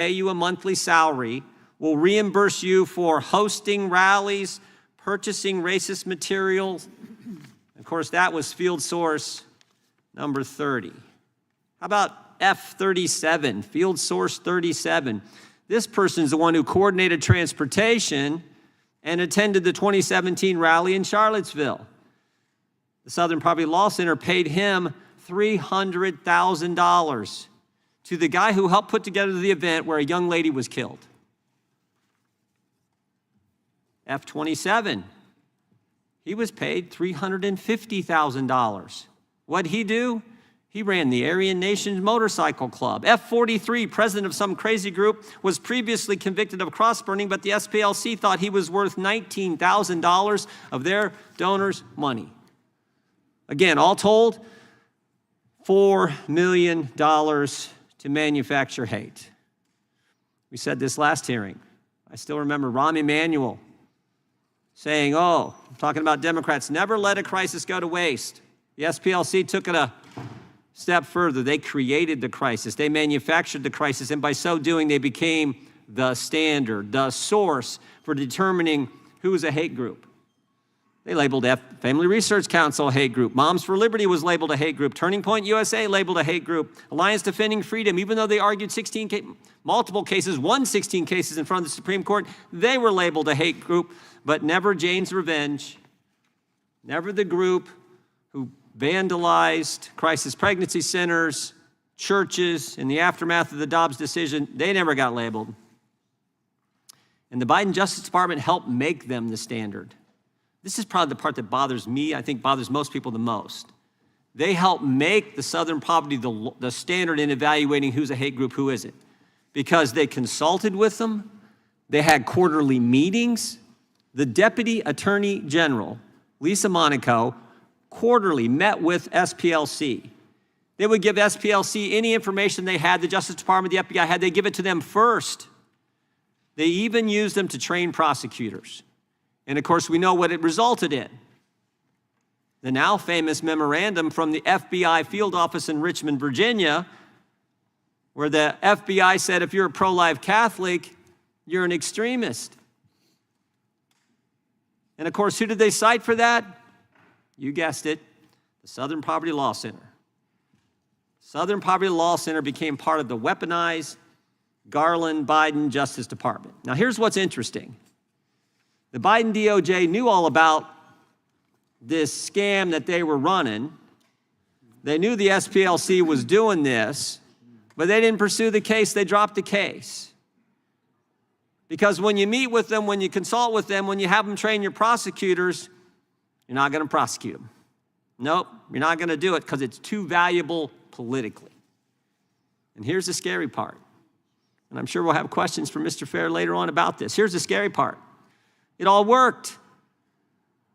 pay you a monthly salary, will reimburse you for hosting rallies, purchasing racist materials. Of course, that was field source number 30. How about F37, field source 37? This person is the one who coordinated transportation and attended the 2017 rally in Charlottesville. The Southern Poverty Law Center paid him $300,000 to the guy who helped put together the event where a young lady was killed. F27, he was paid $350,000. What'd he do? He ran the Aryan Nations Motorcycle Club. F43, president of some crazy group, was previously convicted of cross-burning, but the SPLC thought he was worth $19,000 of their donors' money. Again, all told, $4 million to manufacture hate. We said this last hearing. I still remember Rahm Emanuel saying, I'm talking about Democrats, never let a crisis go to waste. The SPLC took it a step further. They created the crisis. They manufactured the crisis, and by so doing, they became the standard, the source for determining who is a hate group. They labeled Family Research Council a hate group. Moms for Liberty was labeled a hate group. Turning Point USA labeled a hate group. Alliance Defending Freedom, even though they argued multiple cases, won 16 cases in front of the Supreme Court, they were labeled a hate group, but never Jane's Revenge, never the group who vandalized crisis pregnancy centers, churches, in the aftermath of the Dobbs decision. They never got labeled. And the Biden Justice Department helped make them the standard. This is probably the part that bothers me, I think bothers most people the most. They helped make the Southern Poverty the standard in evaluating who's a hate group, who isn't. Because they consulted with them, they had quarterly meetings. The Deputy Attorney General, Lisa Monaco, quarterly met with SPLC. They would give SPLC any information they had, the Justice Department, the FBI had, they give it to them first. They even used them to train prosecutors. And of course, we know what it resulted in. The now famous memorandum from the FBI field office in Richmond, Virginia, where the FBI said, if you're a pro-life Catholic, you're an extremist. And of course, who did they cite for that? You guessed it, the Southern Poverty Law Center. Southern Poverty Law Center became part of the weaponized Garland-Biden Justice Department. Now, here's what's interesting. The Biden DOJ knew all about this scam that they were running. They knew the SPLC was doing this, but they didn't pursue the case. They dropped the case. Because when you meet with them, when you consult with them, when you have them train your prosecutors, you're not going to prosecute them. Nope, you're not going to do it because it's too valuable politically. And here's the scary part. And I'm sure we'll have questions from Mr. Fair later on about this. Here's the scary part. It all worked.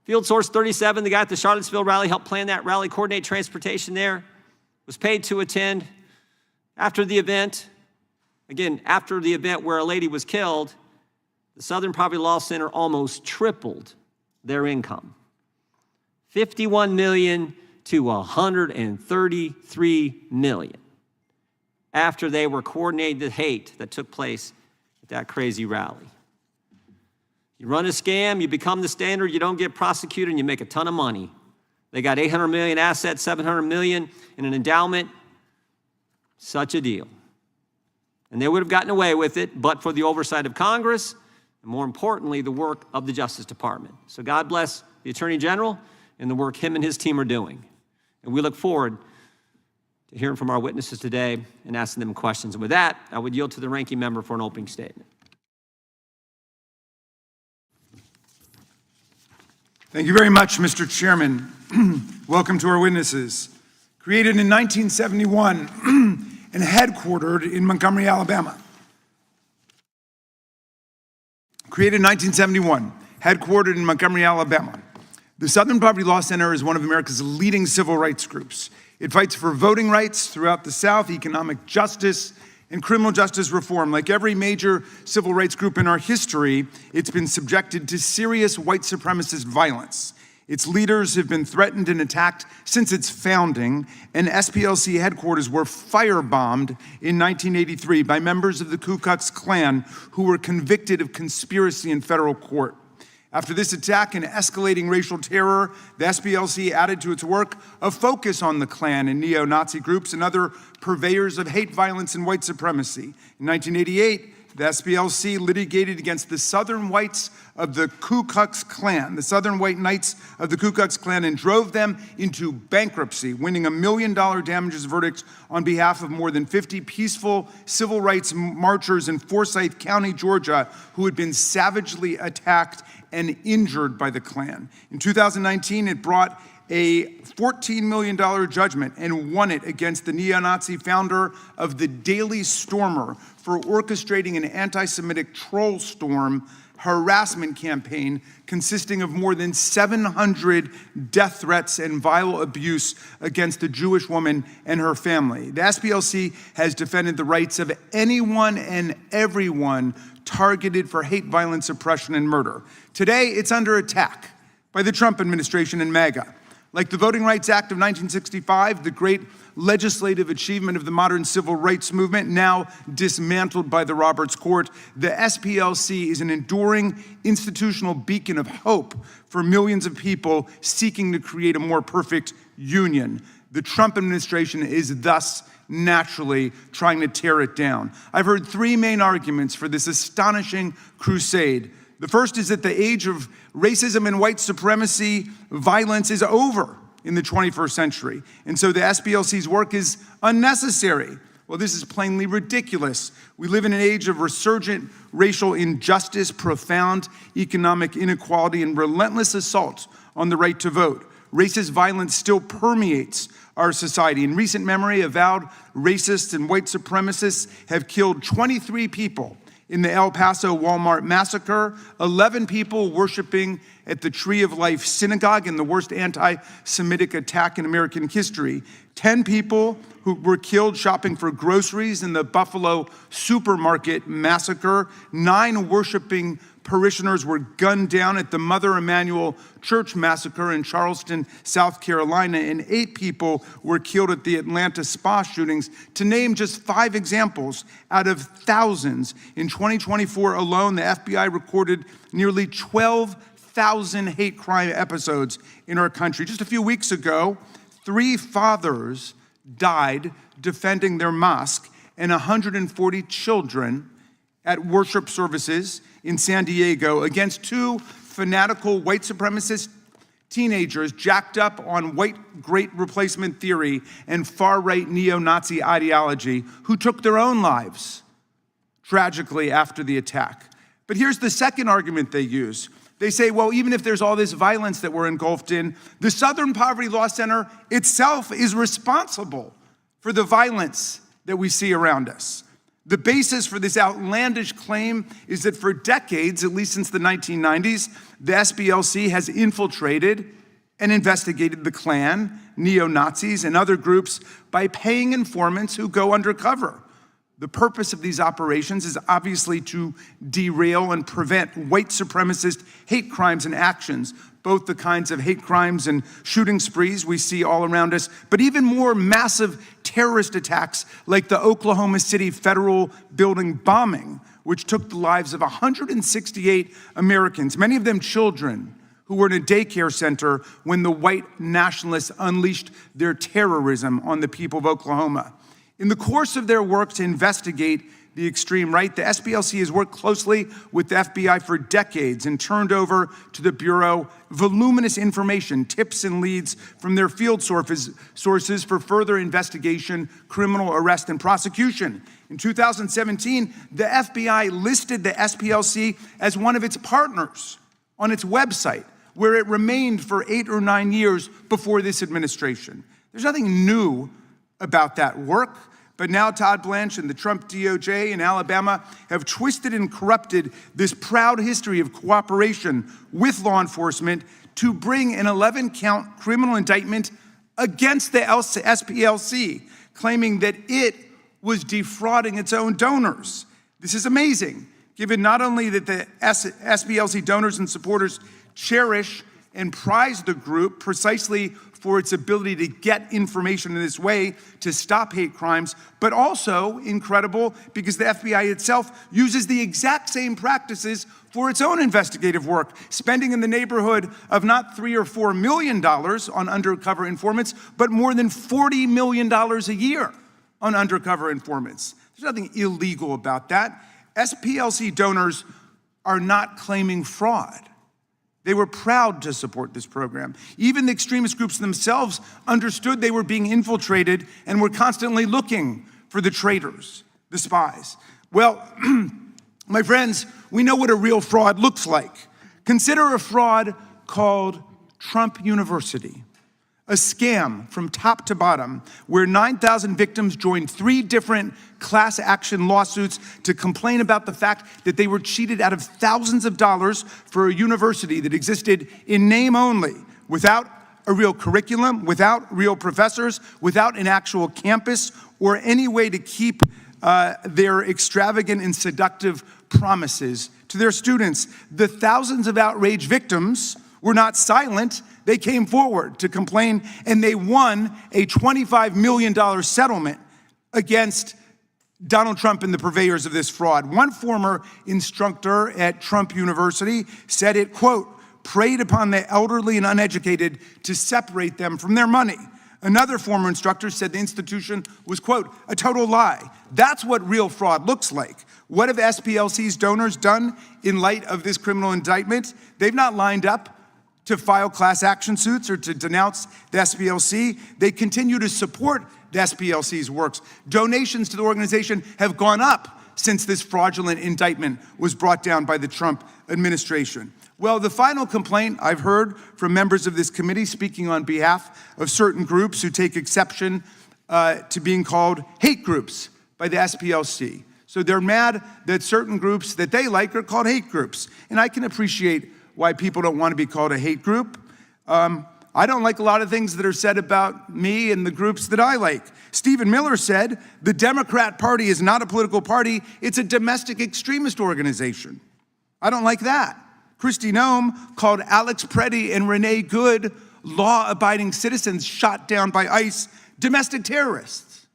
Field Source 37, the guy at the Charlottesville rally, helped plan that rally, coordinate transportation there, was paid to attend. After the event, again, after the event where a lady was killed, the Southern Poverty Law Center almost tripled their income. $51 million to $133 million after they were coordinating the hate that took place at that crazy rally. You run a scam, you become the standard, you don't get prosecuted, and you make a ton of money. They got $800 million assets, $700 million in an endowment. Such a deal. And they would have gotten away with it, but for the oversight of Congress, and more importantly, the work of the Justice Department. So God bless the Attorney General and the work him and his team are doing. And we look forward to hearing from our witnesses today and asking them questions. And with that, I would yield to the ranking member for an opening statement. Thank you very much, Mr. Chairman. Welcome to our witnesses. Created in 1971 and headquartered in Montgomery, Alabama. Created in 1971, headquartered in Montgomery, Alabama. The Southern Poverty Law Center is one of America's leading civil rights groups. It fights for voting rights throughout the South, economic justice, and criminal justice reform. Like every major civil rights group in our history, it's been subjected to serious white supremacist violence. Its leaders have been threatened and attacked since its founding, and SPLC headquarters were firebombed in 1983 by members of the Ku Klux Klan who were convicted of conspiracy in federal court. After this attack and escalating racial terror, the SPLC added to its work a focus on the Klan and neo-Nazi groups and other purveyors of hate, violence, and white supremacy. In 1988, the SPLC litigated against the Southern Whites of the Ku Klux Klan, the Southern White Knights of the Ku Klux Klan, and drove them into bankruptcy, winning $1 million damages verdict on behalf of more than 50 peaceful civil rights marchers in Forsyth County, Georgia, who had been savagely attacked and injured by the Klan. In 2019, it brought a $14 million judgment and won it against the neo-Nazi founder of the Daily Stormer for orchestrating an anti-Semitic troll storm harassment campaign consisting of more than 700 death threats and vile abuse against a Jewish woman and her family. The SPLC has defended the rights of anyone and everyone targeted for hate, violence, oppression, and murder. Today, it's under attack by the Trump administration and MAGA. Like the Voting Rights Act of 1965, the great legislative achievement of the modern civil rights movement, now dismantled by the Roberts Court, the SPLC is an enduring institutional beacon of hope for millions of people seeking to create a more perfect union. The Trump administration is thus naturally trying to tear it down. I've heard three main arguments for this astonishing crusade. The first is that the age of racism and white supremacy violence is over in the 21st century, and so the SPLC's work is unnecessary. Well, this is plainly ridiculous. We live in an age of resurgent racial injustice, profound economic inequality, and relentless assault on the right to vote. Racist violence still permeates our society. In recent memory, avowed racists and white supremacists have killed 23 people in the El Paso Walmart massacre, 11 people worshiping at the Tree of Life synagogue in the worst anti-Semitic attack in American history, 10 people who were killed shopping for groceries in the Buffalo supermarket massacre, 9 worshiping parishioners were gunned down at the Mother Emanuel Church massacre in Charleston, South Carolina, and 8 people were killed at the Atlanta spa shootings, to name just 5 examples out of thousands. In 2024 alone, the FBI recorded nearly 12,000 hate crime episodes in our country. Just a few weeks ago, 3 fathers died defending their mosque, and 140 children at worship services in San Diego against 2 fanatical white supremacist teenagers jacked up on white great replacement theory and far-right neo-Nazi ideology who took their own lives tragically after the attack. But here's the second argument they use. They say, well, even if there's all this violence that we're engulfed in, the Southern Poverty Law Center itself is responsible for the violence that we see around us. The basis for this outlandish claim is that for decades, at least since the 1990s, the SPLC has infiltrated and investigated the Klan, neo-Nazis, and other groups by paying informants who go undercover. The purpose of these operations is obviously to derail and prevent white supremacist hate crimes and actions, both the kinds of hate crimes and shooting sprees we see all around us, but even more massive terrorist attacks like the Oklahoma City Federal Building bombing, which took the lives of 168 Americans, many of them children, who were in a daycare center when the white nationalists unleashed their terrorism on the people of Oklahoma. In the course of their work to investigate the extreme right, the SPLC has worked closely with the FBI for decades and turned over to the Bureau voluminous information, tips and leads from their field sources for further investigation, criminal arrest, and prosecution. In 2017, the FBI listed the SPLC as one of its partners on its website, where it remained for 8 or 9 years before this administration. There's nothing new about that work, but now Todd Blanche and the Trump DOJ in Alabama have twisted and corrupted this proud history of cooperation with law enforcement to bring an 11-count criminal indictment against the SPLC, claiming that it was defrauding its own donors. This is amazing, given not only that the SPLC donors and supporters cherish and prized the group precisely for its ability to get information in this way to stop hate crimes, but also incredible because the FBI itself uses the exact same practices for its own investigative work, spending in the neighborhood of not $3 or $4 million on undercover informants, but more than $40 million a year on undercover informants. There's nothing illegal about that. SPLC donors are not claiming fraud. They were proud to support this program. Even the extremist groups themselves understood they were being infiltrated and were constantly looking for the traitors, the spies. Well, my friends, we know what a real fraud looks like. Consider a fraud called Trump University, a scam from top to bottom where 9,000 victims joined 3 different class action lawsuits to complain about the fact that they were cheated out of thousands of dollars for a university that existed in name only, without a real curriculum, without real professors, without an actual campus, or any way to keep their extravagant and seductive promises to their students. The thousands of outraged victims were not silent. They came forward to complain, and they won a $25 million settlement against Donald Trump and the purveyors of this fraud. One former instructor at Trump University said it, quote, preyed upon the elderly and uneducated to separate them from their money. Another former instructor said the institution was, quote, a total lie. That's what real fraud looks like. What have SPLC's donors done in light of this criminal indictment? They've not lined up to file class action suits or to denounce the SPLC. They continue to support the SPLC's works. Donations to the organization have gone up since this fraudulent indictment was brought down by the Trump administration. Well, the final complaint I've heard from members of this committee speaking on behalf of certain groups who take exception to being called hate groups by the SPLC. So they're mad that certain groups that they like are called hate groups. And I can appreciate why people don't want to be called a hate group. I don't like a lot of things that are said about me and the groups that I like. Stephen Miller said, the Democrat Party is not a political party, it's a domestic extremist organization. I don't like that. Kristi Noem called Alex Preddy and Renee Good, law-abiding citizens shot down by ICE, domestic terrorists.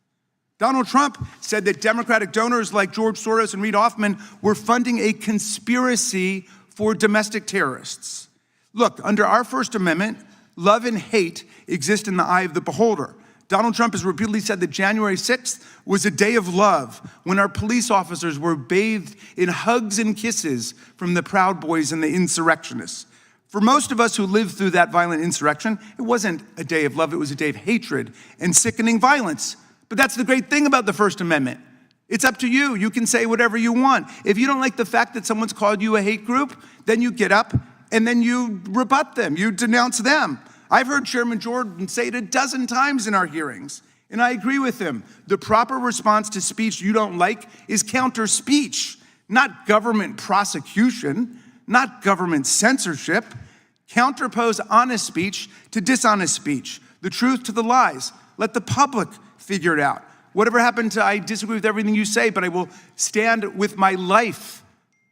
Donald Trump said that Democratic donors like George Soros and Reid Hoffman were funding a conspiracy for domestic terrorists. Look, under our First Amendment, love and hate exist in the eye of the beholder. Donald Trump has repeatedly said that January 6th was a day of love when our police officers were bathed in hugs and kisses from the Proud Boys and the insurrectionists. For most of us who lived through that violent insurrection, it wasn't a day of love, it was a day of hatred and sickening violence. But that's the great thing about the First Amendment. It's up to you. You can say whatever you want. If you don't like the fact that someone's called you a hate group, then you get up and then you rebut them, you denounce them. I've heard Chairman Jordan say it a dozen times in our hearings, and I agree with him. The proper response to speech you don't like is counter speech, not government prosecution, not government censorship. Counterpose honest speech to dishonest speech, the truth to the lies. Let the public figure it out. Whatever happened to I disagree with everything you say, but I will stand with my life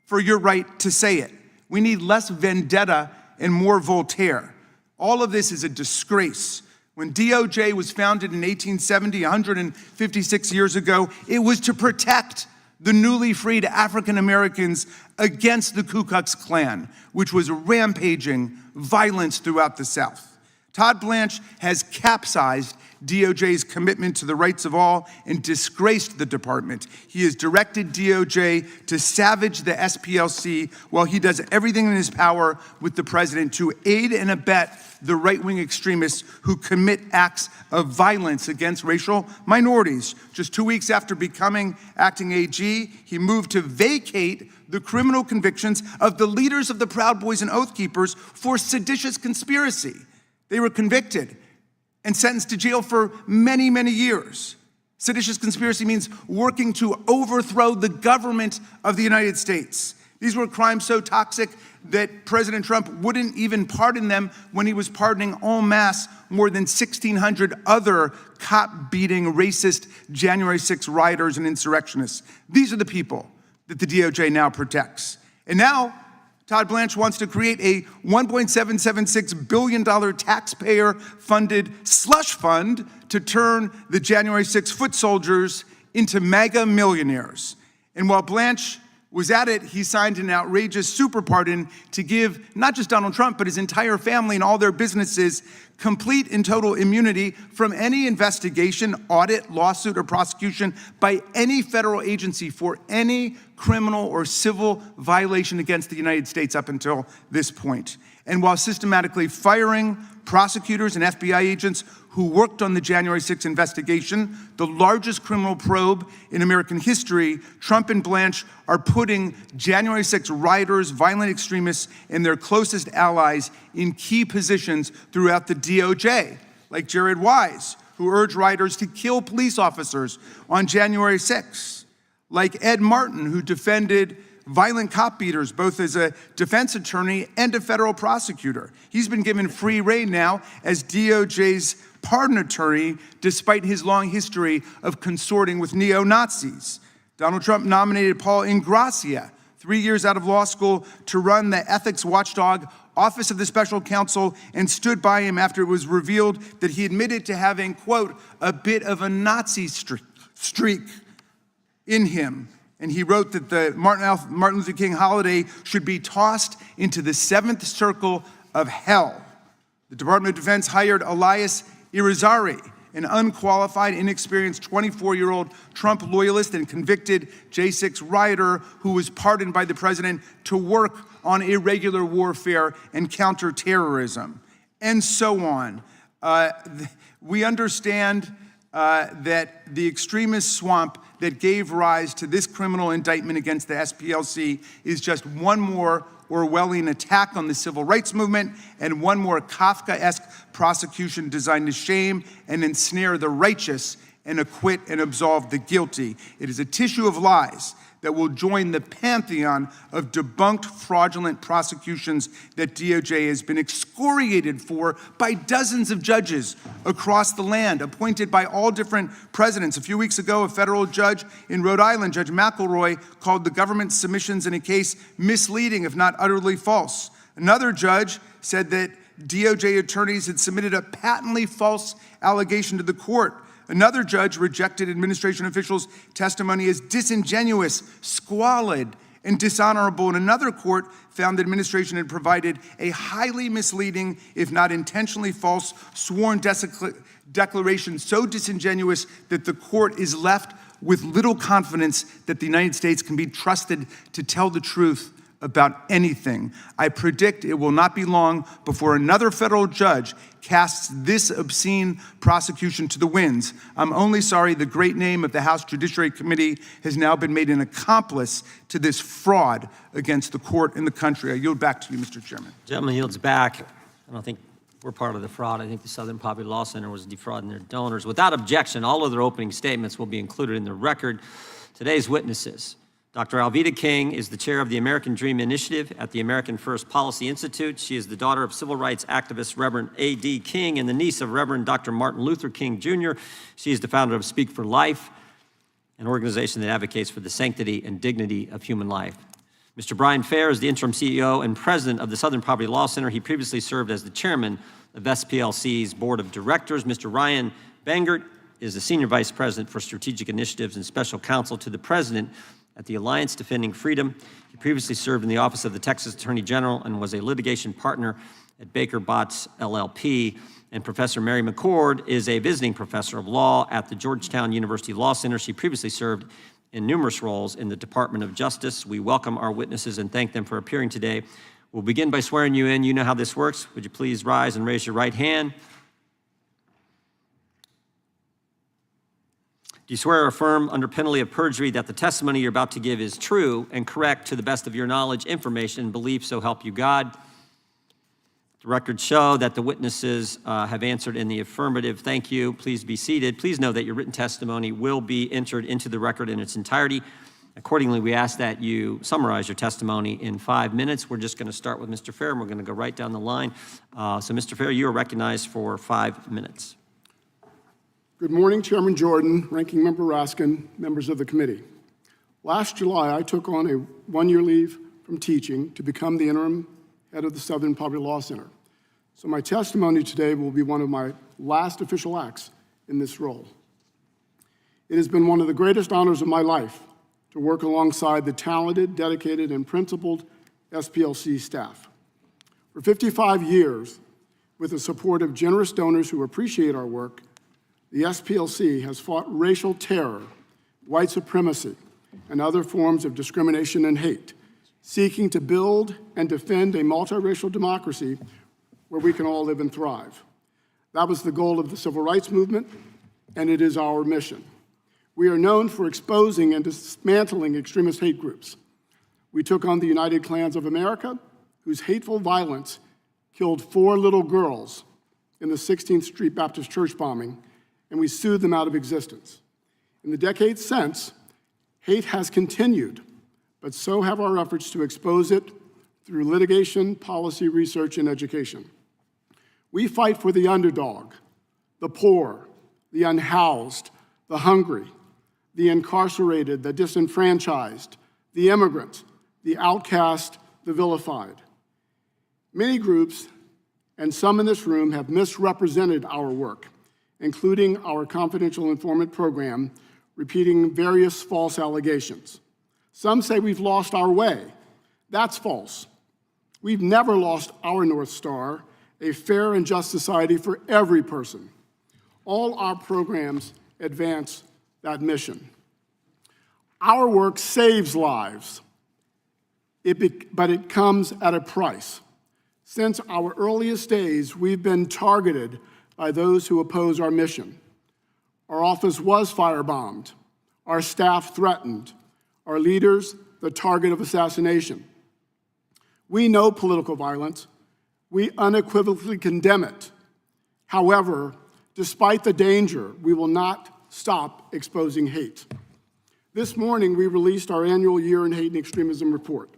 for your right to say it. We need less vendetta and more Voltaire. All of this is a disgrace. When DOJ was founded in 1870, 156 years ago, it was to protect the newly freed African Americans against the Ku Klux Klan, which was rampaging violence throughout the South. Todd Blanche has capsized DOJ's commitment to the rights of all and disgraced the department. He has directed DOJ to savage the SPLC while he does everything in his power with the president to aid and abet the right-wing extremists who commit acts of violence against racial minorities. Just 2 weeks after becoming acting AG, he moved to vacate the criminal convictions of the leaders of the Proud Boys and Oath Keepers for seditious conspiracy. They were convicted and sentenced to jail for many, many years. Seditious conspiracy means working to overthrow the government of the United States. These were crimes so toxic that President Trump wouldn't even pardon them when he was pardoning en masse more than 1,600 other cop-beating, racist January 6 rioters and insurrectionists. These are the people that the DOJ now protects. And now, Todd Blanche wants to create a $1.776 billion taxpayer-funded slush fund to turn the January 6 foot soldiers into mega millionaires. And while Blanche was at it, he signed an outrageous super pardon to give not just Donald Trump, but his entire family and all their businesses complete and total immunity from any investigation, audit, lawsuit, or prosecution by any federal agency for any criminal or civil violation against the United States up until this point. And while systematically firing prosecutors and FBI agents who worked on the January 6 investigation, the largest criminal probe in American history, Trump and Blanche are putting January 6 rioters, violent extremists, and their closest allies in key positions throughout the DOJ, like Jared Wise, who urged rioters to kill police officers on January 6, like Ed Martin, who defended violent cop beaters, both as a defense attorney and a federal prosecutor. He's been given free rein now as DOJ's pardon attorney, despite his long history of consorting with neo-Nazis. Donald Trump nominated Paul Ingrassia, 3 years out of law school, to run the ethics watchdog Office of the Special Counsel, and stood by him after it was revealed that he admitted to having, quote, a bit of a Nazi streak in him. And he wrote that the Martin Luther King holiday should be tossed into the seventh circle of hell. The Department of Defense hired Elias Irizarry, an unqualified, inexperienced 24-year-old Trump loyalist and convicted J6 rioter who was pardoned by the president to work on irregular warfare and counterterrorism, and so on. We understand that the extremist swamp that gave rise to this criminal indictment against the SPLC is just one more Orwellian attack on the civil rights movement and one more Kafkaesque prosecution designed to shame and ensnare the righteous and acquit and absolve the guilty. It is a tissue of lies that will join the pantheon of debunked fraudulent prosecutions that DOJ has been excoriated for by dozens of judges across the land, appointed by all different presidents. A few weeks ago, a federal judge in Rhode Island, Judge McElroy, called the government's submissions in a case misleading, if not utterly false. Another judge said that DOJ attorneys had submitted a patently false allegation to the court. Another judge rejected administration officials' testimony as disingenuous, squalid, and dishonorable. And another court found the administration had provided a highly misleading, if not intentionally false, sworn declaration so disingenuous that the court is left with little confidence that the United States can be trusted to tell the truth about anything. I predict it will not be long before another federal judge casts this obscene prosecution to the winds. I'm only sorry the great name of the House Judiciary Committee has now been made an accomplice to this fraud against the court and the country. I yield back to you, Mr. Chairman. Gentleman yields back. I don't think we're part of the fraud. I think the Southern Poverty Law Center was defrauding their donors. Without objection, all of their opening statements will be included in the record. Today's witnesses. Dr. Alveda King is the chair of the American Dream Initiative at the American First Policy Institute. She is the daughter of civil rights activist Reverend A.D. King and the niece of Reverend Dr. Martin Luther King, Jr. She is the founder of Speak for Life, an organization that advocates for the sanctity and dignity of human life. Mr. Bryan Fair is the interim CEO and president of the Southern Poverty Law Center. He previously served as the chairman of SPLC's board of directors. Mr. Ryan Bangert is the senior vice president for strategic initiatives and special counsel to the president at the Alliance Defending Freedom. He previously served in the office of the Texas Attorney General and was a litigation partner at Baker Botts LLP. And Professor Mary McCord is a visiting professor of law at the Georgetown University Law Center. She previously served in numerous roles in the Department of Justice. We welcome our witnesses and thank them for appearing today. We'll begin by swearing you in. You know how this works. Would you please rise and raise your right hand? Do you swear or affirm under penalty of perjury that the testimony you're about to give is true and correct to the best of your knowledge, information, and belief, so help you God? The records show that the witnesses have answered in the affirmative. Thank you. Please be seated. Please know that your written testimony will be entered into the record in its entirety. Accordingly, we ask that you summarize your testimony in 5 minutes. We're just going to start with Mr. Fair, and we're going to go right down the line. So, Mr. Fair, you are recognized for 5 minutes. Good morning, Chairman Jordan, Ranking Member Raskin, members of the committee. Last July, I took on a one-year leave from teaching to become the interim head of the Southern Poverty Law Center. So my testimony today will be one of my last official acts in this role. It has been one of the greatest honors of my life to work alongside the talented, dedicated, and principled SPLC staff. For 55 years, with the support of generous donors who appreciate our work, the SPLC has fought racial terror, white supremacy, and other forms of discrimination and hate, seeking to build and defend a multiracial democracy where we can all live and thrive. That was the goal of the Civil Rights Movement, and it is our mission. We are known for exposing and dismantling extremist hate groups. We took on the United Klans of America, whose hateful violence killed 4 little girls in the 16th Street Baptist Church bombing, and we sued them out of existence. In the decades since, hate has continued, but so have our efforts to expose it through litigation, policy, research, and education. We fight for the underdog, the poor, the unhoused, the hungry, the incarcerated, the disenfranchised, the immigrant, the outcast, the vilified. Many groups, and some in this room, have misrepresented our work, including our confidential informant program, repeating various false allegations. Some say we've lost our way. That's false. We've never lost our North Star, a fair and just society for every person. All our programs advance that mission. Our work saves lives, but it comes at a price. Since our earliest days, we've been targeted by those who oppose our mission. Our office was firebombed, our staff threatened, our leaders the target of assassination. We know political violence. We unequivocally condemn it. However, despite the danger, we will not stop exposing hate. This morning, we released our annual Year in Hate and Extremism report.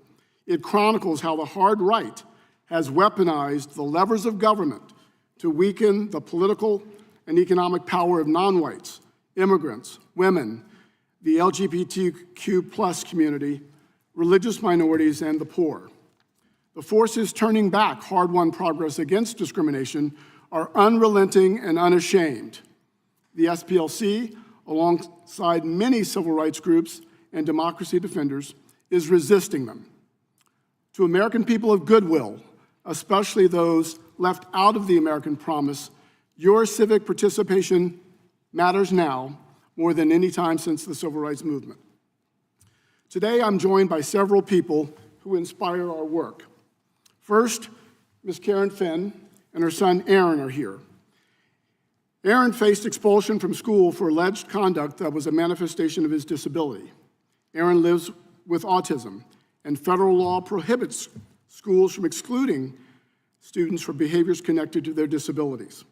It chronicles how the hard right has weaponized the levers of government to weaken the political and economic power of non-whites, immigrants, women, the LGBTQ+ community, religious minorities, and the poor. The forces turning back hard-won progress against discrimination are unrelenting and unashamed. The SPLC, alongside many civil rights groups and democracy defenders, is resisting them. To American people of goodwill, especially those left out of the American promise, your civic participation matters now more than any time since the Civil Rights Movement. Today, I'm joined by several people who inspire our work. First, Ms. Karen Finn and her son Aaron are here. Aaron faced expulsion from school for alleged conduct that was a manifestation of his disability. Aaron lives with autism, and federal law prohibits schools from excluding students for behaviors connected to their disabilities.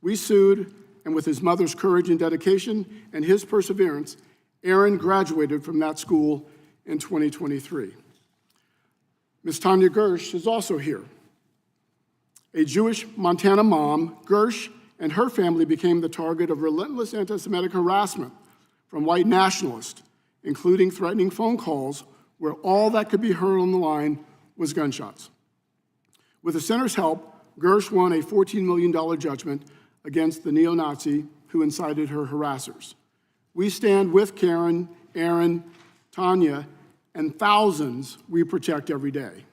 We sued, and with his mother's courage and dedication and his perseverance, Aaron graduated from that school in 2023. Ms. Tanya Gersh is also here. A Jewish Montana mom, Gersh and her family became the target of relentless anti-Semitic harassment from white nationalists, including threatening phone calls where all that could be heard on the line was gunshots. With the center's help, Gersh won a $14 million judgment against the neo-Nazi who incited her harassers. We stand with Karen, Aaron, Tanya, and thousands we protect every day.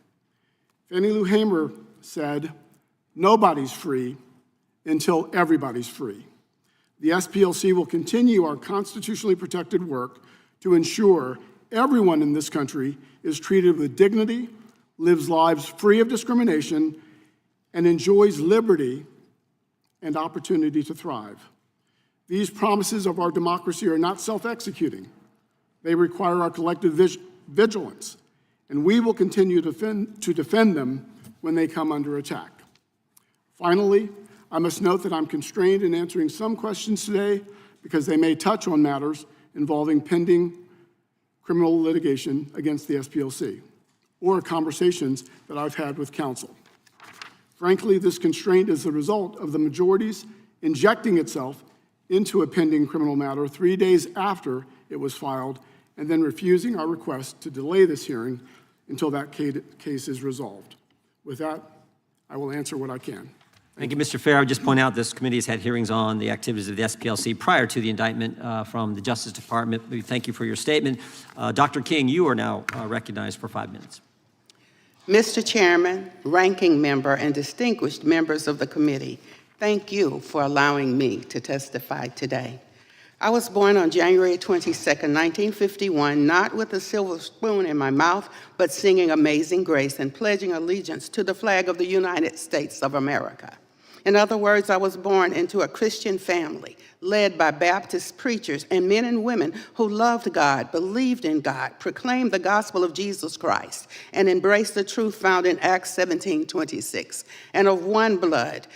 Fannie Lou Hamer said, "Nobody's free until everybody's free." The SPLC will continue our constitutionally protected work to ensure everyone in this country is treated with dignity, lives lives free of discrimination, and enjoys liberty and opportunity to thrive. These promises of our democracy are not self-executing. They require our collective vigilance, and we will continue to defend them when they come under attack. Finally, I must note that I'm constrained in answering some questions today because they may touch on matters involving pending criminal litigation against the SPLC or conversations that I've had with counsel. Frankly, this constraint is the result of the majority's injecting itself into a pending criminal matter 3 days after it was filed and then refusing our request to delay this hearing until that case is resolved. With that, I will answer what I can. Thank you, Mr. Fair. I would just point out this committee has had hearings on the activities of the SPLC prior to the indictment from the Justice Department. We thank you for your statement. Dr. King, you are now recognized for 5 minutes. Mr. Chairman, ranking member, and distinguished members of the committee, thank you for allowing me to testify today. I was born on January 22nd, 1951, not with a silver spoon in my mouth, but singing Amazing Grace and pledging allegiance to the flag of the United States of America. In other words, I was born into a Christian family led by Baptist preachers and men and women who loved God, believed in God, proclaimed the gospel of Jesus Christ, and embraced the truth found in Acts 17:26. And of one blood,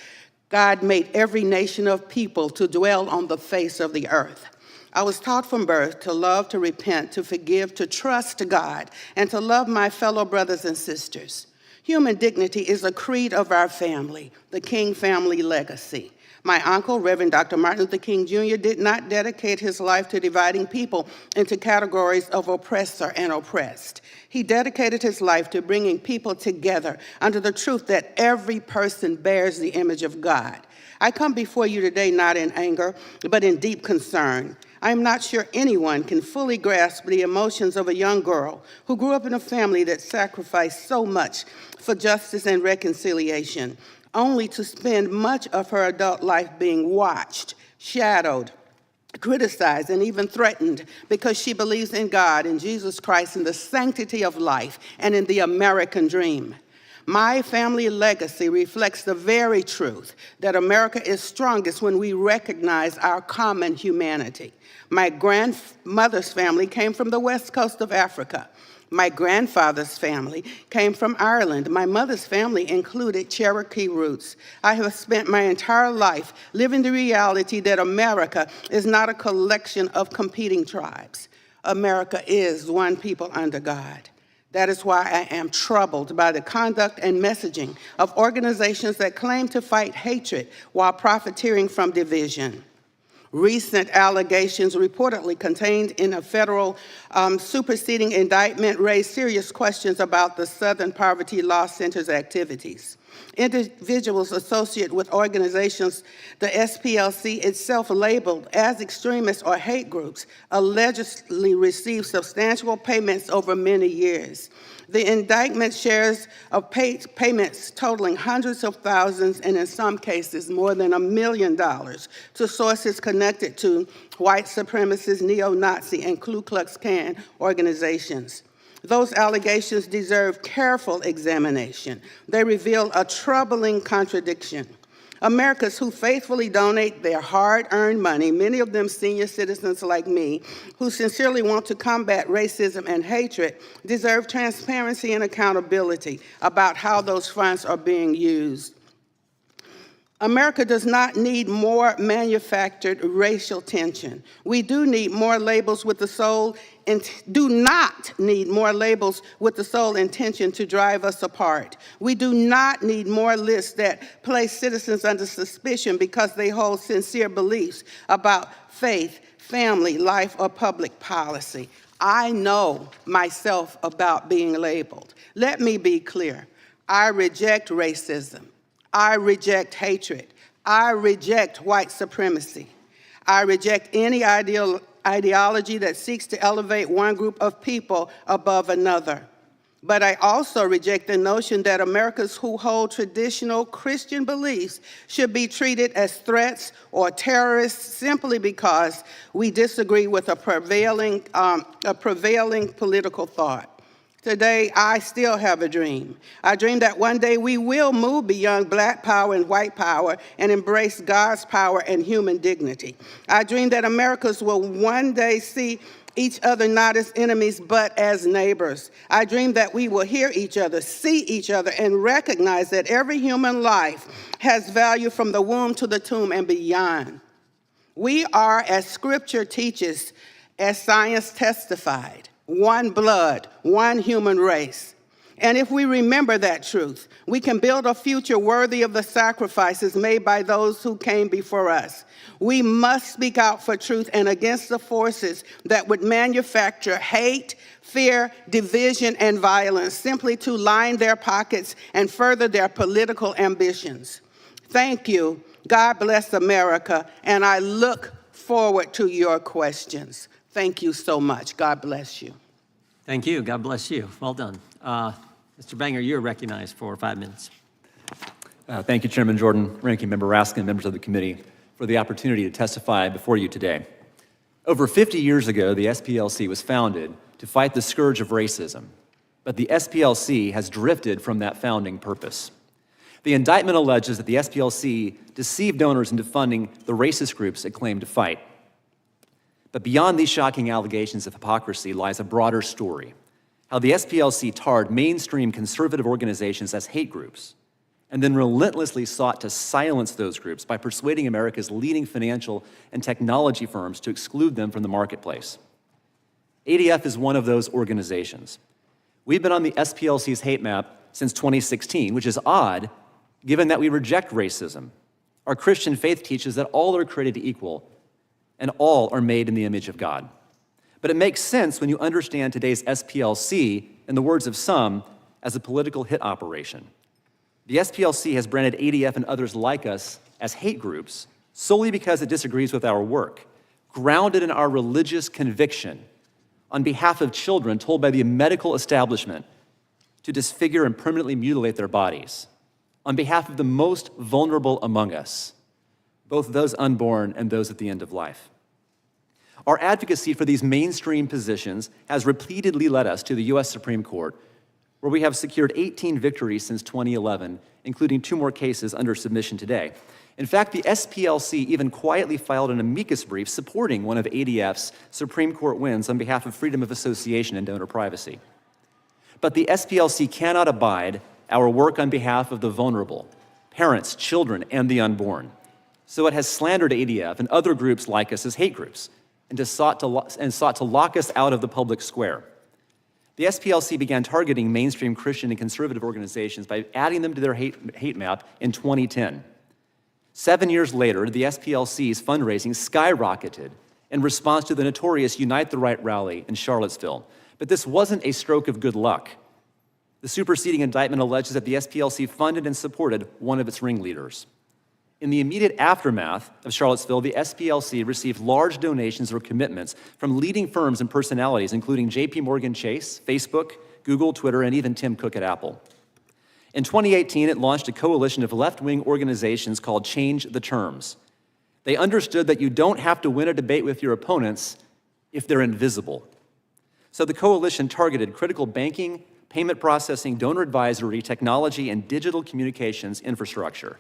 God made every nation of people to dwell on the face of the earth. I was taught from birth to love, to repent, to forgive, to trust God, and to love my fellow brothers and sisters. Human dignity is a creed of our family, the King family legacy. My uncle, Reverend Dr. Martin Luther King Jr., did not dedicate his life to dividing people into categories of oppressor and oppressed. He dedicated his life to bringing people together under the truth that every person bears the image of God. I come before you today not in anger, but in deep concern. I am not sure anyone can fully grasp the emotions of a young girl who grew up in a family that sacrificed so much for justice and reconciliation, only to spend much of her adult life being watched, shadowed, criticized, and even threatened because she believes in God, in Jesus Christ, in the sanctity of life, and in the American dream. My family legacy reflects the very truth that America is strongest when we recognize our common humanity. My grandmother's family came from the west coast of Africa. My grandfather's family came from Ireland. My mother's family included Cherokee roots. I have spent my entire life living the reality that America is not a collection of competing tribes. America is one people under God. That is why I am troubled by the conduct and messaging of organizations that claim to fight hatred while profiteering from division. Recent allegations reportedly contained in a federal superseding indictment raise serious questions about the Southern Poverty Law Center's activities. Individuals associated with organizations the SPLC itself labeled as extremist or hate groups allegedly received substantial payments over many years. The indictment shares of payments totaling hundreds of thousands and in some cases more than $1 million to sources connected to white supremacist, neo-Nazi, and Ku Klux Klan organizations. Those allegations deserve careful examination. They reveal a troubling contradiction. Americans who faithfully donate their hard-earned money, many of them senior citizens like me, who sincerely want to combat racism and hatred, deserve transparency and accountability about how those funds are being used. America does not need more manufactured racial tension. We do need more labels with the sole intention to drive us apart. We do not need more lists that place citizens under suspicion because they hold sincere beliefs about faith, family, life, or public policy. I know myself about being labeled. Let me be clear. I reject racism. I reject hatred. I reject white supremacy. I reject any ideology that seeks to elevate one group of people above another. But I also reject the notion that Americans who hold traditional Christian beliefs should be treated as threats or terrorists simply because we disagree with a prevailing political thought. Today, I still have a dream. I dream that one day we will move beyond black power and white power and embrace God's power and human dignity. I dream that Americans will one day see each other not as enemies, but as neighbors. I dream that we will hear each other, see each other, and recognize that every human life has value from the womb to the tomb and beyond. We are, as Scripture teaches, as science testified, one blood, one human race. And if we remember that truth, we can build a future worthy of the sacrifices made by those who came before us. We must speak out for truth and against the forces that would manufacture hate, fear, division, and violence simply to line their pockets and further their political ambitions. Thank you. God bless America, and I look forward to your questions. Thank you so much. God bless you. Thank you. God bless you. Well done. Mr. Banger, you're recognized for 5 minutes. Thank you, Chairman Jordan, Ranking Member Raskin, and members of the committee, for the opportunity to testify before you today. Over 50 years ago, the SPLC was founded to fight the scourge of racism, but the SPLC has drifted from that founding purpose. The indictment alleges that the SPLC deceived donors into funding the racist groups it claimed to fight. But beyond these shocking allegations of hypocrisy lies a broader story: how the SPLC tarred mainstream conservative organizations as hate groups, and then relentlessly sought to silence those groups by persuading America's leading financial and technology firms to exclude them from the marketplace. ADF is one of those organizations. We've been on the SPLC's hate map since 2016, which is odd, given that we reject racism. Our Christian faith teaches that all are created equal, and all are made in the image of God. But it makes sense when you understand today's SPLC, in the words of some, as a political hit operation. The SPLC has branded ADF and others like us as hate groups solely because it disagrees with our work, grounded in our religious conviction on behalf of children told by the medical establishment to disfigure and permanently mutilate their bodies, on behalf of the most vulnerable among us, both those unborn and those at the end of life. Our advocacy for these mainstream positions has repeatedly led us to the U.S. Supreme Court, where we have secured 18 victories since 2011, including 2 more cases under submission today. In fact, the SPLC even quietly filed an amicus brief supporting one of ADF's Supreme Court wins on behalf of freedom of association and donor privacy. But the SPLC cannot abide our work on behalf of the vulnerable, parents, children, and the unborn. So it has slandered ADF and other groups like us as hate groups, and sought to lock us out of the public square. The SPLC began targeting mainstream Christian and conservative organizations by adding them to their hate map in 2010. 7 years later, the SPLC's fundraising skyrocketed in response to the notorious Unite the Right rally in Charlottesville. But this wasn't a stroke of good luck. The superseding indictment alleges that the SPLC funded and supported one of its ringleaders. In the immediate aftermath of Charlottesville, the SPLC received large donations or commitments from leading firms and personalities, including JP Morgan Chase, Facebook, Google, Twitter, and even Tim Cook at Apple. In 2018, it launched a coalition of left-wing organizations called Change the Terms. They understood that you don't have to win a debate with your opponents if they're invisible. So the coalition targeted critical banking, payment processing, donor advisory, technology, and digital communications infrastructure.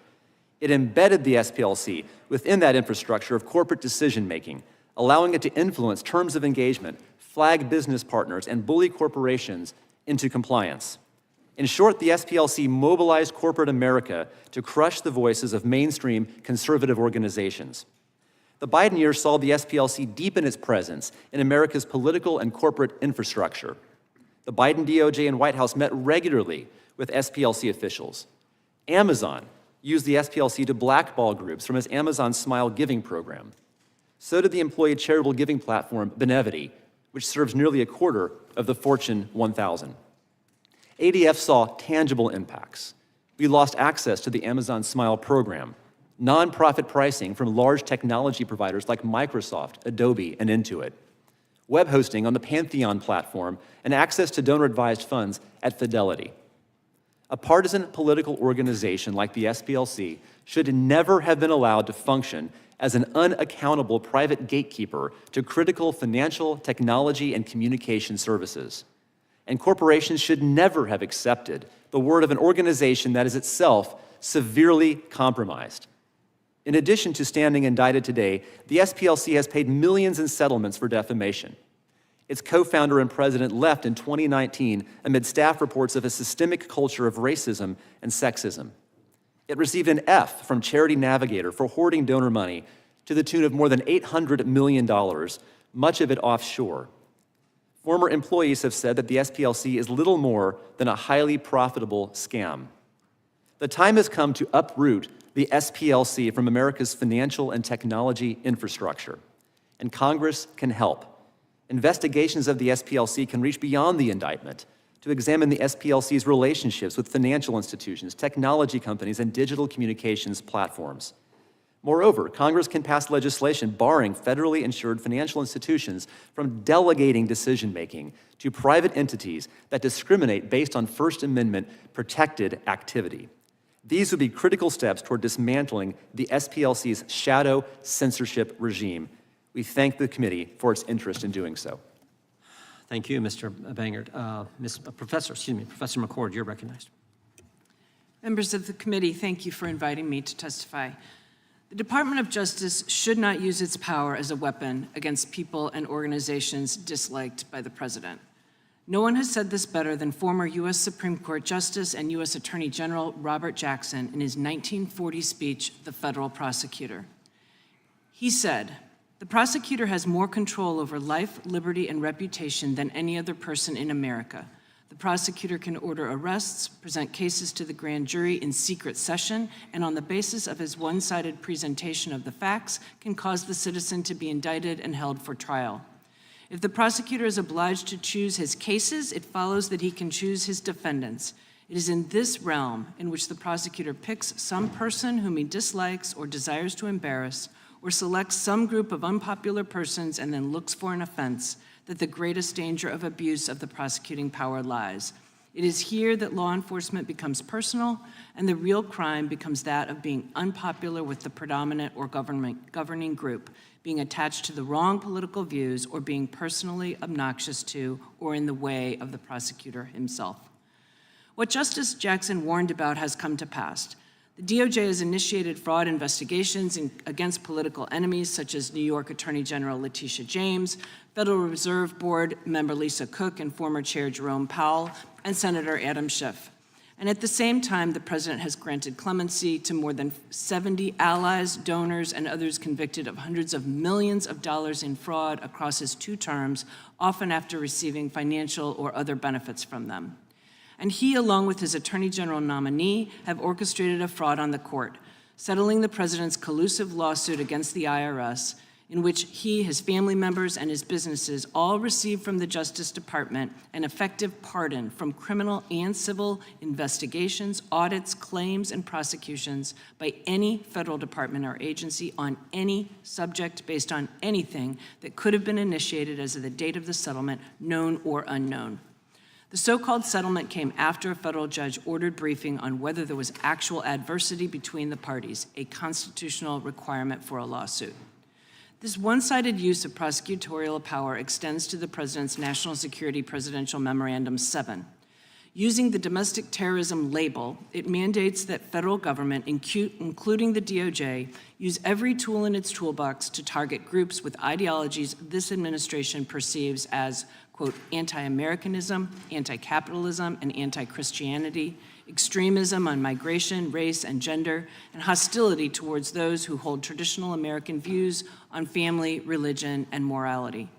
It embedded the SPLC within that infrastructure of corporate decision-making, allowing it to influence terms of engagement, flag business partners, and bully corporations into compliance. In short, the SPLC mobilized corporate America to crush the voices of mainstream conservative organizations. The Biden years saw the SPLC deepen its presence in America's political and corporate infrastructure. The Biden DOJ and White House met regularly with SPLC officials. Amazon used the SPLC to blackball groups from its Amazon Smile giving program. So did the employee charitable giving platform Benevity, which serves nearly a quarter of the Fortune 1000. ADF saw tangible impacts. We lost access to the Amazon Smile program, nonprofit pricing from large technology providers like Microsoft, Adobe, and Intuit, web hosting on the Pantheon platform, and access to donor-advised funds at Fidelity. A partisan political organization like the SPLC should never have been allowed to function as an unaccountable private gatekeeper to critical financial, technology, and communication services. And corporations should never have accepted the word of an organization that is itself severely compromised. In addition to standing indicted today, the SPLC has paid millions in settlements for defamation. Its co-founder and president left in 2019 amid staff reports of a systemic culture of racism and sexism. It received an F from Charity Navigator for hoarding donor money to the tune of more than $800 million, much of it offshore. Former employees have said that the SPLC is little more than a highly profitable scam. The time has come to uproot the SPLC from America's financial and technology infrastructure, and Congress can help. Investigations of the SPLC can reach beyond the indictment to examine the SPLC's relationships with financial institutions, technology companies, and digital communications platforms. Moreover, Congress can pass legislation barring federally insured financial institutions from delegating decision-making to private entities that discriminate based on First Amendment protected activity. These would be critical steps toward dismantling the SPLC's shadow censorship regime. We thank the committee for its interest in doing so. Thank you, Mr. Bangert. Professor McCord, you're recognized. Members of the committee, thank you for inviting me to testify. The Department of Justice should not use its power as a weapon against people and organizations disliked by the president. No one has said this better than former U.S. Supreme Court Justice and U.S. Attorney General Robert Jackson in his 1940 speech, The Federal Prosecutor. He said, "The prosecutor has more control over life, liberty, and reputation than any other person in America. The prosecutor can order arrests, present cases to the grand jury in secret session, and on the basis of his one-sided presentation of the facts, can cause the citizen to be indicted and held for trial. If the prosecutor is obliged to choose his cases, it follows that he can choose his defendants. It is in this realm in which the prosecutor picks some person whom he dislikes or desires to embarrass, or selects some group of unpopular persons and then looks for an offense, that the greatest danger of abuse of the prosecuting power lies. It is here that law enforcement becomes personal, and the real crime becomes that of being unpopular with the predominant or governing group, being attached to the wrong political views, or being personally obnoxious to or in the way of the prosecutor himself." What Justice Jackson warned about has come to pass. The DOJ has initiated fraud investigations against political enemies such as New York Attorney General Letitia James, Federal Reserve Board member Lisa Cook, and former Chair Jerome Powell, and Senator Adam Schiff. And at the same time, the president has granted clemency to more than 70 allies, donors, and others convicted of hundreds of millions of dollars in fraud across his 2 terms, often after receiving financial or other benefits from them. And he, along with his Attorney General nominee, have orchestrated a fraud on the court, settling the president's collusive lawsuit against the IRS, in which he, his family members, and his businesses all received from the Justice Department an effective pardon from criminal and civil investigations, audits, claims, and prosecutions by any federal department or agency on any subject based on anything that could have been initiated as of the date of the settlement, known or unknown. The so-called settlement came after a federal judge ordered briefing on whether there was actual adversity between the parties, a constitutional requirement for a lawsuit. This one-sided use of prosecutorial power extends to the President's National Security Presidential Memorandum 7. Using the domestic terrorism label, it mandates that federal government, including the DOJ, use every tool in its toolbox to target groups with ideologies this administration perceives as, quote, anti-Americanism, anti-capitalism, and anti-Christianity, extremism on migration, race, and gender, and hostility towards those who hold traditional American views on family, religion, and morality.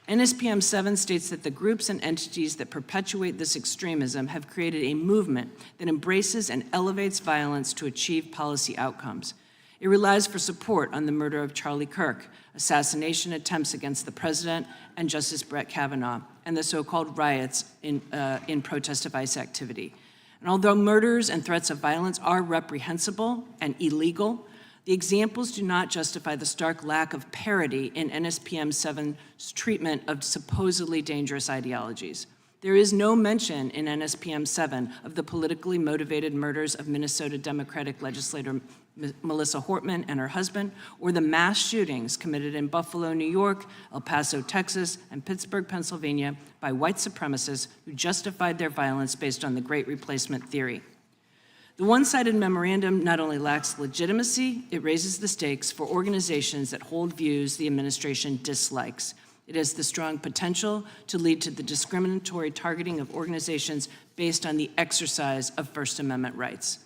NSPM 7 states that the groups and entities that perpetuate this extremism have created a movement that embraces and elevates violence to achieve policy outcomes. It relies for support on the murder of Charlie Kirk, assassination attempts against the president and Justice Brett Kavanaugh, and the so-called riots in protest of ICE activity. And although murders and threats of violence are reprehensible and illegal, the examples do not justify the stark lack of parity in NSPM 7's treatment of supposedly dangerous ideologies. There is no mention in NSPM 7 of the politically motivated murders of Minnesota Democratic legislator Melissa Hortman and her husband, or the mass shootings committed in Buffalo, New York, El Paso, Texas, and Pittsburgh, Pennsylvania by white supremacists who justified their violence based on the Great Replacement theory. The one-sided memorandum not only lacks legitimacy, it raises the stakes for organizations that hold views the administration dislikes. It has the strong potential to lead to the discriminatory targeting of organizations based on the exercise of First Amendment rights.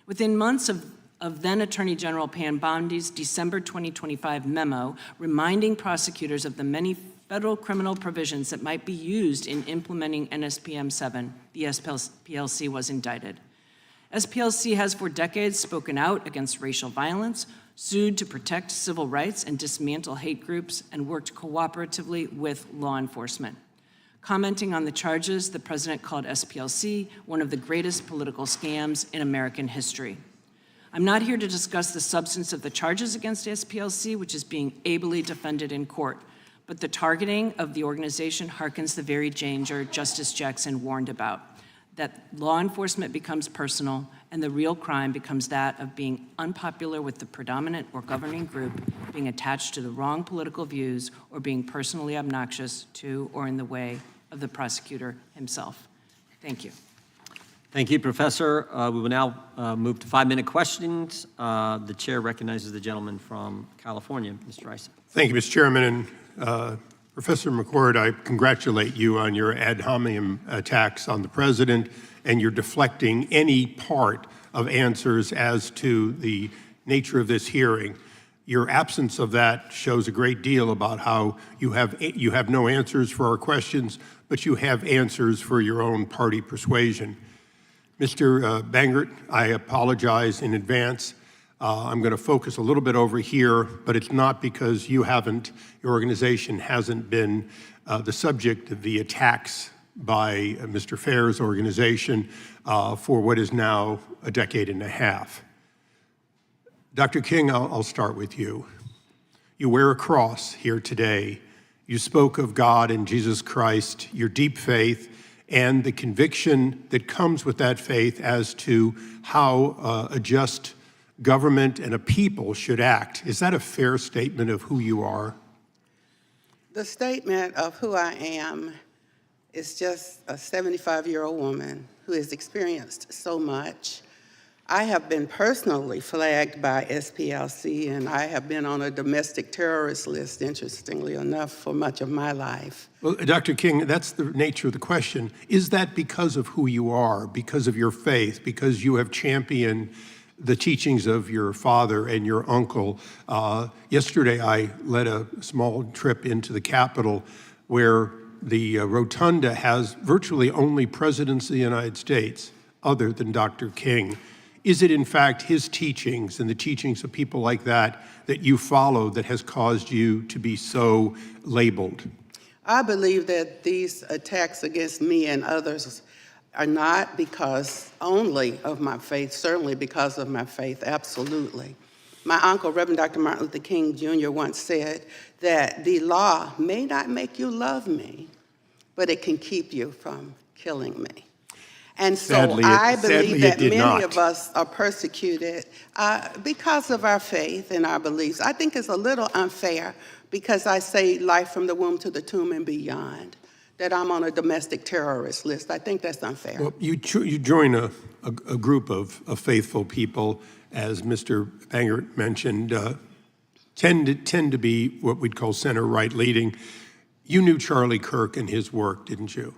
Within months of then Attorney General Pam Bondi's December 2025 memo reminding prosecutors of the many federal criminal provisions that might be used in implementing NSPM 7, the SPLC was indicted. SPLC has for decades spoken out against racial violence, sued to protect civil rights and dismantle hate groups, and worked cooperatively with law enforcement. Commenting on the charges, the president called SPLC one of the greatest political scams in American history. I'm not here to discuss the substance of the charges against SPLC, which is being ably defended in court, but the targeting of the organization harkens the very danger Justice Jackson warned about, that law enforcement becomes personal and the real crime becomes that of being unpopular with the predominant or governing group, being attached to the wrong political views, or being personally obnoxious to or in the way of the prosecutor himself. Thank you. Thank you, Professor. We will now move to 5-minute questions. The chair recognizes the gentleman from California, Mr. Rice. Thank you, Mr. Chairman. And Professor McCord, I congratulate you on your ad hominem attacks on the president, and you're deflecting any part of answers as to the nature of this hearing. Your absence of that shows a great deal about how you have no answers for our questions, but you have answers for your own party persuasion. Mr. Bangert, I apologize in advance. I'm going to focus a little bit over here, but it's not because your organization hasn't been the subject of the attacks by Mr. Fair's organization for what is now a decade and a half. Dr. King, I'll start with you. You wear a cross here today. You spoke of God and Jesus Christ, your deep faith, and the conviction that comes with that faith as to how a just government and a people should act. Is that a fair statement of who you are? The statement of who I am is just a 75-year-old woman who has experienced so much. I have been personally flagged by SPLC, and I have been on a domestic terrorist list, interestingly enough, for much of my life. Well, Dr. King, that's the nature of the question. Is that because of who you are, because of your faith, because you have championed the teachings of your father and your uncle? Yesterday, I led a small trip into the Capitol where the rotunda has virtually only presidents of the United States other than Dr. King. Is it in fact his teachings and the teachings of people like that that you follow that has caused you to be so labeled? I believe that these attacks against me and others are not because only of my faith, certainly because of my faith, absolutely. My uncle, Reverend Dr. Martin Luther King Jr. once said that the law may not make you love me, but it can keep you from killing me. And so I believe that many of us are persecuted because of our faith and our beliefs. I think it's a little unfair because I say life from the womb to the tomb and beyond, that I'm on a domestic terrorist list. I think that's unfair. Well, you join a group of faithful people, as Mr. Bangert mentioned, tend to be what we'd call center-right leading. You knew Charlie Kirk and his work, didn't you?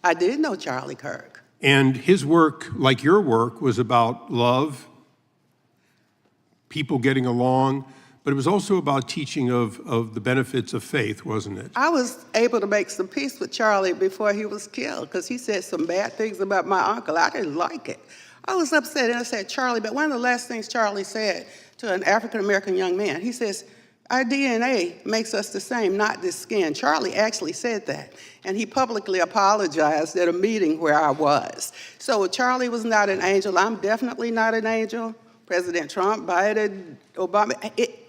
I did know Charlie Kirk. And his work, like your work, was about love, people getting along, but it was also about teaching of the benefits of faith, wasn't it? I was able to make some peace with Charlie before he was killed because he said some bad things about my uncle. I didn't like it. I was upset, and I said, Charlie, but one of the last things Charlie said to an African-American young man, he says, our DNA makes us the same, not this skin. Charlie actually said that, and he publicly apologized at a meeting where I was. So Charlie was not an angel. I'm definitely not an angel. President Trump, Biden, Obama.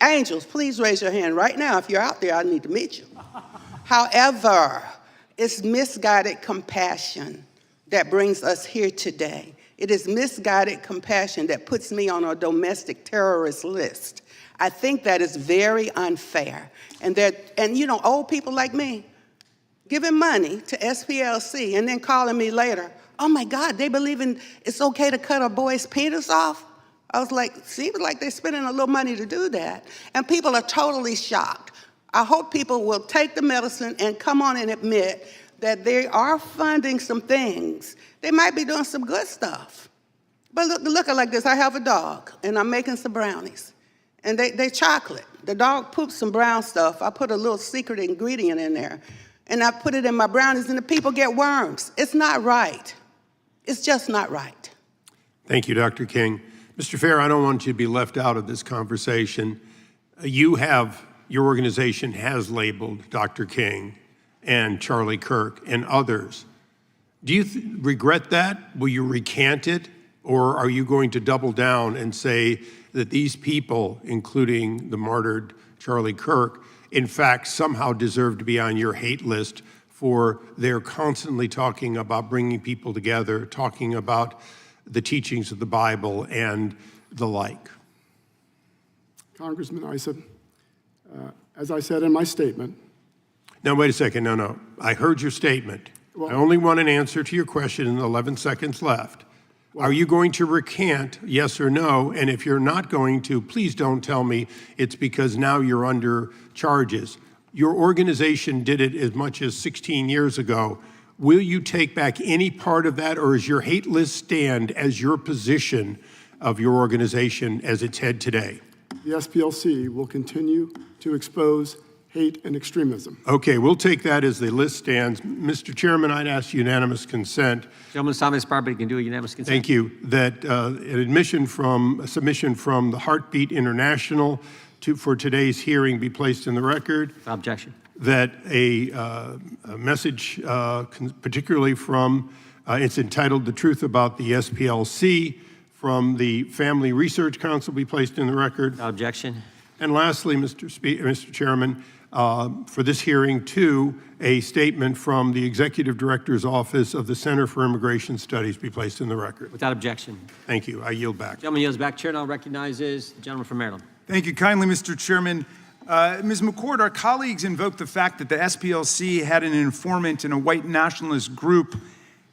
Angels, please raise your hand right now. If you're out there, I need to meet you. However, it's misguided compassion that brings us here today. It is misguided compassion that puts me on a domestic terrorist list. I think that is very unfair. And you know, old people like me giving money to SPLC and then calling me later, oh my God, they believe it's okay to cut a boy's penis off? I was like, seems like they're spending a little money to do that. And people are totally shocked. I hope people will take the medicine and come on and admit that they are funding some things. They might be doing some good stuff. But look like this, I have a dog and I'm making some brownies. and they chocolate. The dog poops some brown stuff. I put a little secret ingredient in there, and I put it in my brownies, and the people get worms. It's not right. It's just not right. Thank you, Dr. King. Mr. Fair, I don't want you to be left out of this conversation. Your organization has labeled Dr. King and Charlie Kirk and others. Do you regret that? Will you recant it? Or are you going to double down and say that these people, including the martyred Charlie Kirk, in fact somehow deserve to be on your hate list for their constantly talking about bringing people together, talking about the teachings of the Bible and the like? Congressman Issa, as I said in my statement. Now, wait a second. No. I heard your statement. I only want an answer to your question in the 11 seconds left. Are you going to recant, yes or no? And if you're not going to, please don't tell me it's because now you're under charges. Your organization did it as much as 16 years ago. Will you take back any part of that, or is your hate list stand as your position of your organization as its head today? The SPLC will continue to expose hate and extremism. Okay, we'll take that as the list stands. Mr. Chairman, I'd ask unanimous consent. Gentleman's time has expired, but you can do a unanimous consent. Thank you. That a submission from the Heartbeat International for today's hearing be placed in the record. Without objection. That a message, particularly from, it's entitled "The Truth About the SPLC," from the Family Research Council be placed in the record. Without objection. And lastly, Mr. Chairman, for this hearing, too, a statement from the Executive Director's Office of the Center for Immigration Studies be placed in the record. Without objection. Thank you. I yield back. Gentleman yields back. Chair now recognizes the gentleman from Maryland. Thank you kindly, Mr. Chairman. Ms. McCord, our colleagues invoked the fact that the SPLC had an informant in a white nationalist group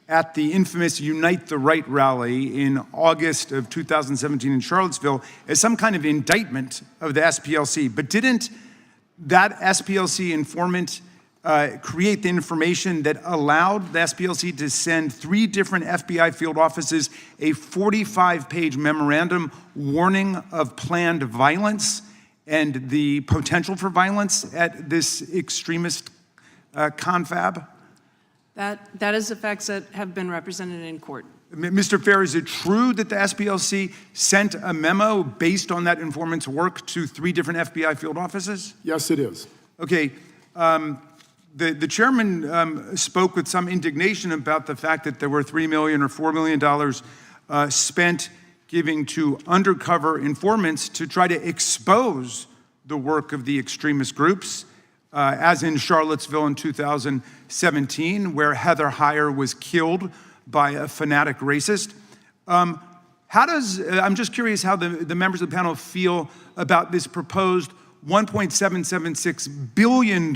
at the infamous Unite the Right rally in August of 2017 in Charlottesville as some kind of indictment of the SPLC. But didn't that SPLC informant create the information that allowed the SPLC to send 3 different FBI field offices a 45-page memorandum warning of planned violence and the potential for violence at this extremist confab? That is the facts that have been represented in court. Mr. Fair, is it true that the SPLC sent a memo based on that informant's work to 3 different FBI field offices? Yes, it is. Okay. The chairman spoke with some indignation about the fact that there were $3 million or $4 million spent giving to undercover informants to try to expose the work of the extremist groups, as in Charlottesville in 2017, where Heather Heyer was killed by a fanatic racist. I'm just curious how the members of the panel feel about this proposed $1.776 billion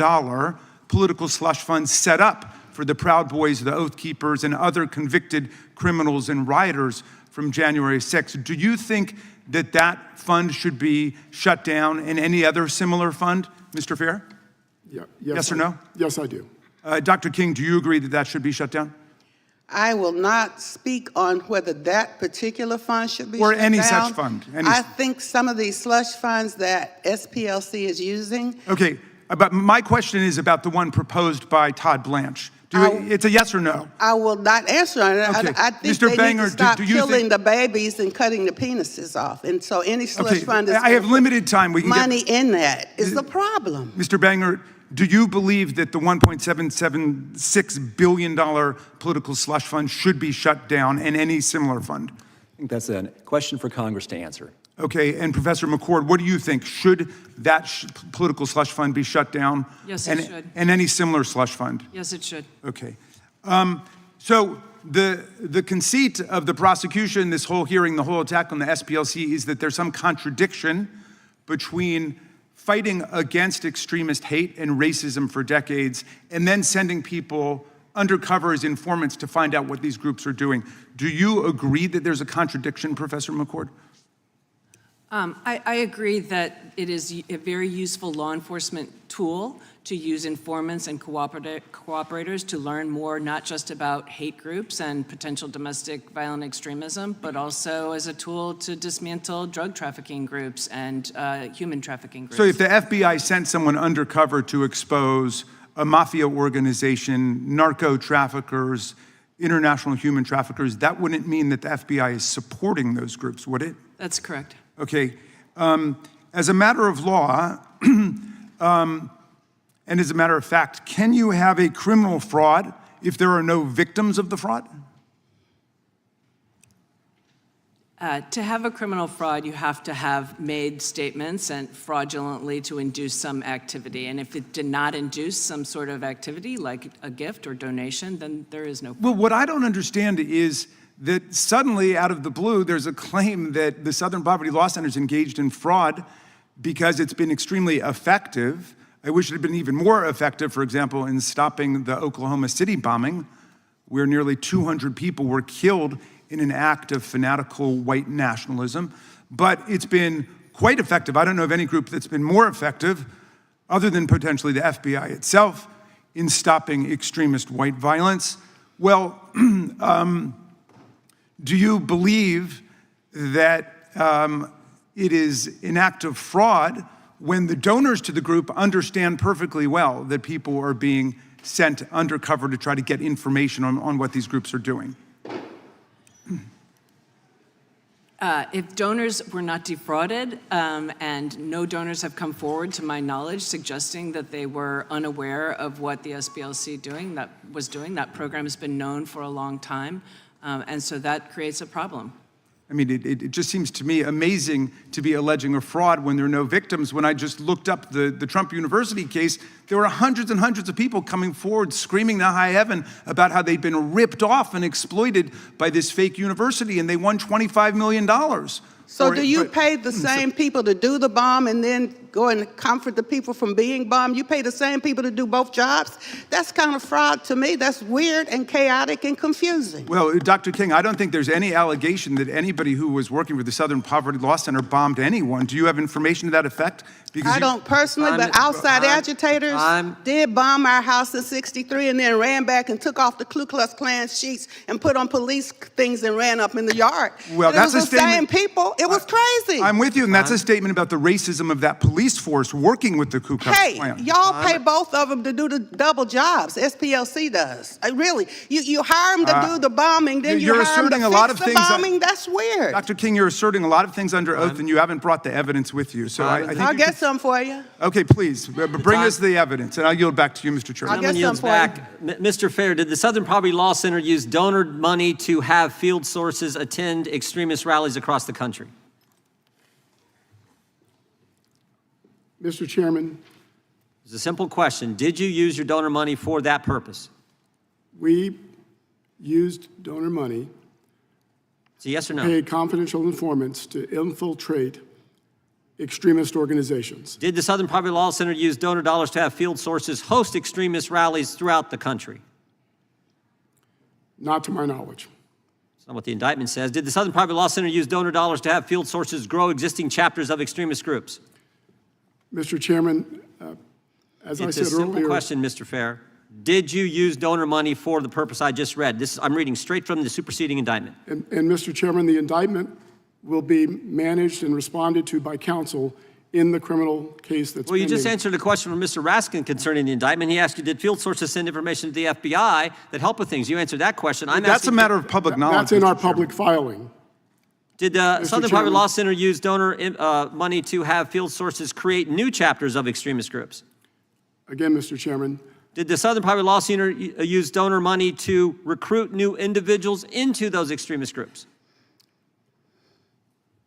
political slush fund set up for the Proud Boys, the Oath Keepers, and other convicted criminals and rioters from January 6th. Do you think that that fund should be shut down and any other similar fund, Mr. Fair? Yeah, yes or no? Yes, I do. Dr. King, do you agree that that should be shut down? I will not speak on whether that particular fund should be shut down. Or any such fund. I think some of these slush funds that SPLC is using. Okay, but my question is about the one proposed by Todd Blanche. It's a yes or no? I will not answer on it. Okay. I think Mr. they Banger, need to stop do you killing think the babies and cutting the penises off. And so any slush fund is I have limited time. We can money in that is the problem. Mr. Banger, do you believe that the $1.776 billion political slush fund should be shut down and any similar fund? I think that's a question for Congress to answer. Okay, and Professor McCord, what do you think? Should that political slush fund be shut down? Yes, it should. And any similar slush fund? Yes, it should. Okay. So the conceit of the prosecution, this whole hearing, the whole attack on the SPLC is that there's some contradiction between fighting against extremist hate and racism for decades and then sending people undercover as informants to find out what these groups are doing. Do you agree that there's a contradiction, Professor McCord? I agree that it is a very useful law enforcement tool to use informants and cooperators to learn more, not just about hate groups and potential domestic violent extremism, but also as a tool to dismantle drug trafficking groups and human trafficking groups. So if the FBI sent someone undercover to expose a mafia organization, narco traffickers, international human traffickers, that wouldn't mean that the FBI is supporting those groups, would it? That's correct. Okay. As a matter of law, and as a matter of fact, can you have a criminal fraud if there are no victims of the fraud? To have a criminal fraud, you have to have made statements and fraudulently to induce some activity. And if it did not induce some sort of activity, like a gift or donation, then there is no fraud. Well, what I don't understand is that suddenly, out of the blue, there's a claim that the Southern Poverty Law Center is engaged in fraud because it's been extremely effective. I wish it had been even more effective, for example, in stopping the Oklahoma City bombing, where nearly 200 people were killed in an act of fanatical white nationalism. But it's been quite effective. I don't know of any group that's been more effective, other than potentially the FBI itself, in stopping extremist white violence. Well, do you believe that it is an act of fraud when the donors to the group understand perfectly well that people are being sent undercover to try to get information on what these groups are doing? If donors were not defrauded, and no donors have come forward, to my knowledge, suggesting that they were unaware of what the SPLC was doing, that program has been known for a long time, and so that creates a problem. I mean, it just seems to me amazing to be alleging a fraud when there are no victims. When I just looked up the Trump University case, there were hundreds and hundreds of people coming forward screaming to high heaven about how they'd been ripped off and exploited by this fake university, and they won $25 million. So do you pay the same people to do the bomb and then go and comfort the people from being bombed? You pay the same people to do both jobs? That's kind of fraud to me. That's weird and chaotic and confusing. Well, Dr. King, I don't think there's any allegation that anybody who was working for the Southern Poverty Law Center bombed anyone. Do you have information to that effect? Because I don't personally, but outside agitators did bomb our house in '63 and then ran back and took off the Ku Klux Klan sheets and put on police things and ran up in the yard. Well, that's the same people. It was crazy. I'm with you, and that's a statement about the racism of that police force working with the Ku Klux Klan. Hey, y'all pay both of them to do the double jobs. SPLC does. Really, you hire them to do the bombing, then you hire them to fix the bombing. That's weird. Dr. King, you're asserting a lot of things under oath, and you haven't brought the evidence with you. So I think I'll get some for you. Okay, please, bring us the evidence, and I'll yield back to you, Mr. Chairman. I'll get some for you. Mr. Fair, did the Southern Poverty Law Center use donor money to have field sources attend extremist rallies across the country? Mr. Chairman, It's a simple question. Did you use your donor money for that purpose? we used donor money It's a yes or no. to pay confidential informants to infiltrate extremist organizations. Did the Southern Poverty Law Center use donor dollars to have field sources host extremist rallies throughout the country? Not to my knowledge. That's not what the indictment says. Did the Southern Poverty Law Center use donor dollars to have field sources grow existing chapters of extremist groups? Mr. Chairman, as I said It's a simple earlier, question, Mr. Fair. Did you use donor money for the purpose I just read? I'm reading straight from the superseding indictment. and Mr. Chairman, the indictment will be managed and responded to by counsel in the criminal case that's Well, you just pending. answered a question from Mr. Raskin concerning the indictment. He asked you, did field sources send information to the FBI that help with things? You answered that question. That's a matter of public knowledge. That's in our Mr. Chairman. public filing. Did the Southern Poverty Chairman. Law Center use donor money to have field sources create new chapters of extremist groups? Again, Mr. Chairman, Did the Southern Poverty Law Center use donor money to recruit new individuals into those extremist groups?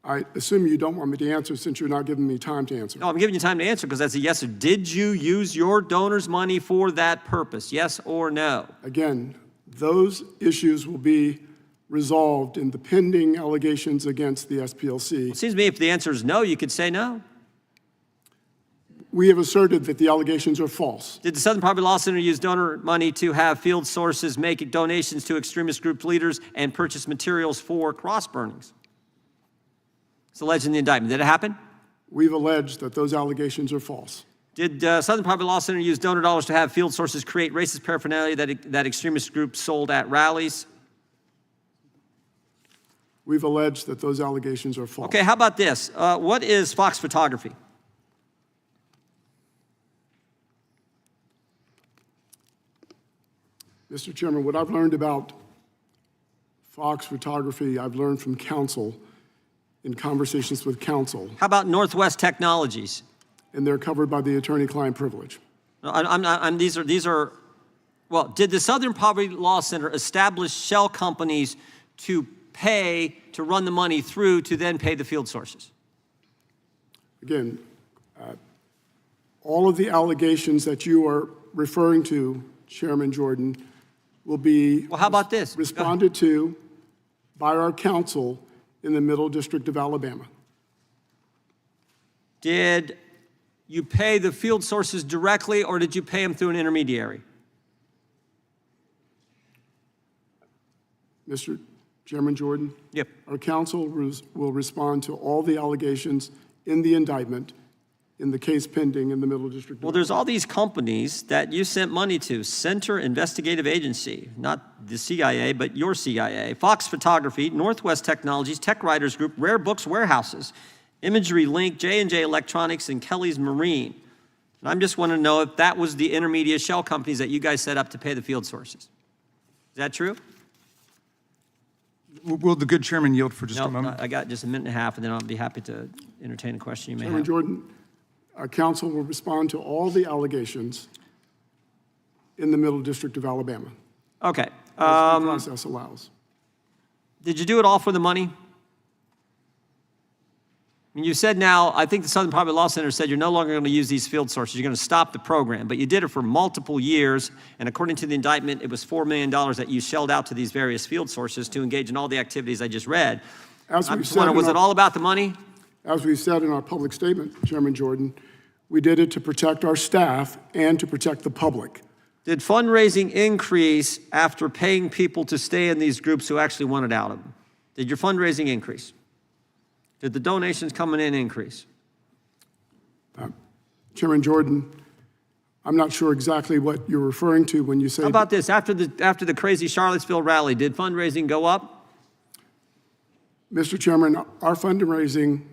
I assume you don't want me to answer since you're not giving me time to answer. No, I'm giving you time to answer because that's a yes or did you use your donors' money for that purpose? Yes or no? Again, those issues will be resolved in the pending allegations against the SPLC. It seems to me if the answer is no, you could say no. We have asserted that the allegations are false. Did the Southern Poverty Law Center use donor money to have field sources make donations to extremist group leaders and purchase materials for cross burnings? It's alleged in the indictment. Did it happen? We've alleged that those allegations are false. Did Southern Poverty Law Center use donor dollars to have field sources create racist paraphernalia that extremist groups sold at rallies? We've alleged that those allegations are false. Okay, how about this? What is Fox photography? Mr. Chairman, what I've learned about Fox photography, I've learned from counsel in conversations with counsel, How about Northwest Technologies? and they're covered by the attorney-client privilege. These are, well, did the Southern Poverty Law Center establish shell companies to pay, to run the money through, to then pay the field sources? Again, all of the allegations that you are referring to, Chairman Jordan, will be Well, how about this? responded to by our counsel in the Middle District of Alabama. Did you pay the field sources directly, or did you pay them through an intermediary? Mr. Chairman Jordan? Yep. Our counsel will respond to all the allegations in the indictment in the case pending in the Middle District. Well, there's all these companies that you sent money to. Center Investigative Agency, not the CIA, but your CIA. Fox Photography, Northwest Technologies, Tech Writers Group, Rare Books Warehouses, Imagery Link, J&J Electronics, and Kelly's Marine. And I just want to know if that was the intermediate shell companies that you guys set up to pay the field sources. Is that true? Will the good chairman yield for just a No, moment? I got just a minute and a half, and then I'll be happy to entertain a question you may Chairman have. Jordan, our counsel will respond to all the allegations in the Middle District of Alabama, Okay. as the process allows. Did you do it all for the money? I mean, you said now, I think the Southern Poverty Law Center said you're no longer going to use these field sources. You're going to stop the program. But you did it for multiple years. And according to the indictment, it was $4 million that you shelled out to these various field sources to engage in all the activities I just read. As I we just said wonder, in was our- it all about the money? As we said in our public statement, Chairman Jordan, we did it to protect our staff and to protect the public. Did fundraising increase after paying people to stay in these groups who actually wanted out of them? Did your fundraising increase? Did the donations coming in increase? Chairman Jordan, I'm not sure exactly what you're referring to when you say. How about this? After the crazy Charlottesville rally, did fundraising go up? Mr. Chairman, our fundraising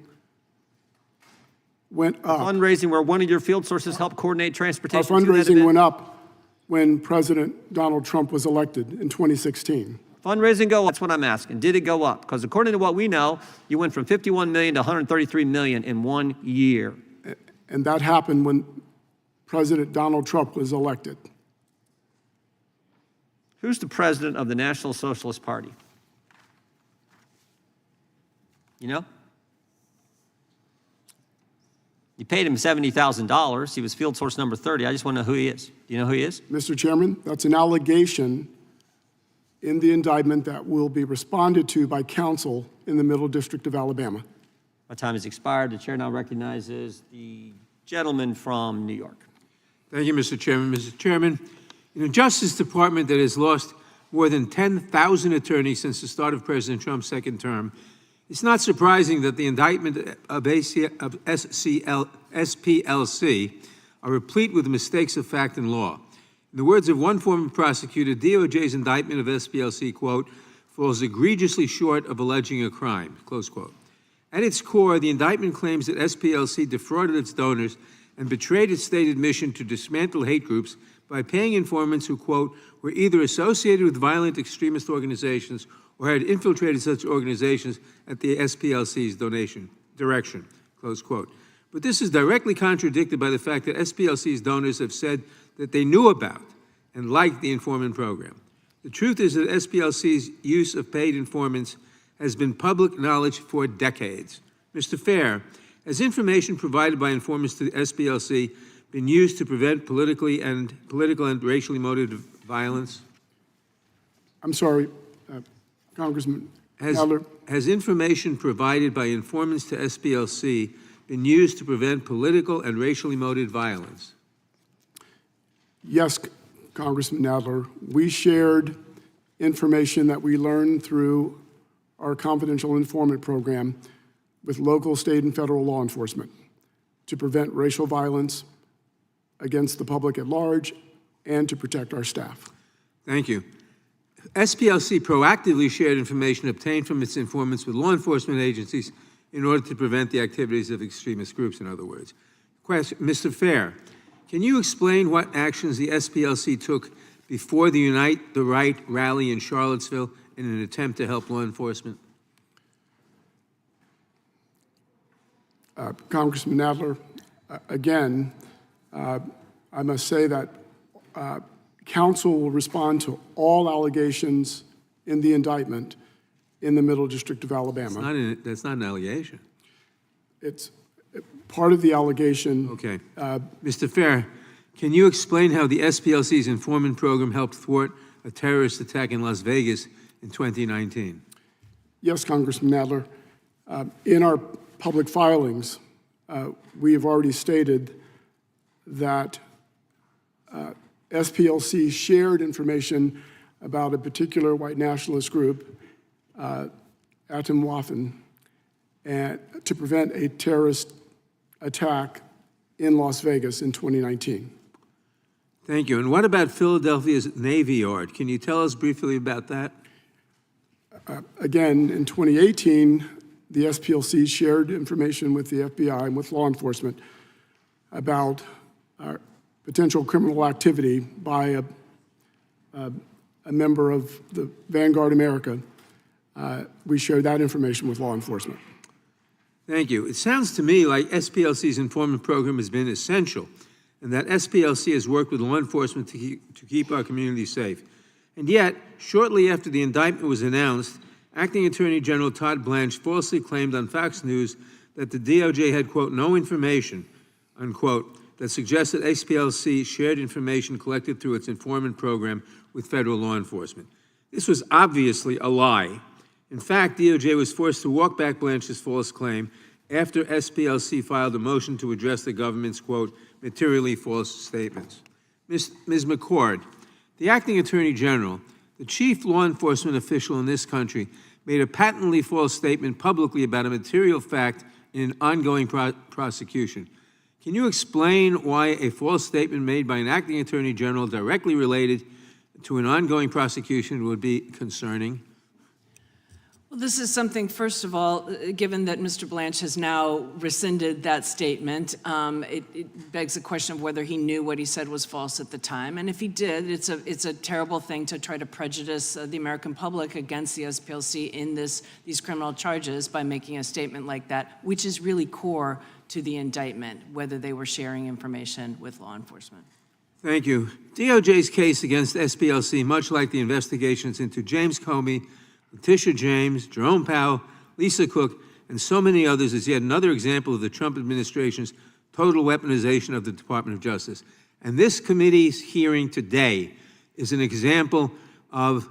went up. Fundraising where one of your field sources helped coordinate Our transportation to that fundraising event? went up when President Donald Trump was elected in 2016. Fundraising go up? That's what I'm asking. Did it go up? Because according to what we know, you went from 51 million to 133 million in 1 year. And that happened when President Donald Trump was elected. Who's the president of the National Socialist Party? You know? You paid him $70,000. He was field source number 30. I just want to know who he is. Do you know who he is? Mr. Chairman, that's an allegation in the indictment that will be responded to by counsel in the Middle District of Alabama. My time has expired. The chair now recognizes the gentleman from New York. Thank you, Mr. Chairman. Mr. Chairman, in a Justice Department that has lost more than 10,000 attorneys since the start of President Trump's second term, it's not surprising that the indictment of SPLC are replete with mistakes of fact and law. In the words of one former prosecutor, DOJ's indictment of SPLC, quote, falls egregiously short of alleging a crime, close quote. At its core, the indictment claims that SPLC defrauded its donors and betrayed its stated mission to dismantle hate groups by paying informants who, quote, were either associated with violent extremist organizations or had infiltrated such organizations at the SPLC's direction, close quote. But this is directly contradicted by the fact that SPLC's donors have said that they knew about and liked the informant program. The truth is that SPLC's use of paid informants has been public knowledge for decades. Mr. Fair, has information provided by informants to the SPLC been used to prevent political and racially motivated violence? I'm sorry, Congressman Adler. Has information provided by informants to SPLC been used to prevent political and racially motivated violence? Yes, Congressman Adler. We shared information that we learned through our confidential informant program with local, state, and federal law enforcement to prevent racial violence against the public at large and to protect our staff. Thank you. SPLC proactively shared information obtained from its informants with law enforcement agencies in order to prevent the activities of extremist groups, in other words. Question, Mr. Fair, can you explain what actions the SPLC took before the Unite the Right rally in Charlottesville in an attempt to help law enforcement? Congressman Nadler, again, I must say that counsel will respond to all allegations in the indictment in the Middle District of Alabama. That's not an allegation. It's part of the allegation. Okay. Mr. Fair, can you explain how the SPLC's informant program helped thwart a terrorist attack in Las Vegas in 2019? Yes, Congressman Nadler. In our public filings, we have already stated that SPLC shared information about a particular white nationalist group, Atom Waffen, and to prevent a terrorist attack in Las Vegas in 2019. Thank you. And what about Philadelphia's Navy Yard? Can you tell us briefly about that? Again, in 2018, the SPLC shared information with the FBI and with law enforcement about potential criminal activity by a member of the Vanguard America. We shared that information with law enforcement. Thank you. It sounds to me like SPLC's informant program has been essential and that SPLC has worked with law enforcement to keep our community safe. And yet, shortly after the indictment was announced, Acting Attorney General Todd Blanche falsely claimed on Fox News that the DOJ had, quote, no information, unquote, that suggested SPLC shared information collected through its informant program with federal law enforcement. This was obviously a lie. In fact, DOJ was forced to walk back Blanche's false claim after SPLC filed a motion to address the government's, quote, materially false statements. Ms. McCord, the Acting Attorney General, the chief law enforcement official in this country, made a patently false statement publicly about a material fact in an ongoing prosecution. Can you explain why a false statement made by an acting attorney general directly related to an ongoing prosecution would be concerning? Well, this is something, first of all, given that Mr. Blanche has now rescinded that statement, it begs the question of whether he knew what he said was false at the time. And if he did, it's a terrible thing to try to prejudice the American public against the SPLC in these criminal charges by making a statement like that, which is really core to the indictment, whether they were sharing information with law enforcement. Thank you. DOJ's case against SPLC, much like the investigations into James Comey, Letitia James, Jerome Powell, Lisa Cook, and so many others is yet another example of the Trump administration's total weaponization of the Department of Justice. And this committee's hearing today is an example of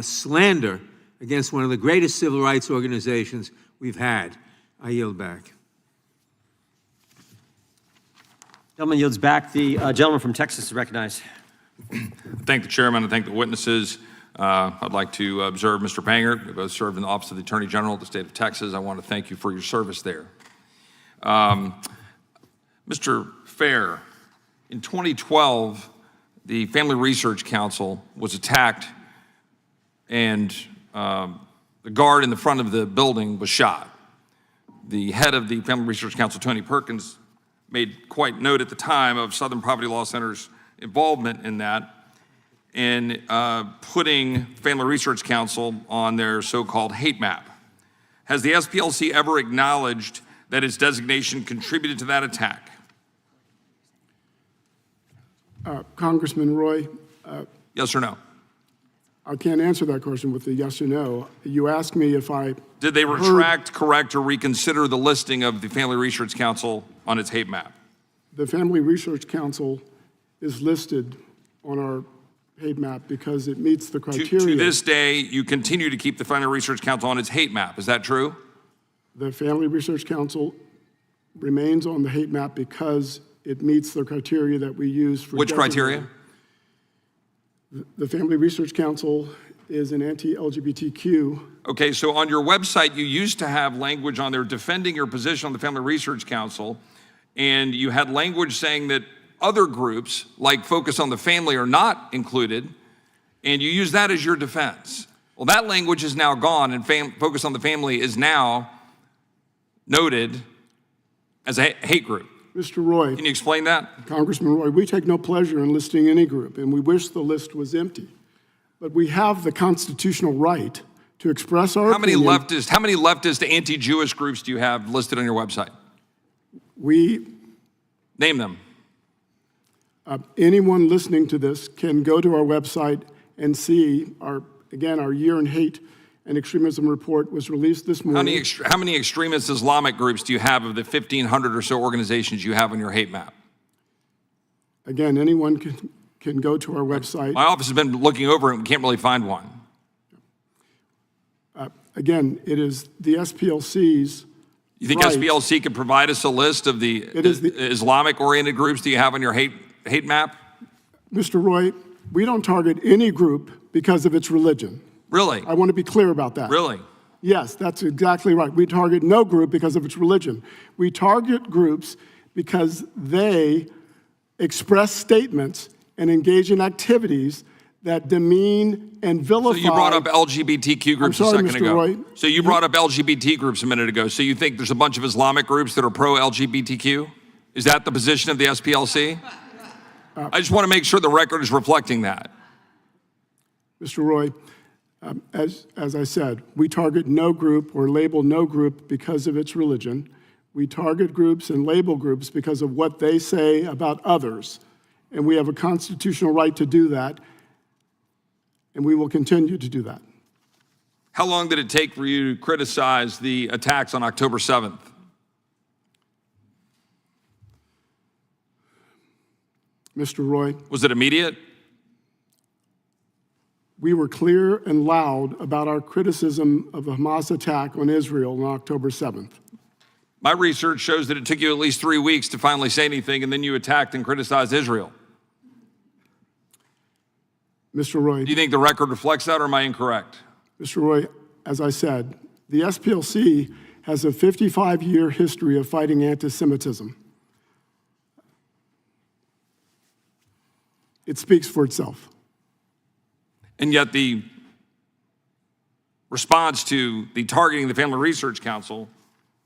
slander against one of the greatest civil rights organizations we've had. I yield back. Gentleman yields back. The gentleman from Texas is recognized. I thank the chairman and thank the witnesses. I'd like to observe Mr. Panger. We both served in the Office of the Attorney General of the state of Texas. I want to thank you for your service there. Mr. Fair, in 2012, the Family Research Council was attacked and the guard in the front of the building was shot. The head of the Family Research Council, Tony Perkins, made quite note at the time of Southern Poverty Law Center's involvement in that, in putting Family Research Council on their so-called hate map. Has the SPLC ever acknowledged that its designation contributed to that attack? Congressman Roy, Yes or no? I can't answer that question with a yes or no. You asked me if I Did they retract, correct, or reconsider the listing of the Family Research Council on its hate map? The Family Research Council is listed on our hate map because it meets the criteria. To this day, you continue to keep the Family Research Council on its hate map. Is that true? The Family Research Council remains on the hate map because it meets the criteria that we use for. Which criteria? The Family Research Council is an anti-LGBTQ. Okay, so on your website, you used to have language on there defending your position on the Family Research Council, and you had language saying that other groups, like Focus on the Family, are not included, and you use that as your defense. Well, that language is now gone, and Focus on the Family is now noted as a hate group. Mr. Roy. Can you explain that? Congressman Roy, we take no pleasure in listing any group, and we wish the list was empty. But we have the constitutional right to express our opinion. How many leftist anti-Jewish groups do you have listed on your website? Name them. Anyone listening to this can go to our website and see our Year in Hate and Extremism report was released this morning. How many extremist Islamic groups do you have of the 1,500 or so organizations you have on your hate map? Again, anyone can go to our website. My office has been looking over it and can't really find one. Again, it is the SPLC's. You think right. SPLC could provide us a list of the Islamic-oriented groups that you have on your hate map? Mr. Roy, we don't target any group because of its religion. Really? I want to be clear about that. Really? Yes, that's exactly right. We target no group because of its religion. We target groups because they express statements and engage in activities that demean and vilify. So you brought up LGBTQ groups I'm sorry, a second Mr. ago. Roy. So you brought up LGBT groups a minute ago. So you think there's a bunch of Islamic groups that are pro-LGBTQ? Is that the position of the SPLC? I just want to make sure the record is reflecting that. Mr. Roy, as I said, we target no group or label no group because of its religion. We target groups and label groups because of what they say about others. And we have a constitutional right to do that, and we will continue to do that. How long did it take for you to criticize the attacks on October 7th? Mr. Roy, Was it immediate? we were clear and loud about our criticism of the Hamas attack on Israel on October 7th. My research shows that it took you at least 3 weeks to finally say anything, and then you attacked and criticized Israel. Mr. Roy, Do you think the record reflects that, or am I incorrect? Mr. Roy, as I said, the SPLC has a 55-year history of fighting anti-Semitism. It speaks for itself. And yet the response to the targeting the Family Research Council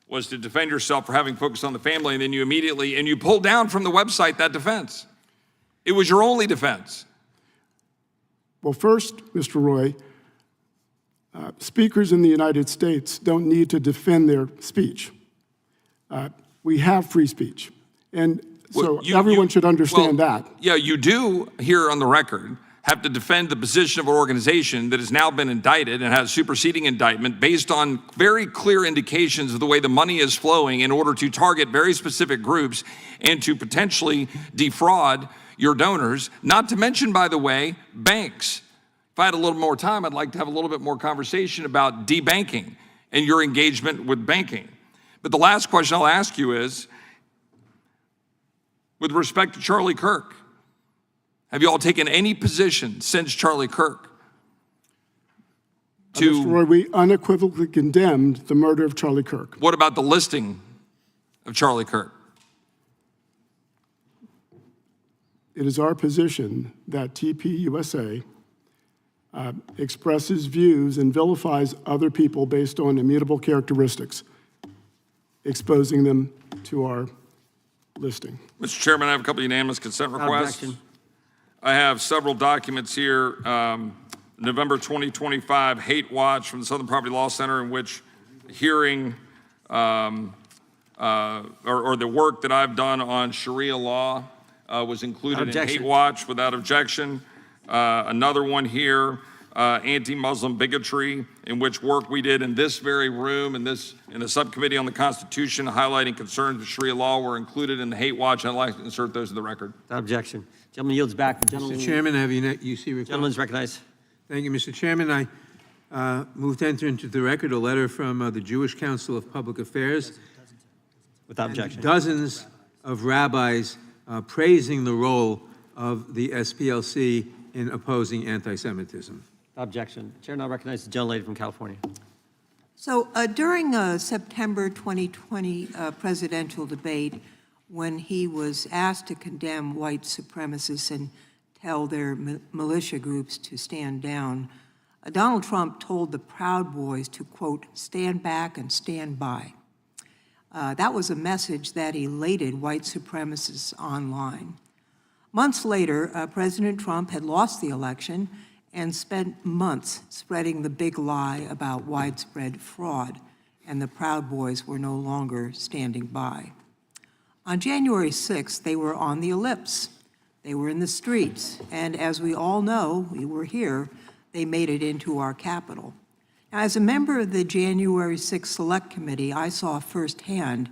was to defend yourself for having focused on the family, and then you pulled down from the website that defense. It was your only defense. Well, first, Mr. Roy, speakers in the United States don't need to defend their speech. We have free speech. And so everyone should understand that. Yeah, you do here on the record have to defend the position of an organization that has now been indicted and has superseding indictment based on very clear indications of the way the money is flowing in order to target very specific groups and to potentially defraud your donors, not to mention, by the way, banks. If I had a little more time, I'd like to have a little bit more conversation about debanking and your engagement with banking. But the last question I'll ask you is, with respect to Charlie Kirk, have you all taken any position since Charlie Kirk Mr. Roy, we unequivocally condemned the murder of Charlie Kirk. What about the listing of Charlie Kirk? It is our position that TPUSA expresses views and vilifies other people based on immutable characteristics, exposing them to our listing. Mr. Chairman, I have a couple of unanimous consent requests. Objection. I have several documents here. November 2025 Hate Watch from the Southern Poverty Law Center, in which hearing or the work that I've done on Sharia law was included in Hate Watch without objection. Another one here, anti-Muslim bigotry, in which work we did in this very room, in the subcommittee on the Constitution, highlighting concerns with Sharia law, were included in the Hate Watch. I'd like to insert those in the record. Without objection. Gentleman yields back. Mr. Chairman, have you see request? Gentleman's recognized. Thank you, Mr. Chairman. I move to enter into the record a letter from the Jewish Council of Public Affairs. Without objection. Dozens of rabbis praising the role of the SPLC in opposing anti-Semitism. Objection. Chair now recognizes the gentlelady from California. So during a September 2020 presidential debate, when he was asked to condemn white supremacists and tell their militia groups to stand down, Donald Trump told the Proud Boys to, quote, stand back and stand by. That was a message that elated white supremacists online. Months later, President Trump had lost the election and spent months spreading the big lie about widespread fraud, and the Proud Boys were no longer standing by. On January 6th, they were on the ellipse. They were in the streets, and as we all know, we were here, they made it into our Capitol. Now, as a member of the January 6th Select Committee, I saw firsthand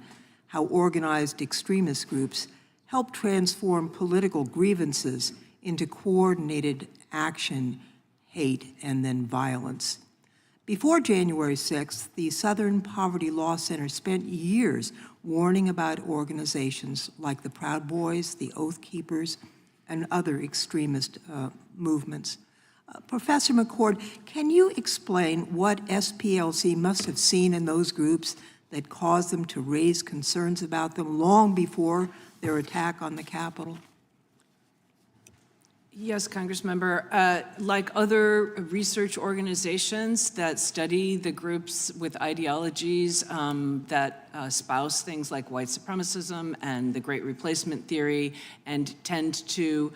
how organized extremist groups helped transform political grievances into coordinated action, hate, and then violence. Before January 6th, the Southern Poverty Law Center spent years warning about organizations like the Proud Boys, the Oath Keepers, and other extremist movements. Professor McCord, can you explain what SPLC must have seen in those groups that caused them to raise concerns about them long before their attack on the Capitol? Yes, Congressmember. Like other research organizations that study the groups with ideologies that espouse things like white supremacism and the Great Replacement theory, and tend to,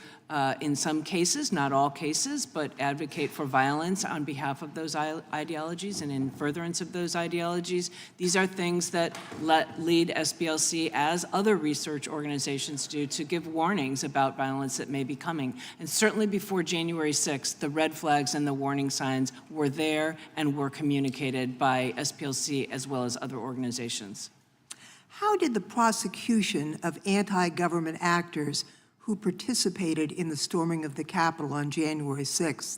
in some cases, not all cases, but advocate for violence on behalf of those ideologies and in furtherance of those ideologies. These are things that lead SPLC, as other research organizations do, to give warnings about violence that may be coming. And certainly before January 6th, the red flags and the warning signs were there and were communicated by SPLC as well as other organizations. How did the prosecution of anti-government actors who participated in the storming of the Capitol on January 6th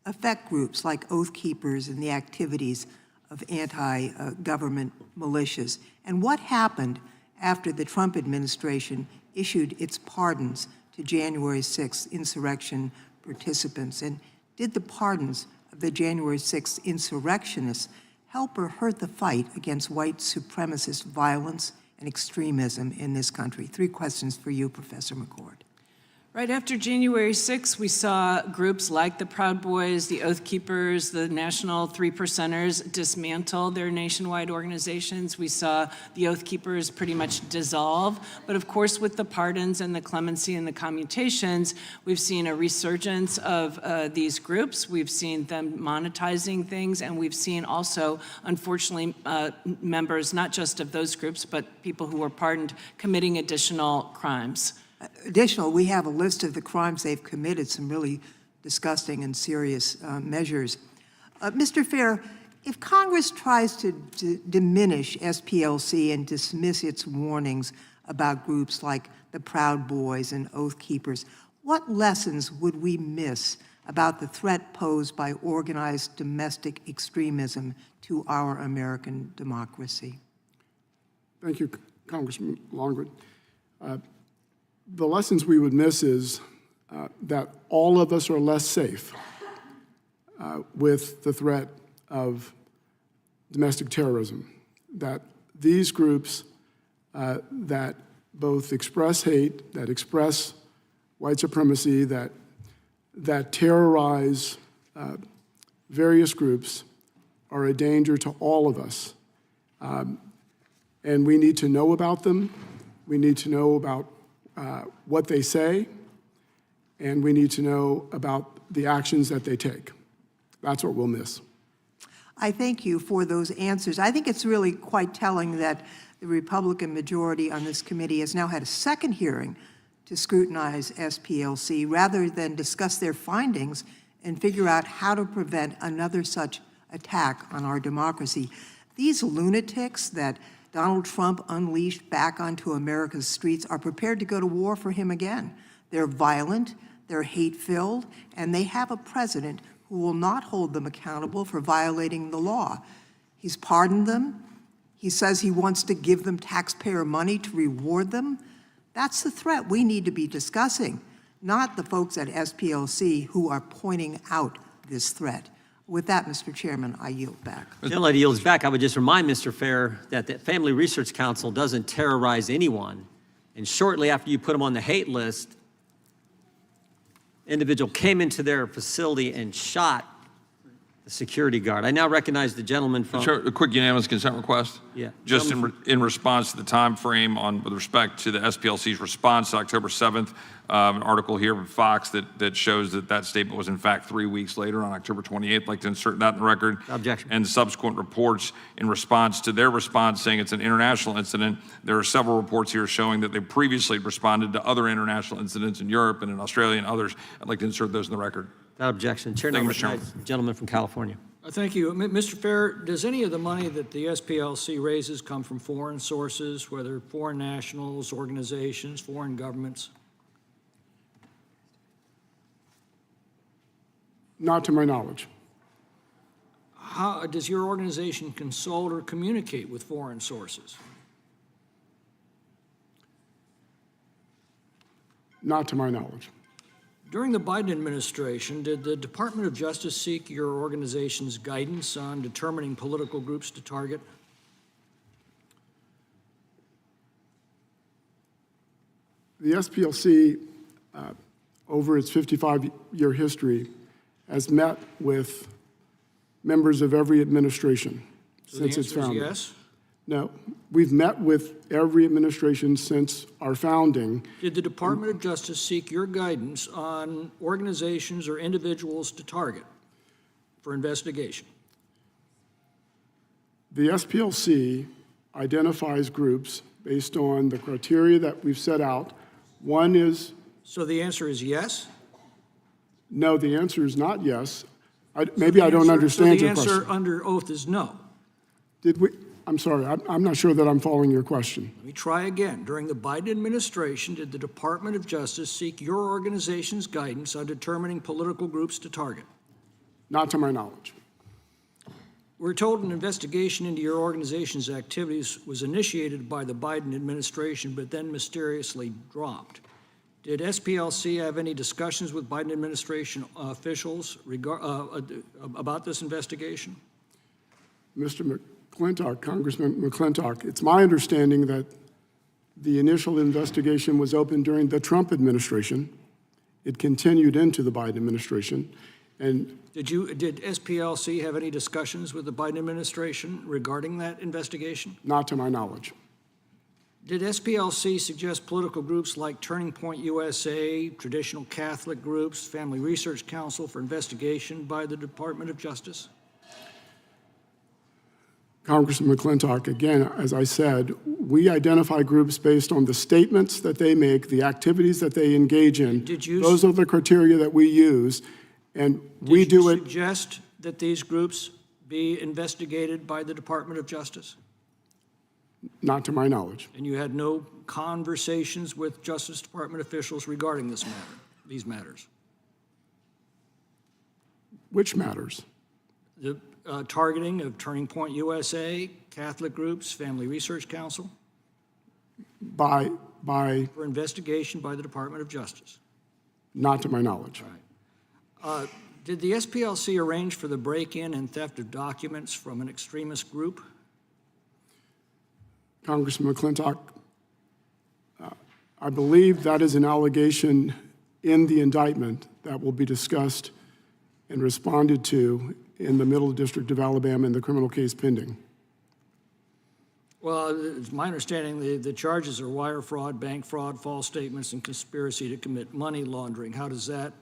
affect groups like Oath Keepers and the activities of anti-government militias? And what happened after the Trump administration issued its pardons to January 6th insurrection participants? And did the pardons of the January 6th insurrectionists help or hurt the fight against white supremacist violence and extremism in this country? 3 questions for you, Professor McCord. Right after January 6th, we saw groups like the Proud Boys, the Oath Keepers, the National 3%ers dismantle their nationwide organizations. We saw the Oath Keepers pretty much dissolve. But of course, with the pardons and the clemency and the commutations, we've seen a resurgence of these groups. We've seen them monetizing things, and we've seen also, unfortunately, members not just of those groups, but people who were pardoned committing additional crimes. We have a list of the crimes they've committed, some really disgusting and serious measures. Mr. Fair, if Congress tries to diminish SPLC and dismiss its warnings about groups like the Proud Boys and Oath Keepers, what lessons would we miss about the threat posed by organized domestic extremism to our American democracy? Thank you, Congressman Longwood. The lessons we would miss is that all of us are less safe with the threat of domestic terrorism, that these groups that both express hate, that express white supremacy, that terrorize various groups are a danger to all of us. And we need to know about them. We need to know about what they say, and we need to know about the actions that they take. That's what we'll miss. I thank you for those answers. I think it's really quite telling that the Republican majority on this committee has now had a second hearing to scrutinize SPLC rather than discuss their findings and figure out how to prevent another such attack on our democracy. These lunatics that Donald Trump unleashed back onto America's streets are prepared to go to war for him again. They're violent, they're hate-filled, and they have a president who will not hold them accountable for violating the law. He's pardoned them. He says he wants to give them taxpayer money to reward them. That's the threat we need to be discussing, not the folks at SPLC who are pointing out this threat. With that, Mr. Chairman, I yield back. Until it yields back, I would just remind Mr. Fair that the Family Research Council doesn't terrorize anyone. And shortly after you put them on the hate list, individual came into their facility and shot the security guard. I now recognize the gentleman from... Sure, a quick unanimous consent request? Yeah. Just in response to the time frame with respect to the SPLC's response to October 7th, an article here from Fox that shows that statement was in fact 3 weeks later on October 28th. I'd like to insert that in the record. Objection. And subsequent reports in response to their response saying it's an international incident. There are several reports here showing that they previously responded to other international incidents in Europe and in Australia and others. I'd like to insert those in the record. Without objection. Chair Thank you, now Mr. Chairman. recognizes the gentleman from California. Thank you. Mr. Fair, does any of the money that the SPLC raises come from foreign sources, whether foreign nationals, organizations, foreign governments? Not to my knowledge. How does your organization consult or communicate with foreign sources? Not to my knowledge. During the Biden administration, did the Department of Justice seek your organization's guidance on determining political groups to target? The SPLC, over its 55-year history, has met with members of every administration since its The answer founding. is yes? No, we've met with every administration since our founding. Did the Department of Justice seek your guidance on organizations or individuals to target for investigation? The SPLC identifies groups based on the criteria that we've set out. One is, So the answer is yes? no, the answer is not yes. Maybe I don't understand your So the question. answer under oath is no. Did we, I'm sorry, I'm not sure that I'm following your question. Let me try again. During the Biden administration, did the Department of Justice seek your organization's guidance on determining political groups to target? Not to my knowledge. We're told an investigation into your organization's activities was initiated by the Biden administration, but then mysteriously dropped. Did SPLC have any discussions with Biden administration officials about this investigation? Mr. McClintock, Congressman McClintock, it's my understanding that the initial investigation was opened during the Trump administration. It continued into the Biden administration. And Did SPLC have any discussions with the Biden administration regarding that investigation? not to my knowledge. Did SPLC suggest political groups like Turning Point USA, traditional Catholic groups, Family Research Council for investigation by the Department of Justice? Congressman McClintock, again, as I said, we identify groups based on the statements that they make, the activities that they engage in. Those are the criteria that we use, and we do it. Did you suggest that these groups be investigated by the Department of Justice? Not to my knowledge. And you had no conversations with Justice Department officials regarding these matters? Which matters? The targeting of Turning Point USA, Catholic groups, Family Research Council, By, for investigation by the Department of Justice. not to my knowledge. Did the SPLC arrange for the break-in and theft of documents from an extremist group? Congressman McClintock, I believe that is an allegation in the indictment that will be discussed and responded to in the Middle District of Alabama in the criminal case pending. Well, it's my understanding the charges are wire fraud, bank fraud, false statements, and conspiracy to commit money laundering. How does that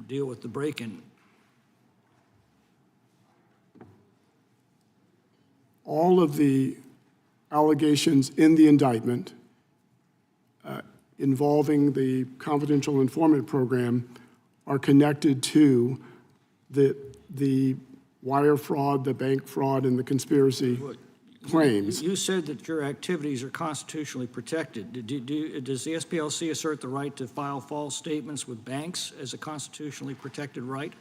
deal with the break-in? All of the allegations in the indictment involving the confidential informant program are connected to the wire fraud, the bank fraud, and the conspiracy claims. You said that your activities are constitutionally protected. Does the SPLC assert the right to file false statements with banks as a constitutionally protected right?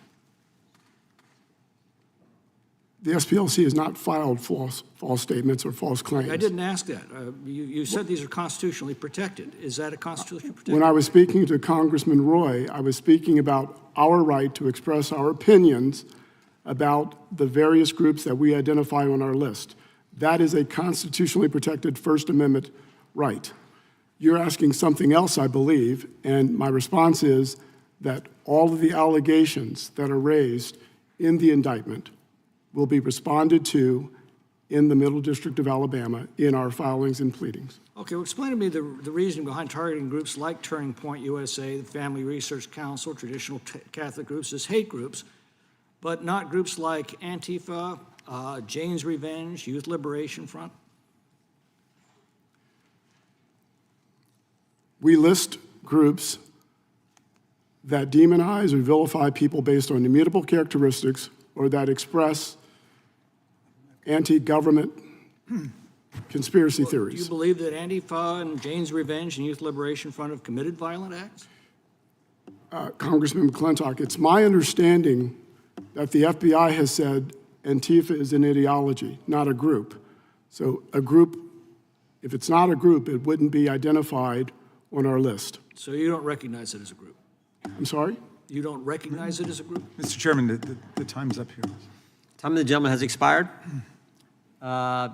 The SPLC has not filed false statements or false claims. I didn't ask that. You said these are constitutionally protected. Is that a constitutionally protected? When I was speaking to Congressman Roy, I was speaking about our right to express our opinions about the various groups that we identify on our list. That is a constitutionally protected First Amendment right. You're asking something else, I believe, and my response is that all of the allegations that are raised in the indictment will be responded to in the Middle District of Alabama in our filings and pleadings. Okay, well, explain to me the reason behind targeting groups like Turning Point USA, the Family Research Council, traditional Catholic groups as hate groups, but not groups like Antifa, Jane's Revenge, Youth Liberation Front? We list groups that demonize or vilify people based on immutable characteristics or that express anti-government conspiracy Do you theories. believe that Antifa and Jane's Revenge and Youth Liberation Front have committed violent acts? Congressman McClintock, it's my understanding that the FBI has said Antifa is an ideology, not a group. So a group, if it's not a group, it wouldn't be identified on our list. So you don't recognize it as a group? I'm sorry? You don't recognize it as a group? Mr. Chairman, the time's up here. Time of the gentleman has expired. For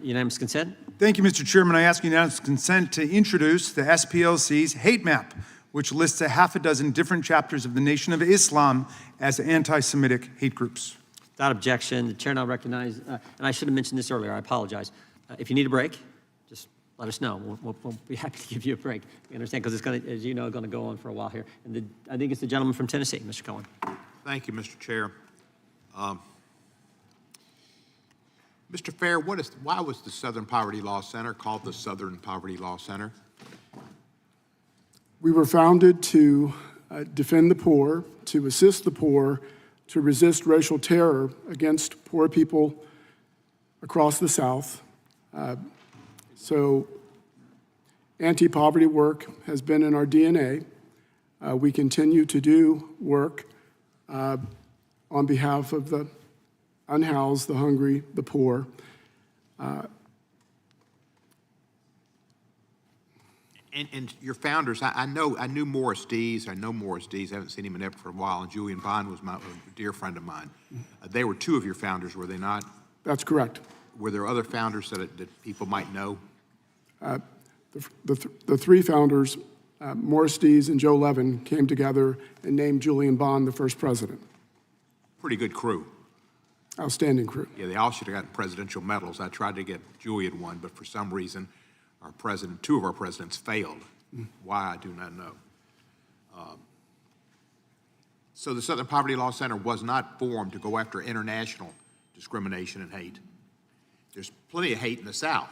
unanimous consent. Thank you, Mr. Chairman. I ask unanimous consent to introduce the SPLC's hate map, which lists a half a dozen different chapters of the Nation of Islam as anti-Semitic hate groups. Without objection, the chair now recognizes, and I should have mentioned this earlier, I apologize. If you need a break, just let us know. We'll be happy to give you a break. We understand, because it's going to, as you know, going to go on for a while here. And I think it's the gentleman from Tennessee, Mr. Cohen. Thank you, Mr. Chair. Mr. Fair, why was the Southern Poverty Law Center called the Southern Poverty Law Center? We were founded to defend the poor, to assist the poor, to resist racial terror against poor people across the South. So anti-poverty work has been in our DNA. We continue to do work on behalf of the unhoused, the hungry, the poor. And your founders, I knew Morris Dees. I know Morris Dees. I haven't seen him in Everett for a while. And Julian Bond was a dear friend of mine. They were two of your founders, were they not? That's correct. Were there other founders that people might know? The three founders, Morris Dees and Joe Levin, came together and named Julian Bond the first president. Pretty good crew. Outstanding crew. Yeah, they all should have gotten presidential medals. I tried to get Julian one, but for some reason, two of our presidents failed. Why, I do not know. So the Southern Poverty Law Center was not formed to go after international discrimination and hate. There's plenty of hate in the South.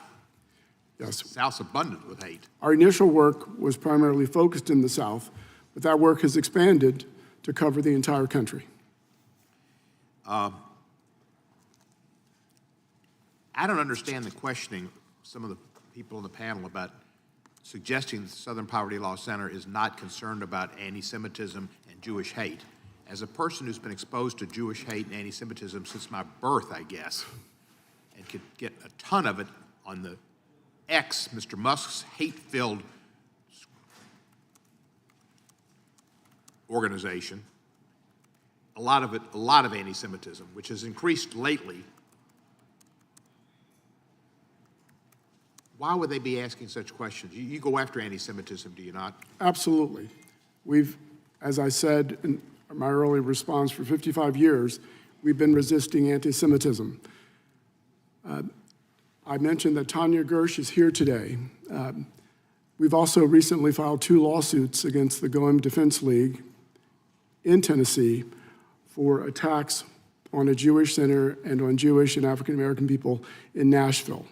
Yes. The South's abundant with hate. Our initial work was primarily focused in the South, but that work has expanded to cover the entire country. I don't understand the questioning some of the people on the panel about suggesting the Southern Poverty Law Center is not concerned about anti-Semitism and Jewish hate. As a person who's been exposed to Jewish hate and anti-Semitism since my birth, I guess, and could get a ton of it on the Mr. Musk's hate-filled organization, a lot of anti-Semitism, which has increased lately. Why would they be asking such questions? You go after anti-Semitism, do you not? Absolutely. We've, as I said in my early response, for 55 years, we've been resisting anti-Semitism. I mentioned that Tanya Gersh is here today. We've also recently filed 2 lawsuits against the Goem Defense League in Tennessee for attacks on a Jewish center and on Jewish and African-American people in Nashville.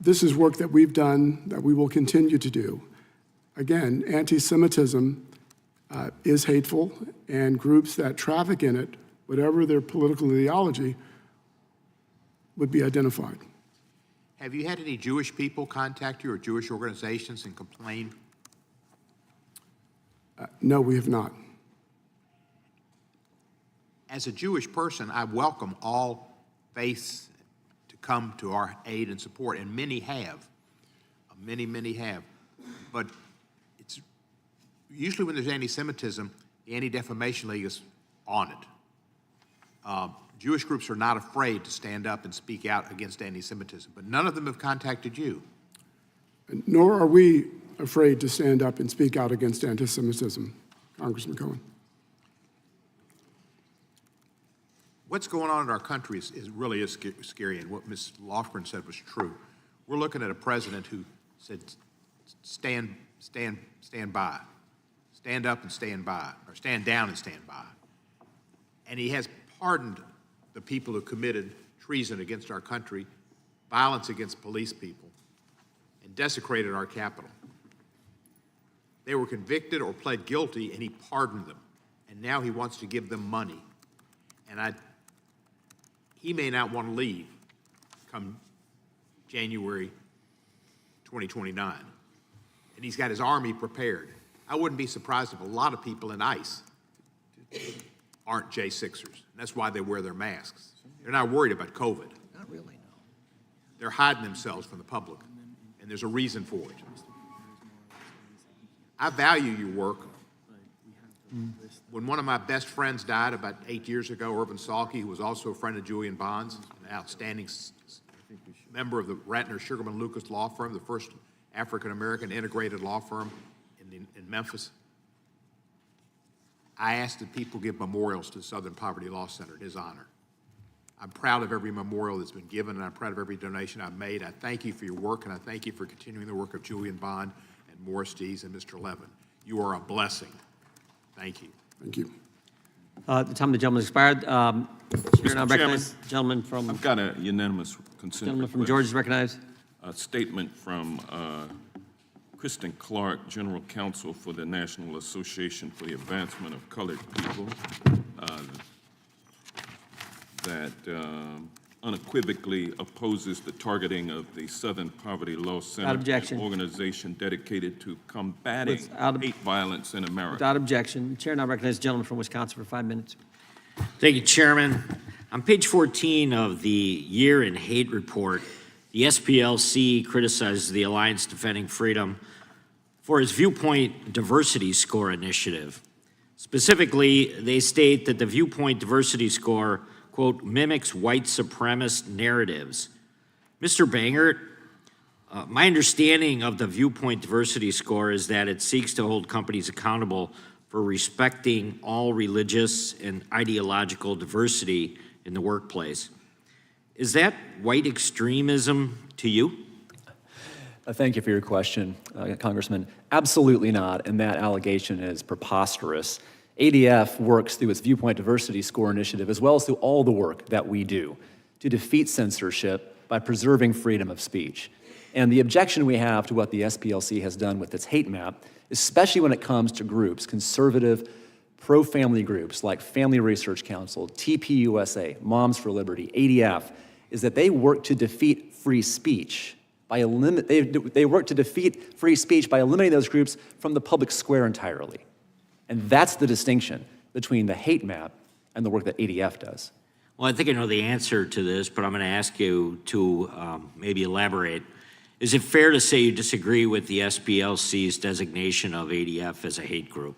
This is work that we've done, that we will continue to do. Again, anti-Semitism is hateful, and groups that traffic in it, whatever their political ideology, would be identified. Have you had any Jewish people contact you or Jewish organizations and complain? No, we have not. As a Jewish person, I welcome all faiths to come to our aid and support, and many have. Many have. But it's usually when there's anti-Semitism, the Anti-Defamation League is on it. Jewish groups are not afraid to stand up and speak out against anti-Semitism, but none of them have contacted you. nor are we afraid to stand up and speak out against anti-Semitism. Congressman Cohen. What's going on in our country is really scary, and what Ms. Lofgren said was true. We're looking at a president who said, stand by, stand up and stand by, or stand down and stand by. And he has pardoned the people who committed treason against our country, violence against police people, and desecrated our Capitol. They were convicted or pled guilty, and he pardoned them. And now he wants to give them money. And he may not want to leave come January 2029. And he's got his army prepared. I wouldn't be surprised if a lot of people in ICE aren't J6ers. And that's why they wear their masks. They're not worried about COVID. Not really, no. They're hiding themselves from the public, and there's a reason for it. I value your work. When one of my best friends died about 8 years ago, Irvin Salke, who was also a friend of Julian Bond's, an outstanding member of the Ratner Sugarman Lucas law firm, the first African-American integrated law firm in Memphis, I asked that people give memorials to the Southern Poverty Law Center in his honor. I'm proud of every memorial that's been given, and I'm proud of every donation I've made. I thank you for your work, and I thank you for continuing the work of Julian Bond and Morris Dees and Mr. Levin. You are a blessing. Thank you. Thank you. The time of the gentleman expired. Chair now recognizes the gentleman from. I've got a unanimous consent Gentleman from request. Georgia is recognized. A statement from Kristen Clark, General Counsel for the National Association for the Advancement of Colored People, that unequivocally opposes the targeting of the Southern Poverty Law Center, objection. an organization dedicated to combating hate violence in America. Without objection. The chair now recognizes the gentleman from Wisconsin for 5 minutes. Thank you, Chairman. On page 14 of the Year in Hate report, the SPLC criticizes the Alliance Defending Freedom for its Viewpoint Diversity Score initiative. Specifically, they state that the Viewpoint Diversity Score, quote, mimics white supremacist narratives. Mr. Bangert, my understanding of the Viewpoint Diversity Score is that it seeks to hold companies accountable for respecting all religious and ideological diversity in the workplace. Is that white extremism to you? Thank you for your question, Congressman. Absolutely not, and that allegation is preposterous. ADF works through its Viewpoint Diversity Score initiative, as well as through all the work that we do to defeat censorship by preserving freedom of speech. And the objection we have to what the SPLC has done with its hate map, especially when it comes to groups, conservative, pro-family groups like Family Research Council, TPUSA, Moms for Liberty, ADF, is that they work to defeat free speech by they work to defeat free speech by eliminating those groups from the public square entirely. And that's the distinction between the hate map and the work that ADF does. Well, I think I know the answer to this, but I'm going to ask you to maybe elaborate. Is it fair to say you disagree with the SPLC's designation of ADF as a hate group?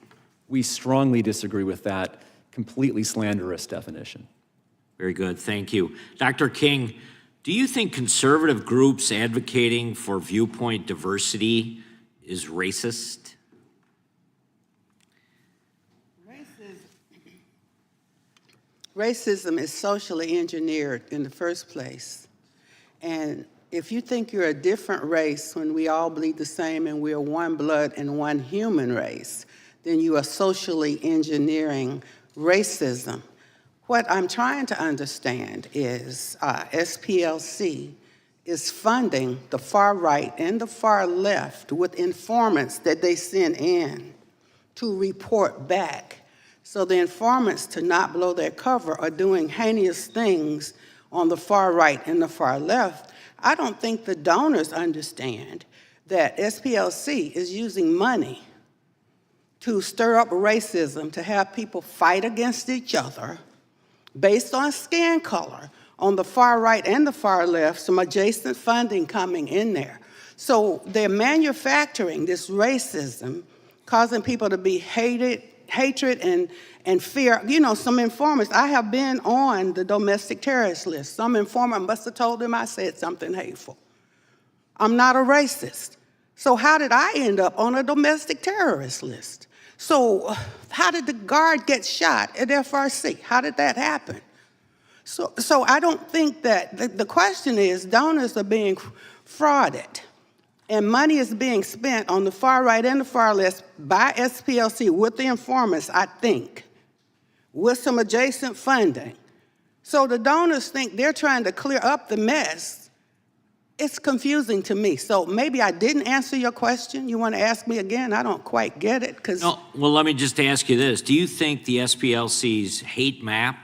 We strongly disagree with that completely slanderous definition. Very good, thank you. Dr. King, do you think conservative groups advocating for viewpoint diversity is racist? Racism is socially engineered in the first place. And if you think you're a different race when we all bleed the same and we are one blood and one human race, then you are socially engineering racism. What I'm trying to understand is SPLC is funding the far right and the far left with informants that they send in to report back. So the informants, to not blow their cover, are doing heinous things on the far right and the far left. I don't think the donors understand that SPLC is using money to stir up racism, to have people fight against each other based on skin color on the far right and the far left, some adjacent funding coming in there. So they're manufacturing this racism, causing people to be hatred and fear. You know, some informants, I have been on the domestic terrorist list. Some informant must have told them I said something hateful. I'm not a racist. So how did I end up on a domestic terrorist list? So how did the guard get shot at FRC? How did that happen? So I don't think that, the question is, donors are being frauded, and money is being spent on the far right and the far left by SPLC with the informants, I think, with some adjacent funding. So the donors think they're trying to clear up the mess. It's confusing to me. So maybe I didn't answer your question. You want to ask me again? I don't quite get it. No, well, let me just ask you this. Do you think the SPLC's hate map,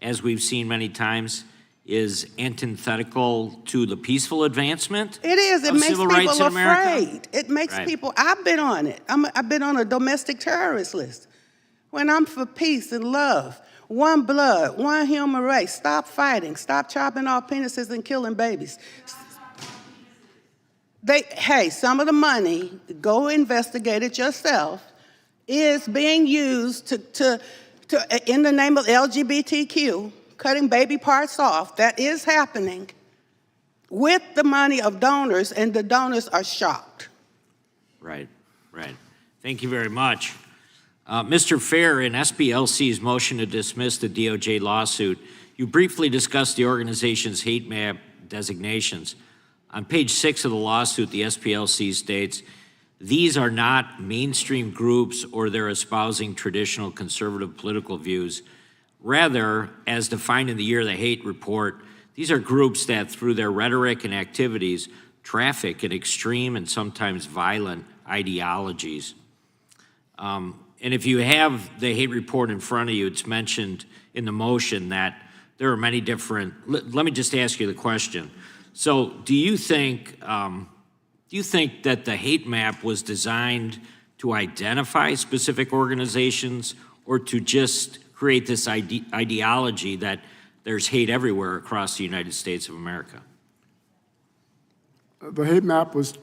as we've seen many times, is antithetical to the peaceful advancement? It is. It of makes civil people rights in America? afraid. It makes Right. people, I've been on it. I've been on a domestic terrorist list. When I'm for peace and love, one blood, one human race, stop fighting, stop chopping off penises and killing babies. Hey, some of the money, go investigate it yourself, is being used to in the name of LGBTQ, cutting baby parts off. That is happening with the money of donors, and the donors are shocked. Right, right. Thank you very much. Mr. Fair, in SPLC's motion to dismiss the DOJ lawsuit, you briefly discussed the organization's hate map designations. On page 6 of the lawsuit, the SPLC states, these are not mainstream groups or they're espousing traditional conservative political views. Rather, as defined in the Year of the Hate report, these are groups that, through their rhetoric and activities, traffic in extreme and sometimes violent ideologies. And if you have the hate report in front of you, it's mentioned in the motion that there are many different, let me just ask you the question. So do you think that the hate map was designed to identify specific organizations or to just create this ideology that there's hate everywhere across the United States of America? The hate map was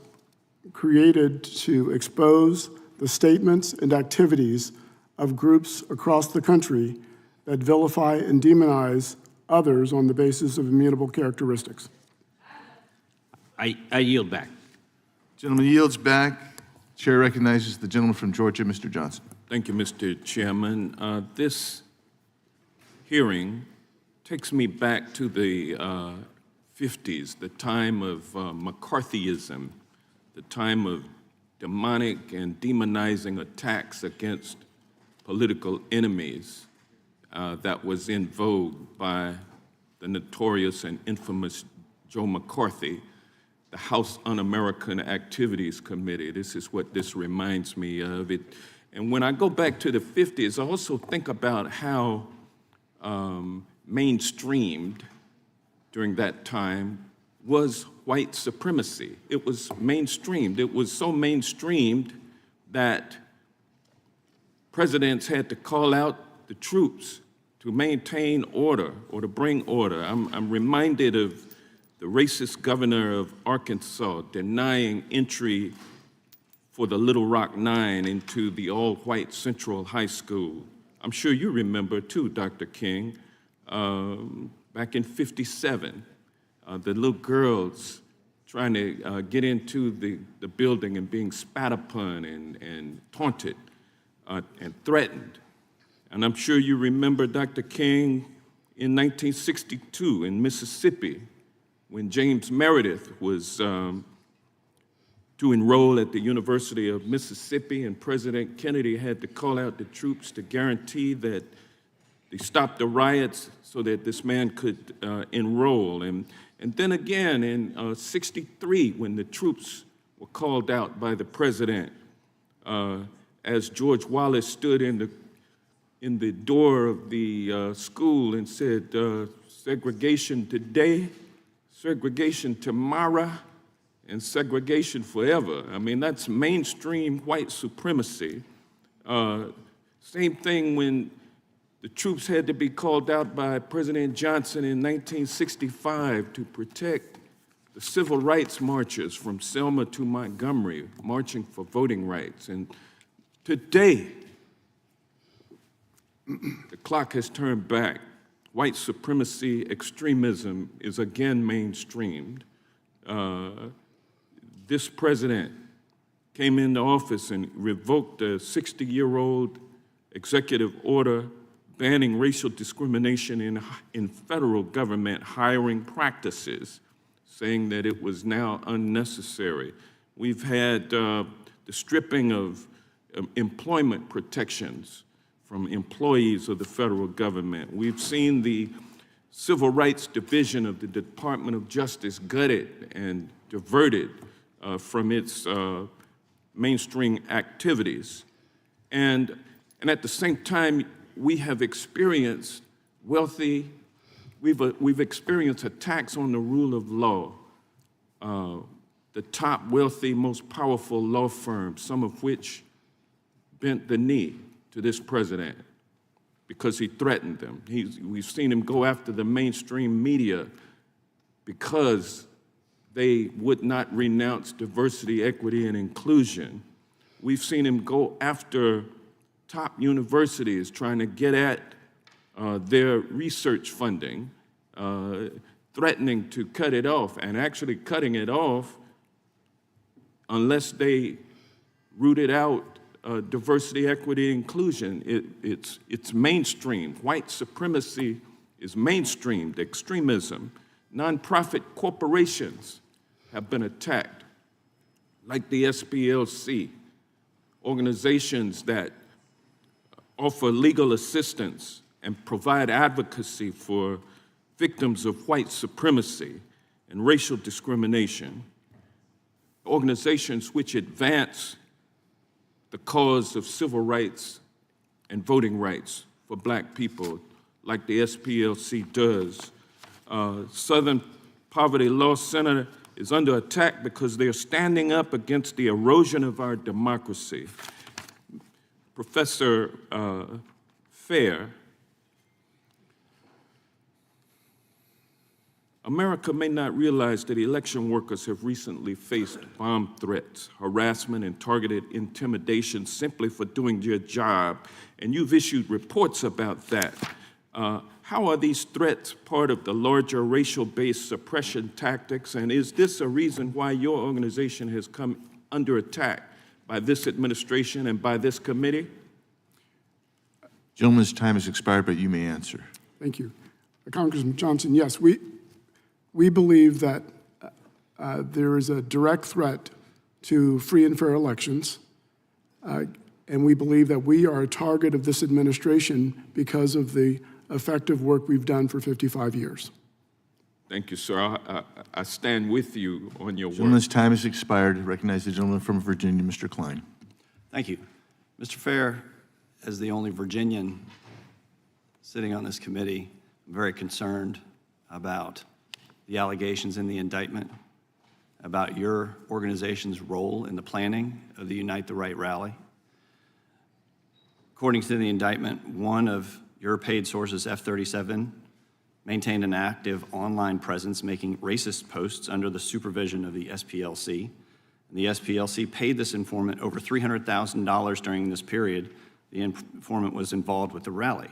created to expose the statements and activities of groups across the country that vilify and demonize others on the basis of immutable characteristics. I yield back. Gentleman yields back. Chair recognizes the gentleman from Georgia, Mr. Johnson. Thank you, Mr. Chairman. This hearing takes me back to the 50s, the time of McCarthyism, the time of demonic and demonizing attacks against political enemies that was in vogue by the notorious and infamous Joe McCarthy, the House Un-American Activities Committee. This is what this reminds me of. And when I go back to the 50s, I also think about how mainstreamed during that time was white supremacy. It was mainstreamed. It was so mainstreamed that presidents had to call out the troops to maintain order or to bring order. I'm reminded of the racist governor of Arkansas denying entry for the Little Rock Nine into the all-white Central High School. I'm sure you remember too, Dr. King, back in '57, the little girls trying to get into the building and being spat upon and taunted and threatened. And I'm sure you remember, Dr. King, in 1962 in Mississippi, when James Meredith was to enroll at the University of Mississippi, and President Kennedy had to call out the troops to guarantee that they stopped the riots so that this man could enroll. And then again in '63, when the troops were called out by the president, as George Wallace stood in the door of the school and said, segregation today, segregation tomorrow, and segregation forever. I mean, that's mainstream white supremacy. Same thing when the troops had to be called out by President Johnson in 1965 to protect the civil rights marchers from Selma to Montgomery, marching for voting rights. And today, the clock has turned back. White supremacy, extremism is again mainstreamed. This president came into office and revoked a 60-year-old executive order banning racial discrimination in federal government hiring practices, saying that it was now unnecessary. We've had the stripping of employment protections from employees of the federal government. We've seen the Civil Rights Division of the Department of Justice gutted and diverted from its mainstream activities. And at the same time, we have experienced we've experienced attacks on the rule of law. The top wealthy, most powerful law firms, some of which bent the knee to this president because he threatened them. We've seen him go after the mainstream media because they would not renounce diversity, equity, and inclusion. We've seen him go after top universities trying to get at their research funding, threatening to cut it off, and actually cutting it off unless they rooted out diversity, equity, inclusion. It's mainstream. White supremacy is mainstreamed. Extremism. Nonprofit corporations have been attacked, like the SPLC, organizations that offer legal assistance and provide advocacy for victims of white supremacy and racial discrimination, organizations which advance the cause of civil rights and voting rights for Black people, like the SPLC does. Southern Poverty Law Center is under attack because they're standing up against the erosion of our democracy. Professor Fair, America may not realize that election workers have recently faced bomb threats, harassment, and targeted intimidation simply for doing their job, and you've issued reports about that. How are these threats part of the larger racial-based suppression tactics, and is this a reason why your organization has come under attack by this administration and by this committee? Gentleman's time has expired, but you may answer. Thank you. Congressman Johnson, yes, we believe that there is a direct threat to free and fair elections, and we believe that we are a target of this administration because of the effective work we've done for 55 years. Thank you, sir. I stand with you on your work. Gentleman's time has expired. I recognize the gentleman from Virginia, Mr. Klein. Thank you. Mr. Fair, as the only Virginian sitting on this committee, I'm very concerned about the allegations in the indictment, about your organization's role in the planning of the Unite the Right rally. According to the indictment, one of your paid sources, F-37, maintained an active online presence making racist posts under the supervision of the SPLC. And the SPLC paid this informant over $300,000 during this period. The informant was involved with the rally.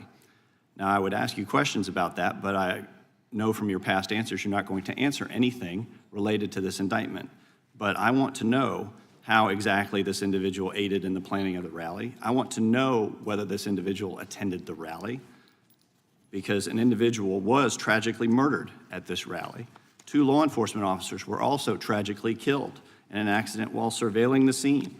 Now, I would ask you questions about that, but I know from your past answers you're not going to answer anything related to this indictment. But I want to know how exactly this individual aided in the planning of the rally. I want to know whether this individual attended the rally, because an individual was tragically murdered at this rally. 2 law enforcement officers were also tragically killed in an accident while surveilling the scene.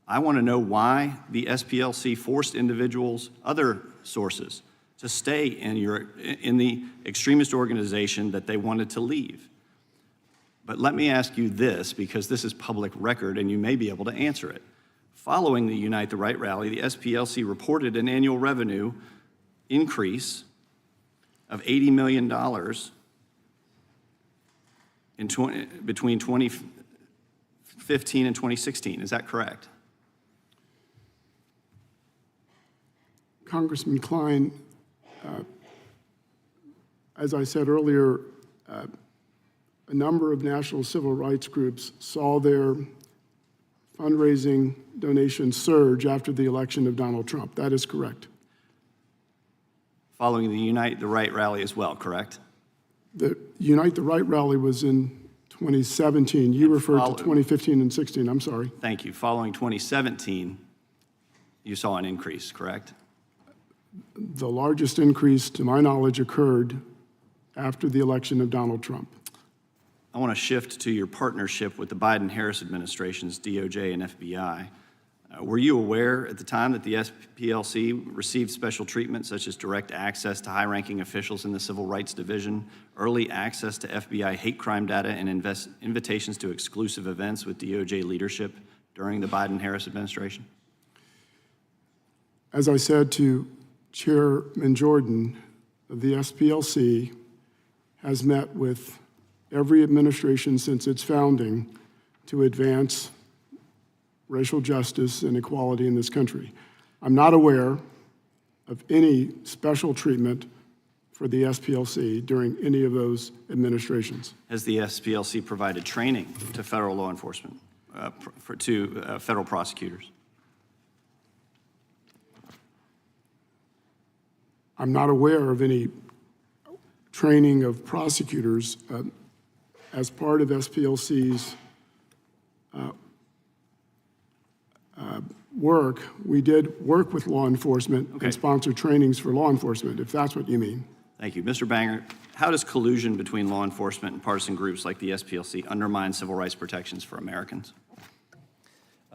I want to know why the SPLC forced individuals, other sources, to stay in the extremist organization that they wanted to leave. But let me ask you this, because this is public record and you may be able to answer it. Following the Unite the Right rally, the SPLC reported an annual revenue increase of $80 million between 2015 and 2016. Is that correct? Congressman Klein, as I said earlier, a number of national civil rights groups saw their fundraising donations surge after the election of Donald Trump. That is correct. Following the Unite the Right rally as well, correct? The Unite the Right rally was in 2017. You referred to 2015 and 16. I'm sorry. Thank you. Following 2017, you saw an increase, correct? The largest increase, to my knowledge, occurred after the election of Donald Trump. I want to shift to your partnership with the Biden-Harris administration's DOJ and FBI. Were you aware at the time that the SPLC received special treatment, such as direct access to high-ranking officials in the Civil Rights Division, early access to FBI hate crime data, and invitations to exclusive events with DOJ leadership during the Biden-Harris administration? As I said to Chairman Jordan, the SPLC has met with every administration since its founding to advance racial justice and equality in this country. I'm not aware of any special treatment for the SPLC during any of those administrations. Has the SPLC provided training to federal law enforcement, to federal prosecutors? I'm not aware of any training of prosecutors as part of SPLC's work. We did work with law enforcement and sponsor trainings for law enforcement, if that's what you mean. Thank you. Mr. Banger, how does collusion between law enforcement and partisan groups like the SPLC undermine civil rights protections for Americans?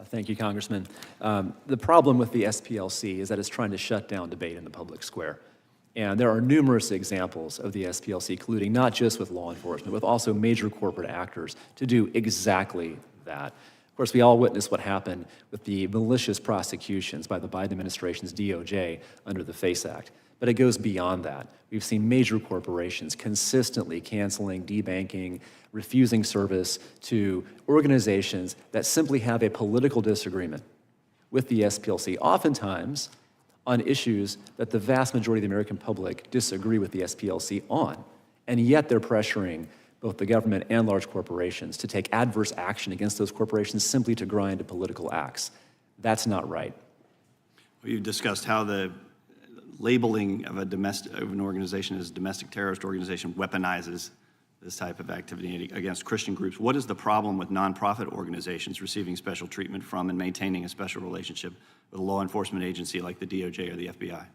Thank you, Congressman. The problem with the SPLC is that it's trying to shut down debate in the public square. And there are numerous examples of the SPLC colluding, not just with law enforcement, but also major corporate actors to do exactly that. Of course, we all witnessed what happened with the malicious prosecutions by the Biden administration's DOJ under the FACE Act. But it goes beyond that. We've seen major corporations consistently canceling, debanking, refusing service to organizations that simply have a political disagreement with the SPLC, oftentimes on issues that the vast majority of the American public disagree with the SPLC on. And yet they're pressuring both the government and large corporations to take adverse action against those corporations simply to grind to political acts. That's not right. Well, you've discussed how the labeling of an organization as a domestic terrorist organization weaponizes this type of activity against Christian groups. What is the problem with nonprofit organizations receiving special treatment from and maintaining a special relationship with a law enforcement agency like the DOJ or the FBI?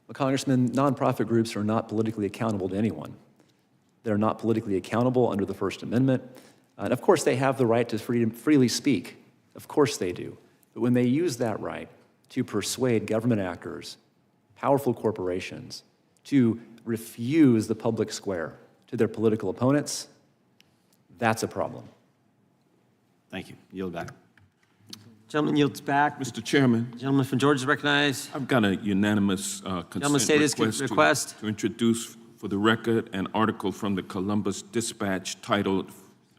Well, Congressman, nonprofit groups are not politically accountable to anyone. They're not politically accountable under the First Amendment. And of course, they have the right to freely speak. Of course they do. But when they use that right to persuade government actors, powerful corporations, to refuse the public square to their political opponents, that's a problem. Thank you. Yield back. Gentleman yields back. Mr. Chairman. Gentleman from Georgia is recognized. I've got a unanimous Gentleman state his request. To introduce for the record an article from the Columbus Dispatch titled,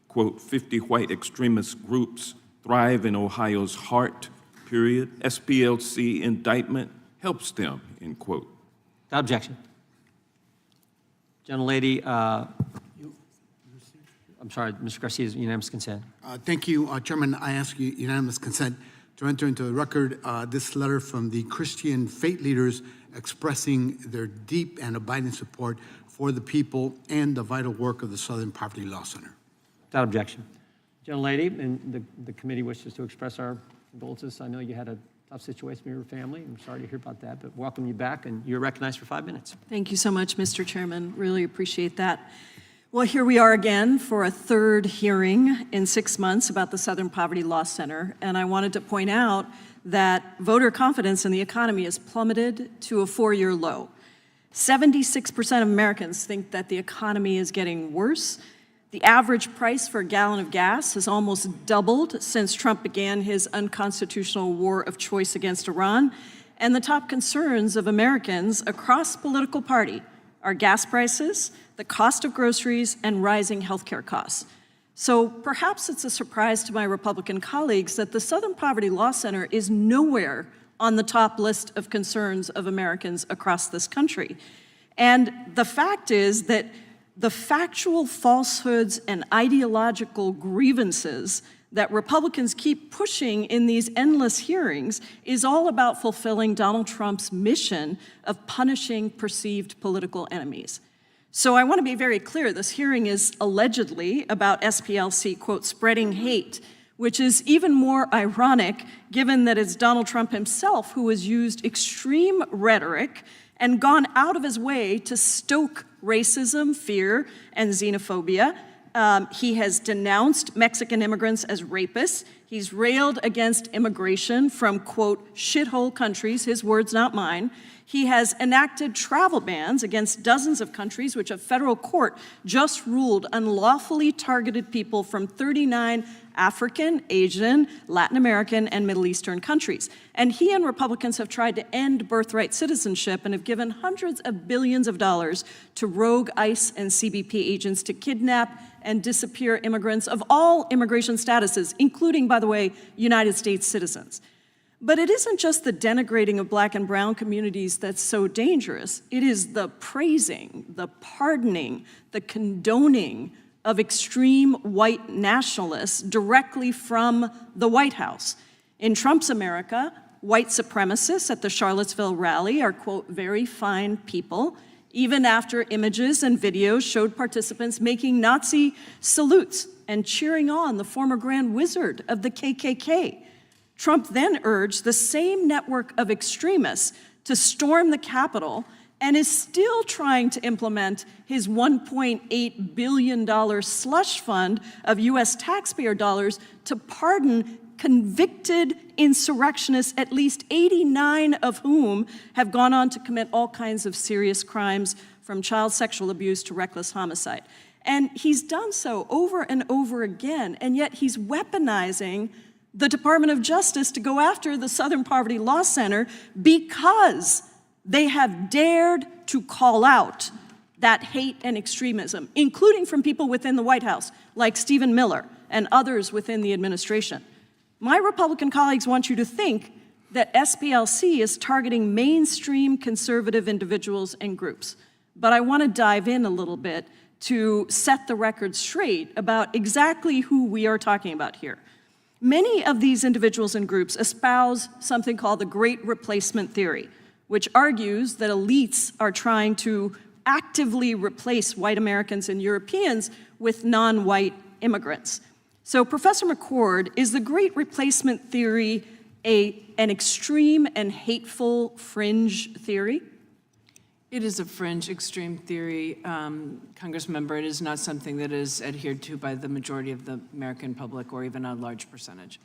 quote, 50 white extremist groups thrive in Ohio's heart, period. SPLC indictment helps them, end quote. Without objection. Gentlelady, I'm sorry, Mr. Garcia's unanimous consent. Thank you, Chairman. I ask you unanimous consent to enter into the record this letter from the Christian faith leaders expressing their deep and abiding support for the people and the vital work of the Southern Poverty Law Center. Without objection. Gentlelady, and the committee wishes to express our condolences. I know you had a tough situation with your family. I'm sorry to hear about that, but welcome you back, and you're recognized for 5 minutes. Thank you so much, Mr. Chairman. Really appreciate that. Well, here we are again for a third hearing in 6 months about the Southern Poverty Law Center, and I wanted to point out that voter confidence in the economy has plummeted to a 4-year low. 76% of Americans think that the economy is getting worse. The average price for a gallon of gas has almost doubled since Trump began his unconstitutional war of choice against Iran. And the top concerns of Americans across political party are gas prices, the cost of groceries, and rising healthcare costs. So perhaps it's a surprise to my Republican colleagues that the Southern Poverty Law Center is nowhere on the top list of concerns of Americans across this country. And the fact is that the factual falsehoods and ideological grievances that Republicans keep pushing in these endless hearings is all about fulfilling Donald Trump's mission of punishing perceived political enemies. So I want to be very clear. This hearing is allegedly about SPLC, quote, spreading hate, which is even more ironic given that it's Donald Trump himself who has used extreme rhetoric and gone out of his way to stoke racism, fear, and xenophobia. He has denounced Mexican immigrants as rapists. He's railed against immigration from, quote, shithole countries, his words, not mine. He has enacted travel bans against dozens of countries, which a federal court just ruled unlawfully targeted people from 39 African, Asian, Latin American, and Middle Eastern countries. And he and Republicans have tried to end birthright citizenship and have given hundreds of billions of dollars to rogue ICE and CBP agents to kidnap and disappear immigrants of all immigration statuses, including, by the way, United States citizens. But it isn't just the denigrating of Black and brown communities that's so dangerous. It is the praising, the pardoning, the condoning of extreme white nationalists directly from the White House. In Trump's America, white supremacists at the Charlottesville rally are, quote, very fine people, even after images and videos showed participants making Nazi salutes and cheering on the former Grand Wizard of the KKK. Trump then urged the same network of extremists to storm the Capitol and is still trying to implement his $1.8 billion slush fund of U.S. taxpayer dollars to pardon convicted insurrectionists, at least 89 of whom have gone on to commit all kinds of serious crimes, from child sexual abuse to reckless homicide. And he's done so over and over again, and yet he's weaponizing the Department of Justice to go after the Southern Poverty Law Center because they have dared to call out that hate and extremism, including from people within the White House, like Stephen Miller and others within the administration. My Republican colleagues want you to think that SPLC is targeting mainstream conservative individuals and groups. But I want to dive in a little bit to set the record straight about exactly who we are talking about here. Many of these individuals and groups espouse something called the Great Replacement Theory, which argues that elites are trying to actively replace white Americans and Europeans with non-white immigrants. So, Professor McCord, is the Great Replacement Theory an extreme and hateful fringe theory? It is a fringe extreme theory, Congressmember. It is not something that is adhered to by the majority of the American public or even a large percentage.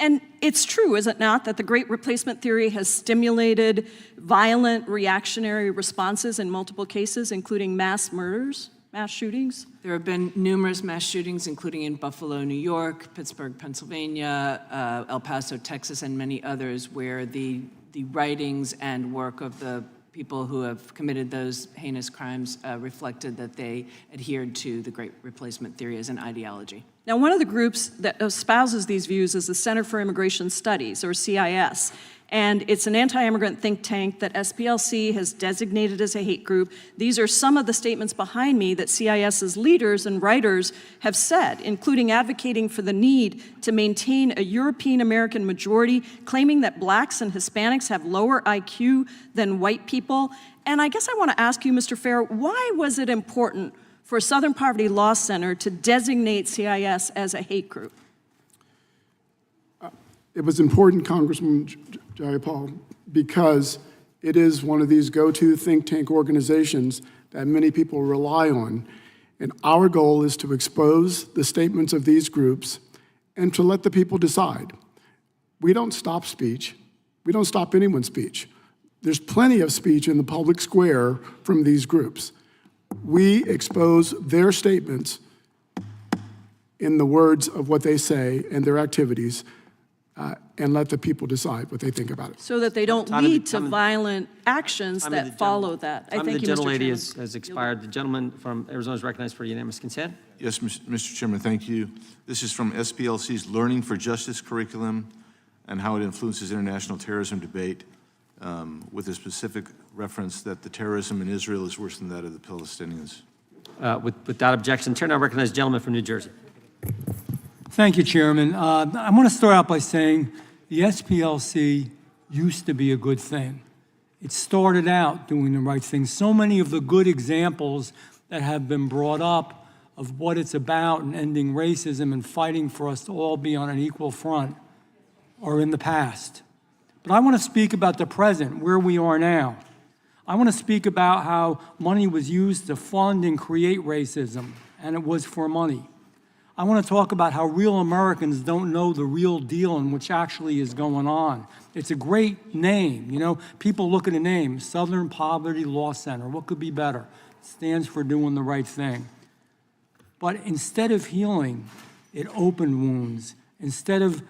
And it's true, is it not, that the Great Replacement Theory has stimulated violent reactionary responses in multiple cases, including mass murders, mass shootings? There have been numerous mass shootings, including in Buffalo, New York, Pittsburgh, Pennsylvania, El Paso, Texas, and many others, where the writings and work of the people who have committed those heinous crimes reflected that they adhered to the Great Replacement Theory as an ideology. Now, one of the groups that espouses these views is the Center for Immigration Studies, or CIS, and it's an anti-immigrant think tank that SPLC has designated as a hate group. These are some of the statements behind me that CIS's leaders and writers have said, including advocating for the need to maintain a European-American majority, claiming that blacks and Hispanics have lower IQ than white people. And I guess I want to ask you, Mr. Fair, why was it important for Southern Poverty Law Center to designate CIS as a hate group? It was important, Congressman Jayapal, because it is one of these go-to think tank organizations that many people rely on. And our goal is to expose the statements of these groups and to let the people decide. We don't stop speech. We don't stop anyone's speech. There's plenty of speech in the public square from these groups. We expose their statements in the words of what they say and their activities, and let the people decide what they think about it. So that they don't lead to violent actions that follow that. I thank you, Mr. Chairman. The gentlelady has expired. The gentleman from Arizona is recognized for unanimous consent. Yes, Mr. Chairman, thank you. This is from SPLC's Learning for Justice curriculum and how it influences international terrorism debate, with a specific reference that the terrorism in Israel is worse than that of the Palestinians. Without objection, I recognize the gentleman from New Jersey. Thank you, Chairman. I want to start out by saying the SPLC used to be a good thing. It started out doing the right thing. So many of the good examples that have been brought up of what it's about and ending racism and fighting for us to all be on an equal front are in the past. But I want to speak about the present, where we are now. I want to speak about how money was used to fund and create racism, and it was for money. I want to talk about how real Americans don't know the real deal and which actually is going on. It's a great name, you know. People look at a name, Southern Poverty Law Center. What could be better? It stands for doing the right thing. But instead of healing, it opened wounds. Instead of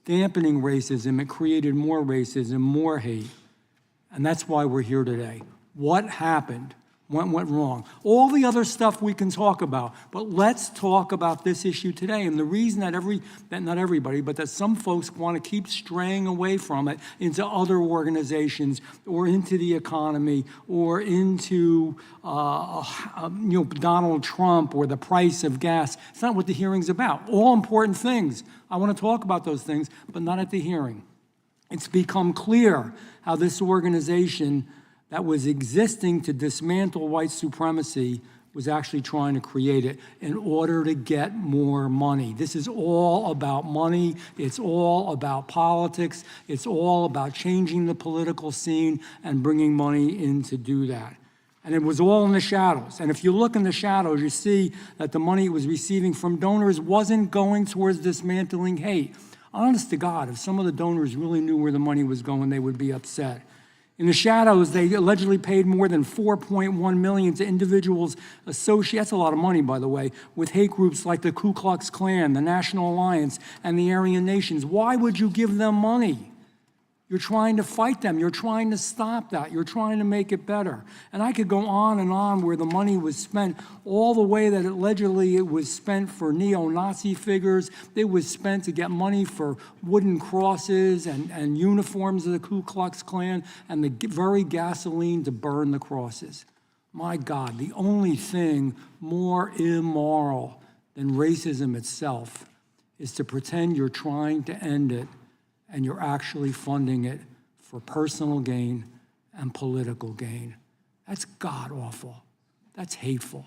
dampening racism, it created more racism, more hate. And that's why we're here today. What happened? What went wrong? All the other stuff we can talk about, but let's talk about this issue today. And the reason that not everybody, but that some folks want to keep straying away from it into other organizations or into the economy or into Donald Trump or the price of gas. It's not what the hearing's about. All important things. I want to talk about those things, but not at the hearing. It's become clear how this organization that was existing to dismantle white supremacy was actually trying to create it in order to get more money. This is all about money. It's all about politics. It's all about changing the political scene and bringing money in to do that. And it was all in the shadows. And if you look in the shadows, you see that the money it was receiving from donors wasn't going towards dismantling hate. Honest to God, if some of the donors really knew where the money was going, they would be upset. In the shadows, they allegedly paid more than $4.1 million to individuals associated, that's a lot of money, by the way, with hate groups like the Ku Klux Klan, the National Alliance, and the Aryan Nations. Why would you give them money? You're trying to fight them. You're trying to stop that. You're trying to make it better. And I could go on and on where the money was spent, all the way that allegedly it was spent for neo-Nazi figures. It was spent to get money for wooden crosses and uniforms of the Ku Klux Klan and the very gasoline to burn the crosses. My God, the only thing more immoral than racism itself is to pretend you're trying to end it and you're actually funding it for personal gain and political gain. That's god-awful. That's hateful.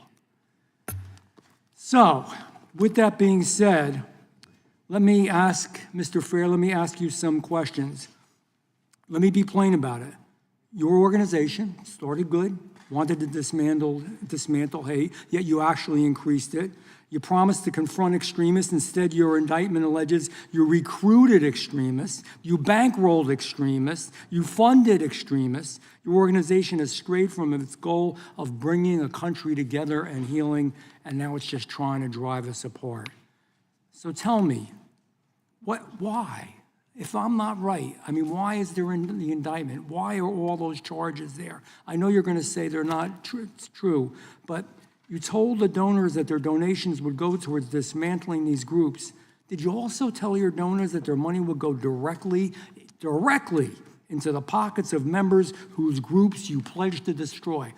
So, with that being said, let me ask, Mr. Fair, let me ask you some questions. Let me be plain about it. Your organization started good, wanted to dismantle hate, yet you actually increased it. You promised to confront extremists. Instead, your indictment alleges you recruited extremists, you bankrolled extremists, you funded extremists. Your organization has strayed from its goal of bringing a country together and healing, and now it's just trying to drive us apart. So tell me, why? If I'm not right, I mean, why is there in the indictment? Why are all those charges there? I know you're going to say they're not true, but you told the donors that their donations would go towards dismantling these groups. Did you also tell your donors that their money would go directly into the pockets of members whose groups you pledged to destroy?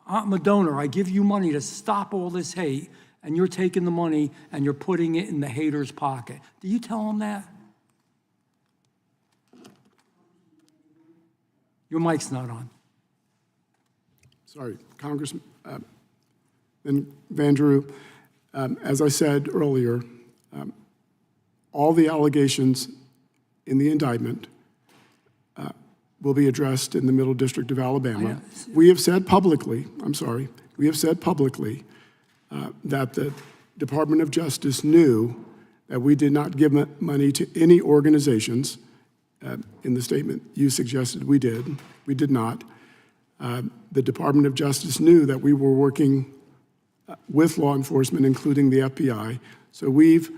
I'm a donor. I give you money to stop all this hate, and you're taking the money and you're putting it in the hater's pocket. Do you tell them that? Your mic's not on. Sorry, Congressman. And Van Drew, as I said earlier, all the allegations in the indictment will be addressed in the Middle District of Alabama. We have said publicly, that the Department of Justice knew that we did not give money to any organizations. In the statement you suggested we did. We did not. The Department of Justice knew that we were working with law enforcement, including the FBI. So we've,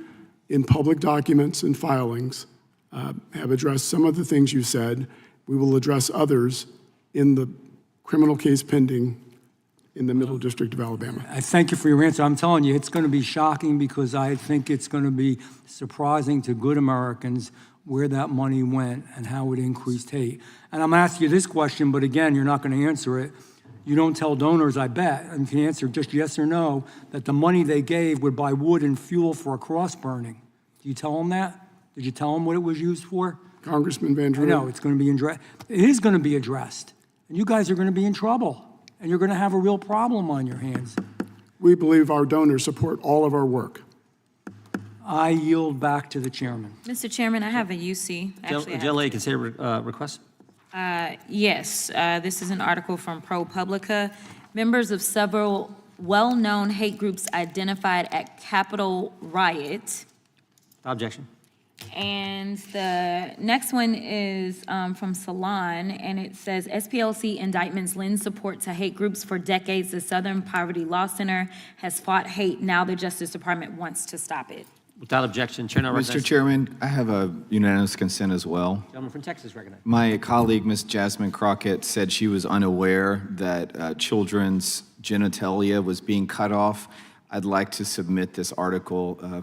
in public documents and filings, have addressed some of the things you said. We will address others in the criminal case pending in the Middle District of Alabama. I thank you for your answer. I'm telling you, it's going to be shocking because I think it's going to be surprising to good Americans where that money went and how it increased hate. And I'm asking you this question, but again, you're not going to answer it. You don't tell donors, I bet, and if you answer just yes or no, that the money they gave would buy wood and fuel for a cross burning. Do you tell them that? Did you tell them what it was used for? Congressman Van Drew. I know, it's going to be addressed. It is going to be addressed. And you guys are going to be in trouble. And you're going to have a real problem on your hands. We believe our donors support all of our work. I yield back to the chairman. Mr. Chairman, I have a UC. Actually, I have General, consider request. Yes, this is an article from ProPublica. Members of several well-known hate groups identified at Capitol riot. Objection. And the next one is from Salon, and it says, SPLC indictments lend support to hate groups for decades. The Southern Poverty Law Center has fought hate. Now the Justice Department wants to stop it. Without objection, Chair now recognizes. Mr. Chairman, I have a unanimous consent as well. Gentleman from Texas recognized. My colleague, Ms. Jasmine Crockett, said she was unaware that children's genitalia was being cut off. I'd like to submit this article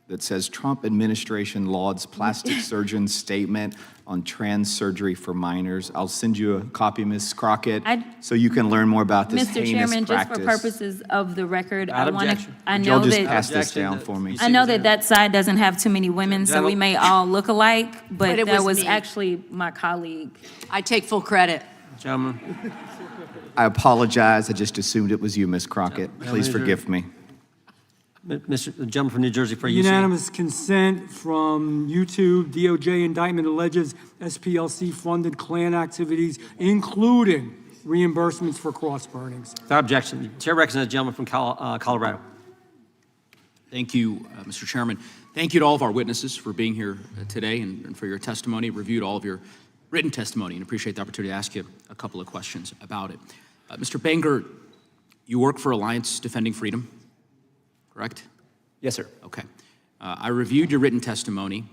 that says Trump administration lauds plastic surgeon's statement on trans surgery for minors. I'll send you a copy, Ms. Crockett, so you can learn more about this Mr. heinous Chairman, practice. just for purposes of the record, I You'll know just that pass this down for me. I know that that side doesn't have too many women, so we may all look alike, but it that was was me. actually my colleague. I take full credit. Gentleman. I apologize. I just assumed it was you, Ms. Crockett. Please forgive me. Mr. The gentleman from New Jersey for UC. Unanimous consent from YouTube. DOJ indictment alleges SPLC funded Klan activities, including reimbursements for cross burnings. Without objection, Chair recognizes the gentleman from Colorado. Thank you, Mr. Chairman. Thank you to all of our witnesses for being here today and for your testimony. Reviewed all of your written testimony and appreciate the opportunity to ask you a couple of questions about it. Mr. Banger, you work for Alliance Defending Freedom, correct? Yes, sir. Okay. I reviewed your written testimony.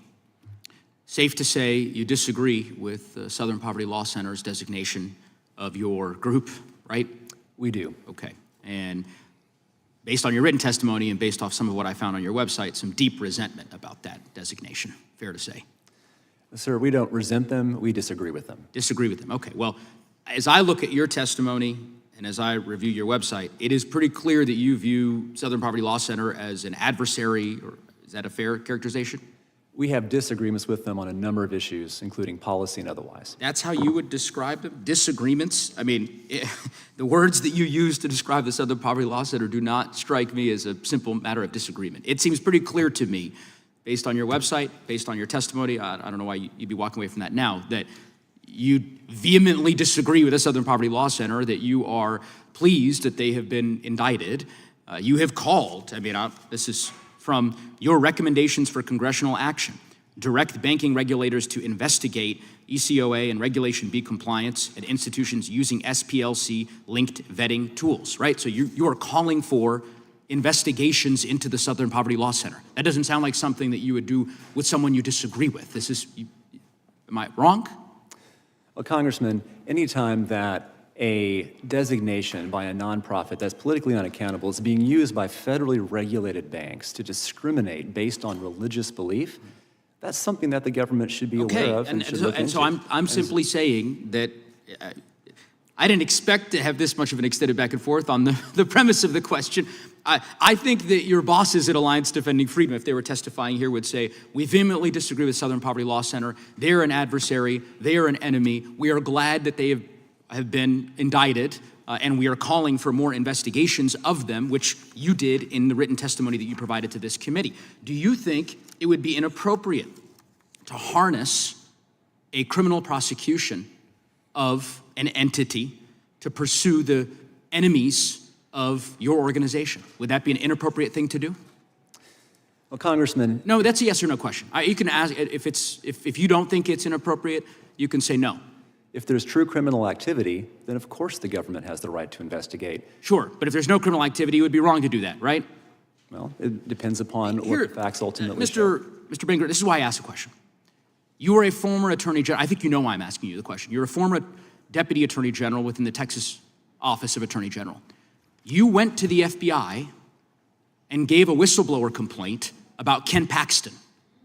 Safe to say you disagree with the Southern Poverty Law Center's designation of your group, right? We do. Okay. And based on your written testimony and based off some of what I found on your website, some deep resentment about that designation, fair to say. Sir, we don't resent them, we disagree with them. Disagree with them, okay. Well, as I look at your testimony and as I review your website, it is pretty clear that you view Southern Poverty Law Center as an adversary, or is that a fair characterization? We have disagreements with them on a number of issues, including policy and otherwise. That's how you would describe them? Disagreements? I mean, the words that you use to describe the Southern Poverty Law Center do not strike me as a simple matter of disagreement. It seems pretty clear to me, based on your website, based on your testimony, I don't know why you'd be walking away from that now, that you vehemently disagree with the Southern Poverty Law Center, that you are pleased that they have been indicted. You have called, this is from your recommendations for congressional action, direct banking regulators to investigate ECOA and Regulation B compliance at institutions using SPLC-linked vetting tools, right? So you are calling for investigations into the Southern Poverty Law Center. That doesn't sound like something that you would do with someone you disagree with. Am I wrong? Well, Congressman, anytime that a designation by a nonprofit that's politically unaccountable is being used by federally regulated banks to discriminate based on religious belief, that's something that the government should be aware of and should look into. So I'm simply saying that I didn't expect to have this much of an extended back and forth on the premise of the question. I think that your bosses at Alliance Defending Freedom, if they were testifying here, would say, we vehemently disagree with Southern Poverty Law Center. They're an adversary. They are an enemy. We are glad that they have been indicted, and we are calling for more investigations of them, which you did in the written testimony that you provided to this committee. Do you think it would be inappropriate to harness a criminal prosecution of an entity to pursue the enemies of your organization? Would that be an inappropriate thing to do? Well, Congressman. No, that's a yes or no question. You can ask, if you don't think it's inappropriate, you can say no. If there's true criminal activity, then of course the government has the right to investigate. Sure, but if there's no criminal activity, it would be wrong to do that, right? Well, it depends upon what the facts ultimately Mr. Banger, this is why I asked the question. You are a former Attorney General. I think you know why I'm asking you the question. You're a former Deputy Attorney General within the Texas Office of Attorney General. You went to the FBI and gave a whistleblower complaint about Ken Paxton,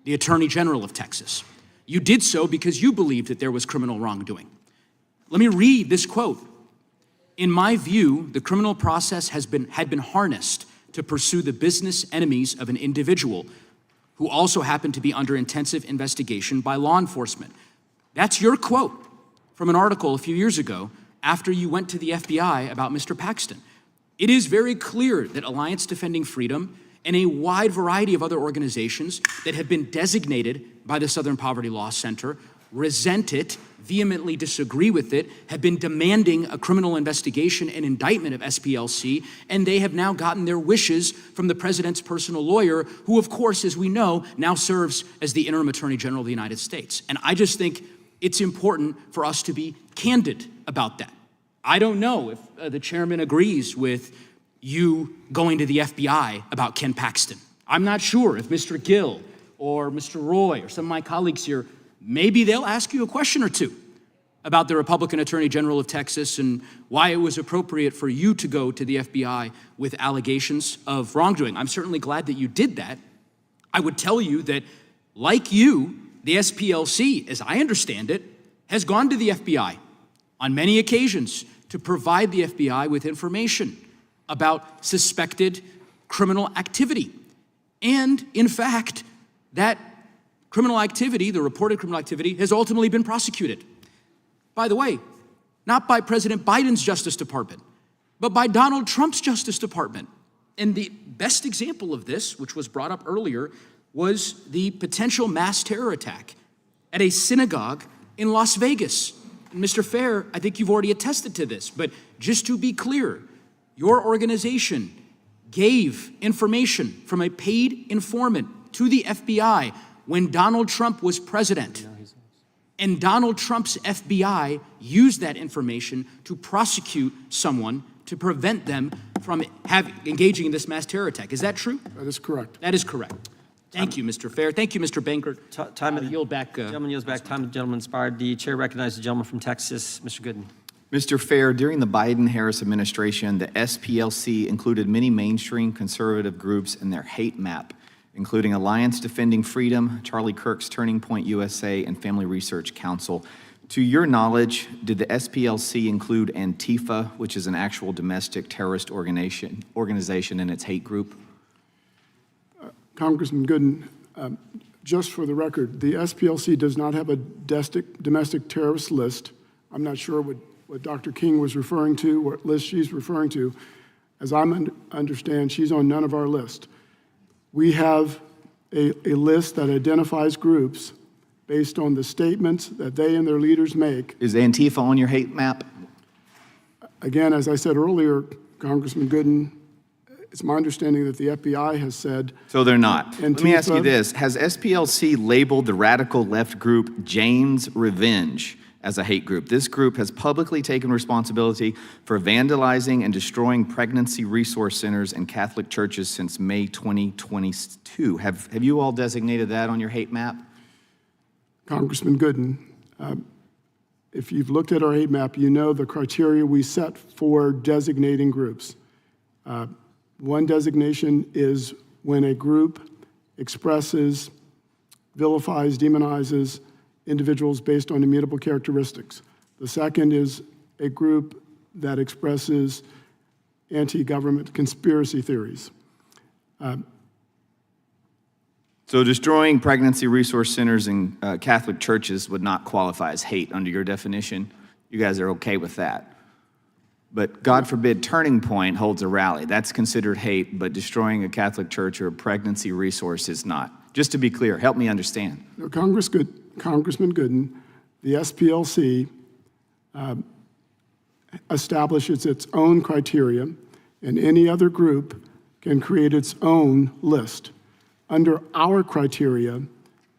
the Attorney General of Texas. You did so because you believed that there was criminal wrongdoing. Let me read this quote. In my view, the criminal process had been harnessed to pursue the business enemies of an individual who also happened to be under intensive investigation by law enforcement. That's your quote from an article a few years ago after you went to the FBI about Mr. Paxton. It is very clear that Alliance Defending Freedom and a wide variety of other organizations that have been designated by the Southern Poverty Law Center resent it, vehemently disagree with it, have been demanding a criminal investigation and indictment of SPLC, and they have now gotten their wishes from the president's personal lawyer, who, of course, as we know, now serves as the interim Attorney General of the United States. And I just think it's important for us to be candid about that. I don't know if the chairman agrees with you going to the FBI about Ken Paxton. I'm not sure if Mr. Gill or Mr. Roy or some of my colleagues here, maybe they'll ask you a question or two about the Republican Attorney General of Texas and why it was appropriate for you to go to the FBI with allegations of wrongdoing. I'm certainly glad that you did that. I would tell you that, like you, the SPLC, as I understand it, has gone to the FBI on many occasions to provide the FBI with information about suspected criminal activity. And in fact, that criminal activity, the reported criminal activity, has ultimately been prosecuted. By the way, not by President Biden's Justice Department, but by Donald Trump's Justice Department. And the best example of this, which was brought up earlier, was the potential mass terror attack at a synagogue in Las Vegas. And Mr. Fair, I think you've already attested to this, but just to be clear, your organization gave information from a paid informant to the FBI when Donald Trump was president. And Donald Trump's FBI used that information to prosecute someone to prevent them from engaging in this mass terror attack. Is that true? That is correct. That is correct. Thank you, Mr. Fair. Thank you, Mr. Bankert. Yield back. Gentleman yields back. Time the gentleman expired. The chair recognizes the gentleman from Texas, Mr. Gooden. Mr. Fair, during the Biden-Harris administration, the SPLC included many mainstream conservative groups in their hate map, including Alliance Defending Freedom, Charlie Kirk's Turning Point USA, and Family Research Council. To your knowledge, did the SPLC include Antifa, which is an actual domestic terrorist organization in its hate group? Congressman Gooden, just for the record, the SPLC does not have a domestic terrorist list. I'm not sure what Dr. King was referring to, what list she's referring to. As I understand, she's on none of our list. We have a list that identifies groups based on the statements that they and their leaders make. Is Antifa on your hate map? Again, as I said earlier, Congressman Gooden, it's my understanding that the FBI has said. So they're not. Antifa, Let me ask you this. Has SPLC labeled the radical left group Jane's Revenge as a hate group? This group has publicly taken responsibility for vandalizing and destroying pregnancy resource centers and Catholic churches since May 2022. Have you all designated that on your hate map? Congressman Gooden, if you've looked at our hate map, you know the criteria we set for designating groups. One designation is when a group expresses, vilifies, demonizes individuals based on immutable characteristics. The second is a group that expresses anti-government conspiracy theories. So destroying pregnancy resource centers and Catholic churches would not qualify as hate under your definition. You guys are okay with that. But God forbid Turning Point holds a rally. That's considered hate, but destroying a Catholic church or a pregnancy resource is not. Just to be clear, help me understand. No, Congressman Gooden, the SPLC establishes its own criteria, and any other group can create its own list. Under our criteria,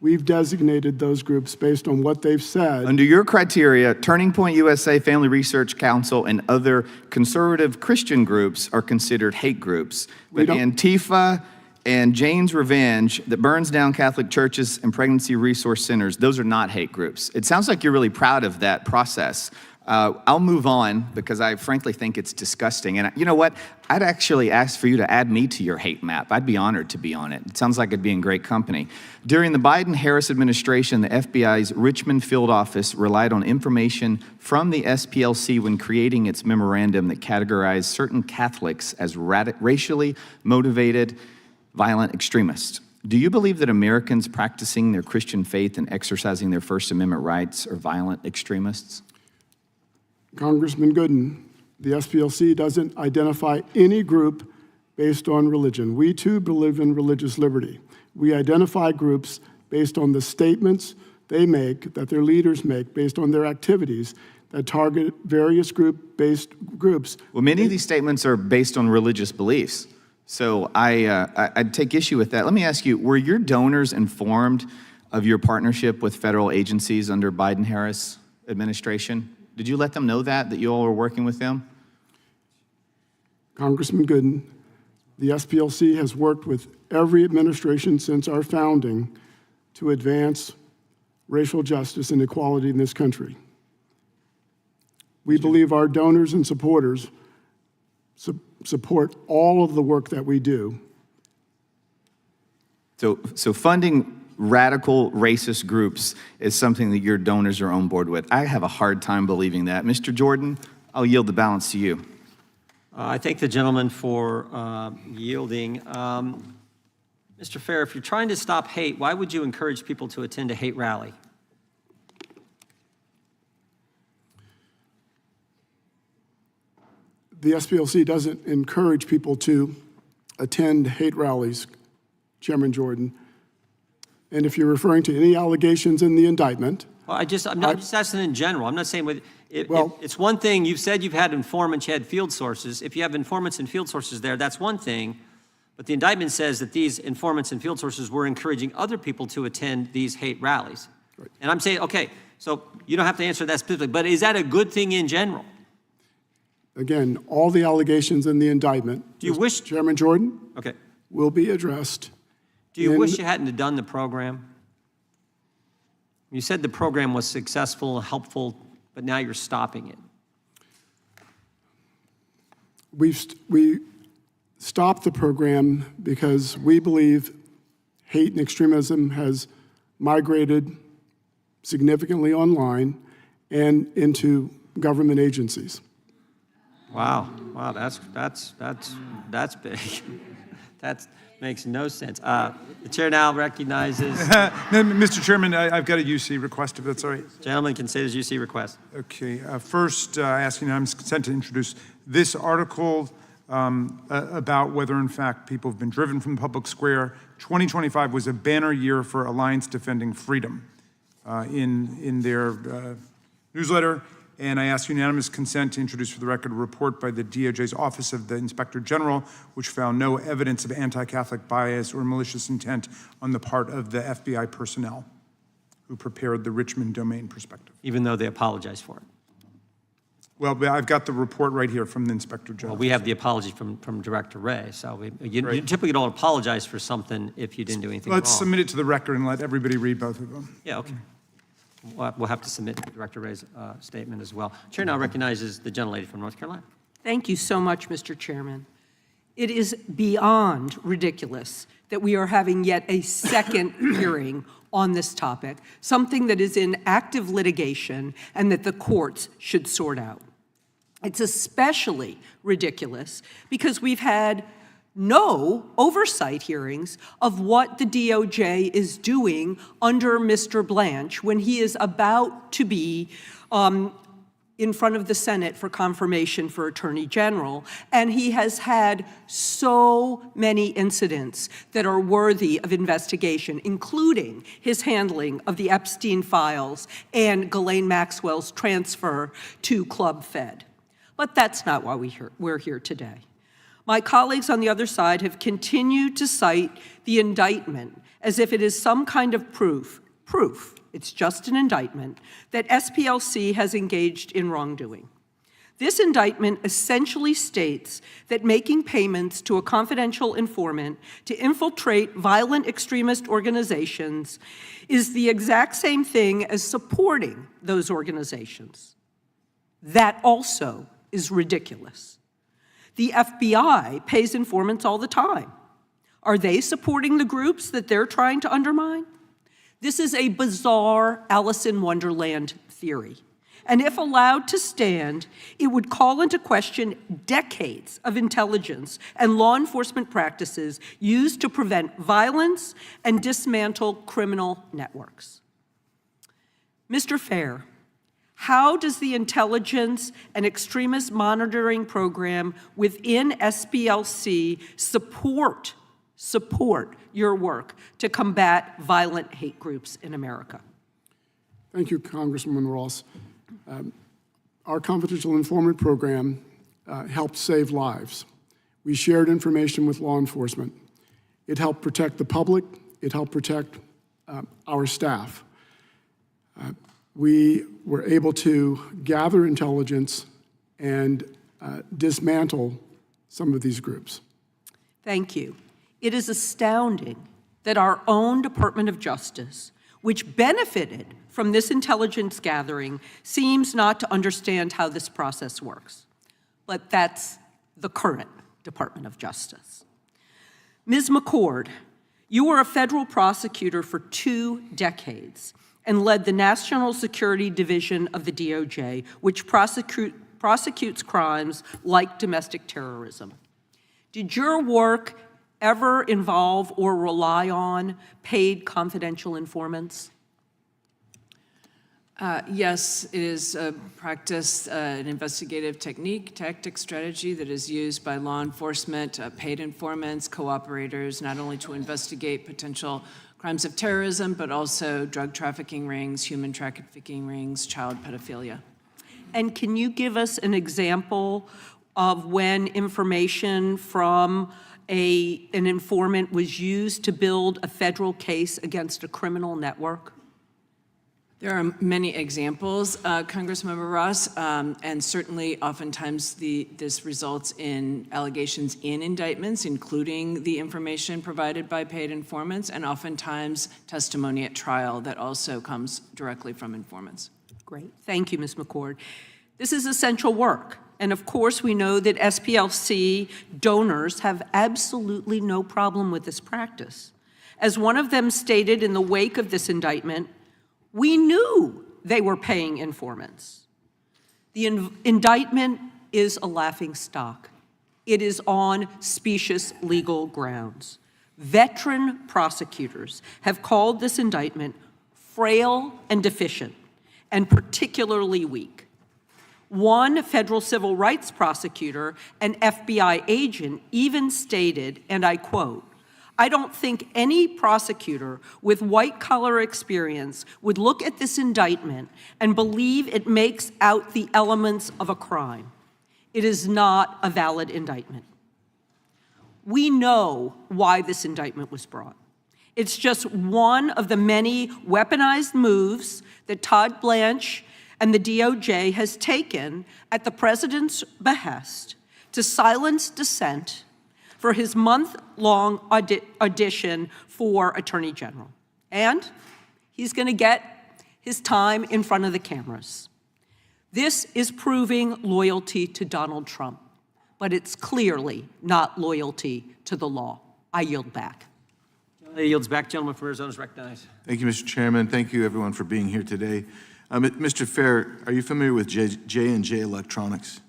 we've designated those groups based on what they've said. Under your criteria, Turning Point USA, Family Research Council, and other conservative Christian groups are considered hate groups. But Antifa and Jane's Revenge that burns down Catholic churches and pregnancy resource centers, those are not hate groups. It sounds like you're really proud of that process. I'll move on because I frankly think it's disgusting. And you know what? I'd actually ask for you to add me to your hate map. I'd be honored to be on it. It sounds like it'd be in great company. During the Biden-Harris administration, the FBI's Richmond field office relied on information from the SPLC when creating its memorandum that categorized certain Catholics as racially motivated violent extremists. Do you believe that Americans practicing their Christian faith and exercising their First Amendment rights are violent extremists? Congressman Gooden, The SPLC doesn't identify any group based on religion. We too believe in religious liberty. We identify groups based on the statements they make, that their leaders make, based on their activities that target various groups. Well, many of these statements are based on religious beliefs. So I'd take issue with that. Let me ask you, were your donors informed of your partnership with federal agencies under Biden-Harris administration? Did you let them know that you all were working with them? Congressman Gooden, the SPLC has worked with every administration since our founding to advance racial justice and equality in this country. We believe our donors and supporters support all of the work that we do. So funding radical racist groups is something that your donors are on board with. I have a hard time believing that. Mr. Jordan, I'll yield the balance to you. I thank the gentleman for yielding. Mr. Fair, if you're trying to stop hate, why would you encourage people to attend a hate rally? The SPLC doesn't encourage people to attend hate rallies, Chairman Jordan. And if you're referring to any allegations in the indictment. Well, I'm just asking in general. I'm not saying it's one thing. You've said you've had informants, you had field sources. If you have informants and field sources there, that's one thing. But the indictment says that these informants and field sources were encouraging other people to attend these hate rallies. Right. And I'm saying, okay, so you don't have to answer that specifically, but is that a good thing in general? Again, all the allegations in the indictment, do you wish, Chairman Jordan, okay, will be addressed. Do you wish you hadn't have done the program? You said the program was successful, helpful, but now you're stopping it. We stopped the program because we believe hate and extremism has migrated significantly online and into government agencies. Wow, that's big. That makes no sense. The chair now recognizes. Mr. Chairman, I've got a UC request, if that's all right. Gentleman can say his UC request. Okay. First, I ask unanimous consent to introduce this article about whether, in fact, people have been driven from the public square. 2025 was a banner year for Alliance Defending Freedom in their newsletter. And I ask unanimous consent to introduce for the record a report by the DOJ's Office of the Inspector General, which found no evidence of anti-Catholic bias or malicious intent on the part of the FBI personnel who prepared the Richmond domain perspective. Even though they apologized for it. Well, I've got the report right here from the Inspector General. Well, we have the apology from Director Wray, so you typically don't apologize for something if you didn't do anything wrong. Let's submit it to the record and let everybody read both of them. Yeah, okay. We'll have to submit Director Wray's statement as well. Chair now recognizes the gentlelady from North Carolina. Thank you so much, Mr. Chairman. It is beyond ridiculous that we are having yet a second hearing on this topic, something that is in active litigation and that the courts should sort out. It's especially ridiculous because we've had no oversight hearings of what the DOJ is doing under Mr. Blanche when he is about to be in front of the Senate for confirmation for Attorney General. And he has had so many incidents that are worthy of investigation, including his handling of the Epstein files and Ghislaine Maxwell's transfer to Club Fed. But that's not why we're here today. My colleagues on the other side have continued to cite the indictment as if it is some kind of proof, it's just an indictment, that SPLC has engaged in wrongdoing. This indictment essentially states that making payments to a confidential informant to infiltrate violent extremist organizations is the exact same thing as supporting those organizations. That also is ridiculous. The FBI pays informants all the time. Are they supporting the groups that they're trying to undermine? This is a bizarre Alice in Wonderland theory. And if allowed to stand, it would call into question decades of intelligence and law enforcement practices used to prevent violence and dismantle criminal networks. Mr. Fair, How does the intelligence and extremist monitoring program within SPLC support your work to combat violent hate groups in America? Thank you, Congresswoman Ross. Our confidential informant program helped save lives. We shared information with law enforcement. It helped protect the public. It helped protect our staff. We were able to gather intelligence and dismantle some of these groups. Thank you. It is astounding that our own Department of Justice, which benefited from this intelligence gathering, seems not to understand how this process works. But that's the current Department of Justice. Ms. McCord, you were a federal prosecutor for 2 decades and led the National Security Division of the DOJ, which prosecutes crimes like domestic terrorism. Did your work ever involve or rely on paid confidential informants? Yes, it is a practice, an investigative technique, tactic, strategy that is used by law enforcement, paid informants, cooperators, not only to investigate potential crimes of terrorism, but also drug trafficking rings, human trafficking rings, child pedophilia. And can you give us an example of when information from an informant was used to build a federal case against a criminal network? There are many examples, Congressmember Ross, and certainly oftentimes this results in allegations in indictments, including the information provided by paid informants, and oftentimes testimony at trial that also comes directly from informants. Great. Thank you, Ms. McCord. This is essential work. And of course, we know that SPLC donors have absolutely no problem with this practice. As one of them stated in the wake of this indictment, we knew they were paying informants. The indictment is a laughingstock. It is on specious legal grounds. Veteran prosecutors have called this indictment frail and deficient, and particularly weak. One federal civil rights prosecutor, an FBI agent, even stated, and I quote, "I don't think any prosecutor with white-collar experience would look at this indictment and believe it makes out the elements of a crime. It is not a valid indictment." We know why this indictment was brought. It's just one of the many weaponized moves that Todd Blanche and the DOJ has taken at the president's behest to silence dissent for his month-long audition for Attorney General. And he's going to get his time in front of the cameras. This is proving loyalty to Donald Trump, but it's clearly not loyalty to the law. I yield back. Yields back. Gentleman from Arizona is recognized. Thank you, Mr. Chairman. Thank you, everyone, for being here today. Mr. Fair, are you familiar with J&J Electronics?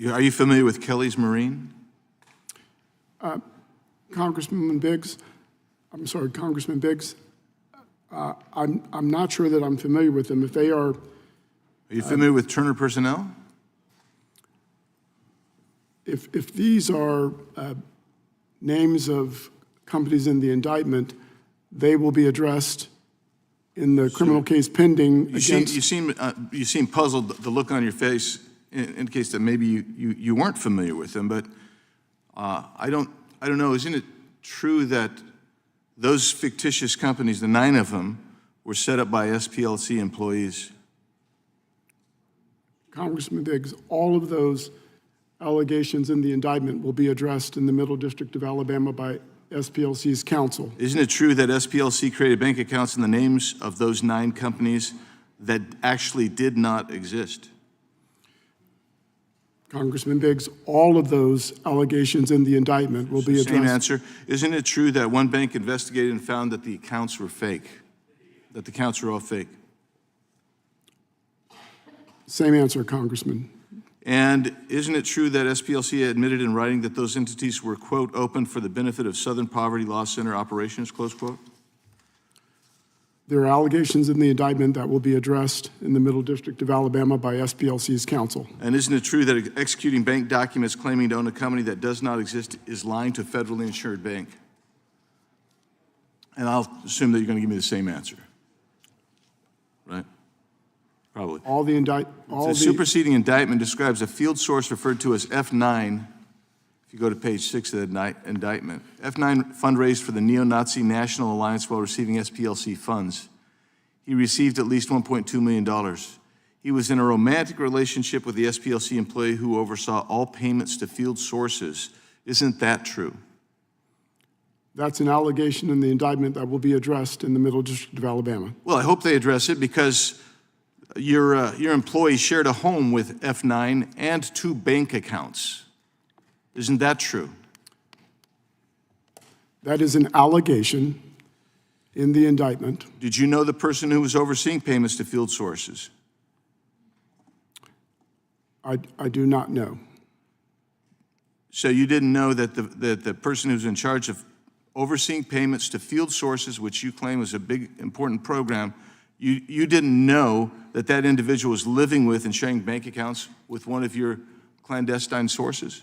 Are you familiar with Kelly's Marine? Congressman Biggs, I'm not sure that I'm familiar with them. If they are... Are you familiar with Turner Personnel? If these are names of companies in the indictment, they will be addressed in the criminal case pending against... You seem puzzled. The look on your face indicates that maybe you weren't familiar with them, but I don't know. Isn't it true that those fictitious companies, the 9 of them, were set up by SPLC employees? Congressman Biggs, all of those allegations in the indictment will be addressed in the Middle District of Alabama by SPLC's counsel. Isn't it true that SPLC created bank accounts in the names of those 9 companies that actually did not exist? Congressman Biggs, all of those allegations in the indictment will be addressed. Same answer. Isn't it true that one bank investigated and found that the accounts were fake, that the accounts were all fake? Same answer, Congressman. And isn't it true that SPLC admitted in writing that those entities were, quote, open for the benefit of Southern Poverty Law Center operations, close quote? There are allegations in the indictment that will be addressed in the Middle District of Alabama by SPLC's counsel. And isn't it true that executing bank documents claiming to own a company that does not exist is lying to a federally insured bank? And I'll assume that you're going to give me the same answer, right? Probably. The superseding indictment describes a field source referred to as F9. If you go to page 6 of the indictment, F9 fundraised for the neo-Nazi National Alliance while receiving SPLC funds. He received at least $1.2 million. He was in a romantic relationship with the SPLC employee who oversaw all payments to field sources. Isn't that true? That's an allegation in the indictment that will be addressed in the Middle District of Alabama. Well, I hope they address it because your employee shared a home with F9 and 2 bank accounts. Isn't that true? That is an allegation in the indictment. Did you know the person who was overseeing payments to field sources? I do not know. So you didn't know that the person who's in charge of overseeing payments to field sources, which you claim was a big, important program, you didn't know that that individual was living with and sharing bank accounts with one of your clandestine sources?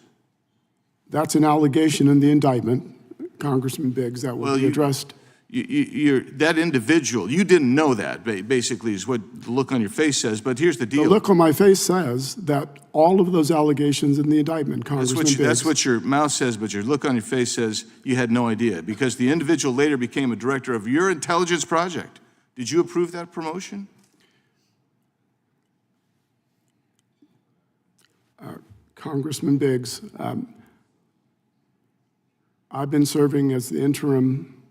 That's an allegation in the indictment, Congressman Biggs, that will be addressed. That individual, you didn't know that, basically, is what the look on your face says. But here's the deal. The look on my face says that all of those allegations in the indictment, Congressman Biggs. That's what your mouth says, but your look on your face says you had no idea, because the individual later became a director of your intelligence project. Did you approve that promotion? Congressman Biggs, I've been serving as the interim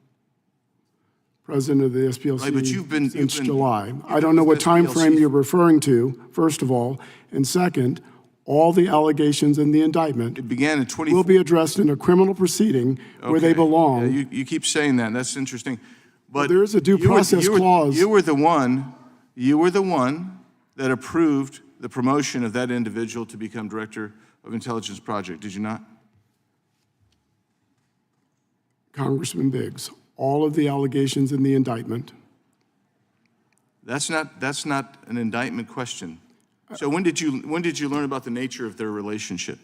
president of the SPLC since July. I don't know what time frame you're referring to, first of all, and second, all the allegations in the indictment will be addressed in a criminal proceeding where they belong. Yeah, you keep saying that, and that's interesting. But there is a due process clause. You were the one that approved the promotion of that individual to become director of intelligence project, did you not? Congressman Biggs, all of the allegations in the indictment. That's not an indictment question. So when did you learn about the nature of their relationship?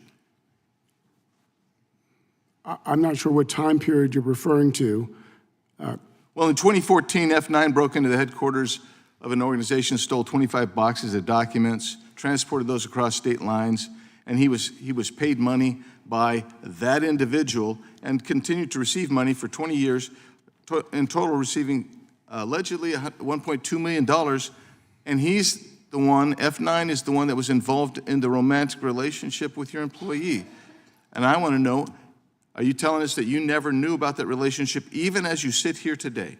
I'm not sure what time period you're referring to. Well, in 2014, F9 broke into the headquarters of an organization, stole 25 boxes of documents, transported those across state lines, and he was paid money by that individual and continued to receive money for 20 years, in total receiving allegedly $1.2 million. And he's the one, F9 is the one that was involved in the romantic relationship with your employee. And I want to know, are you telling us that you never knew about that relationship even as you sit here today?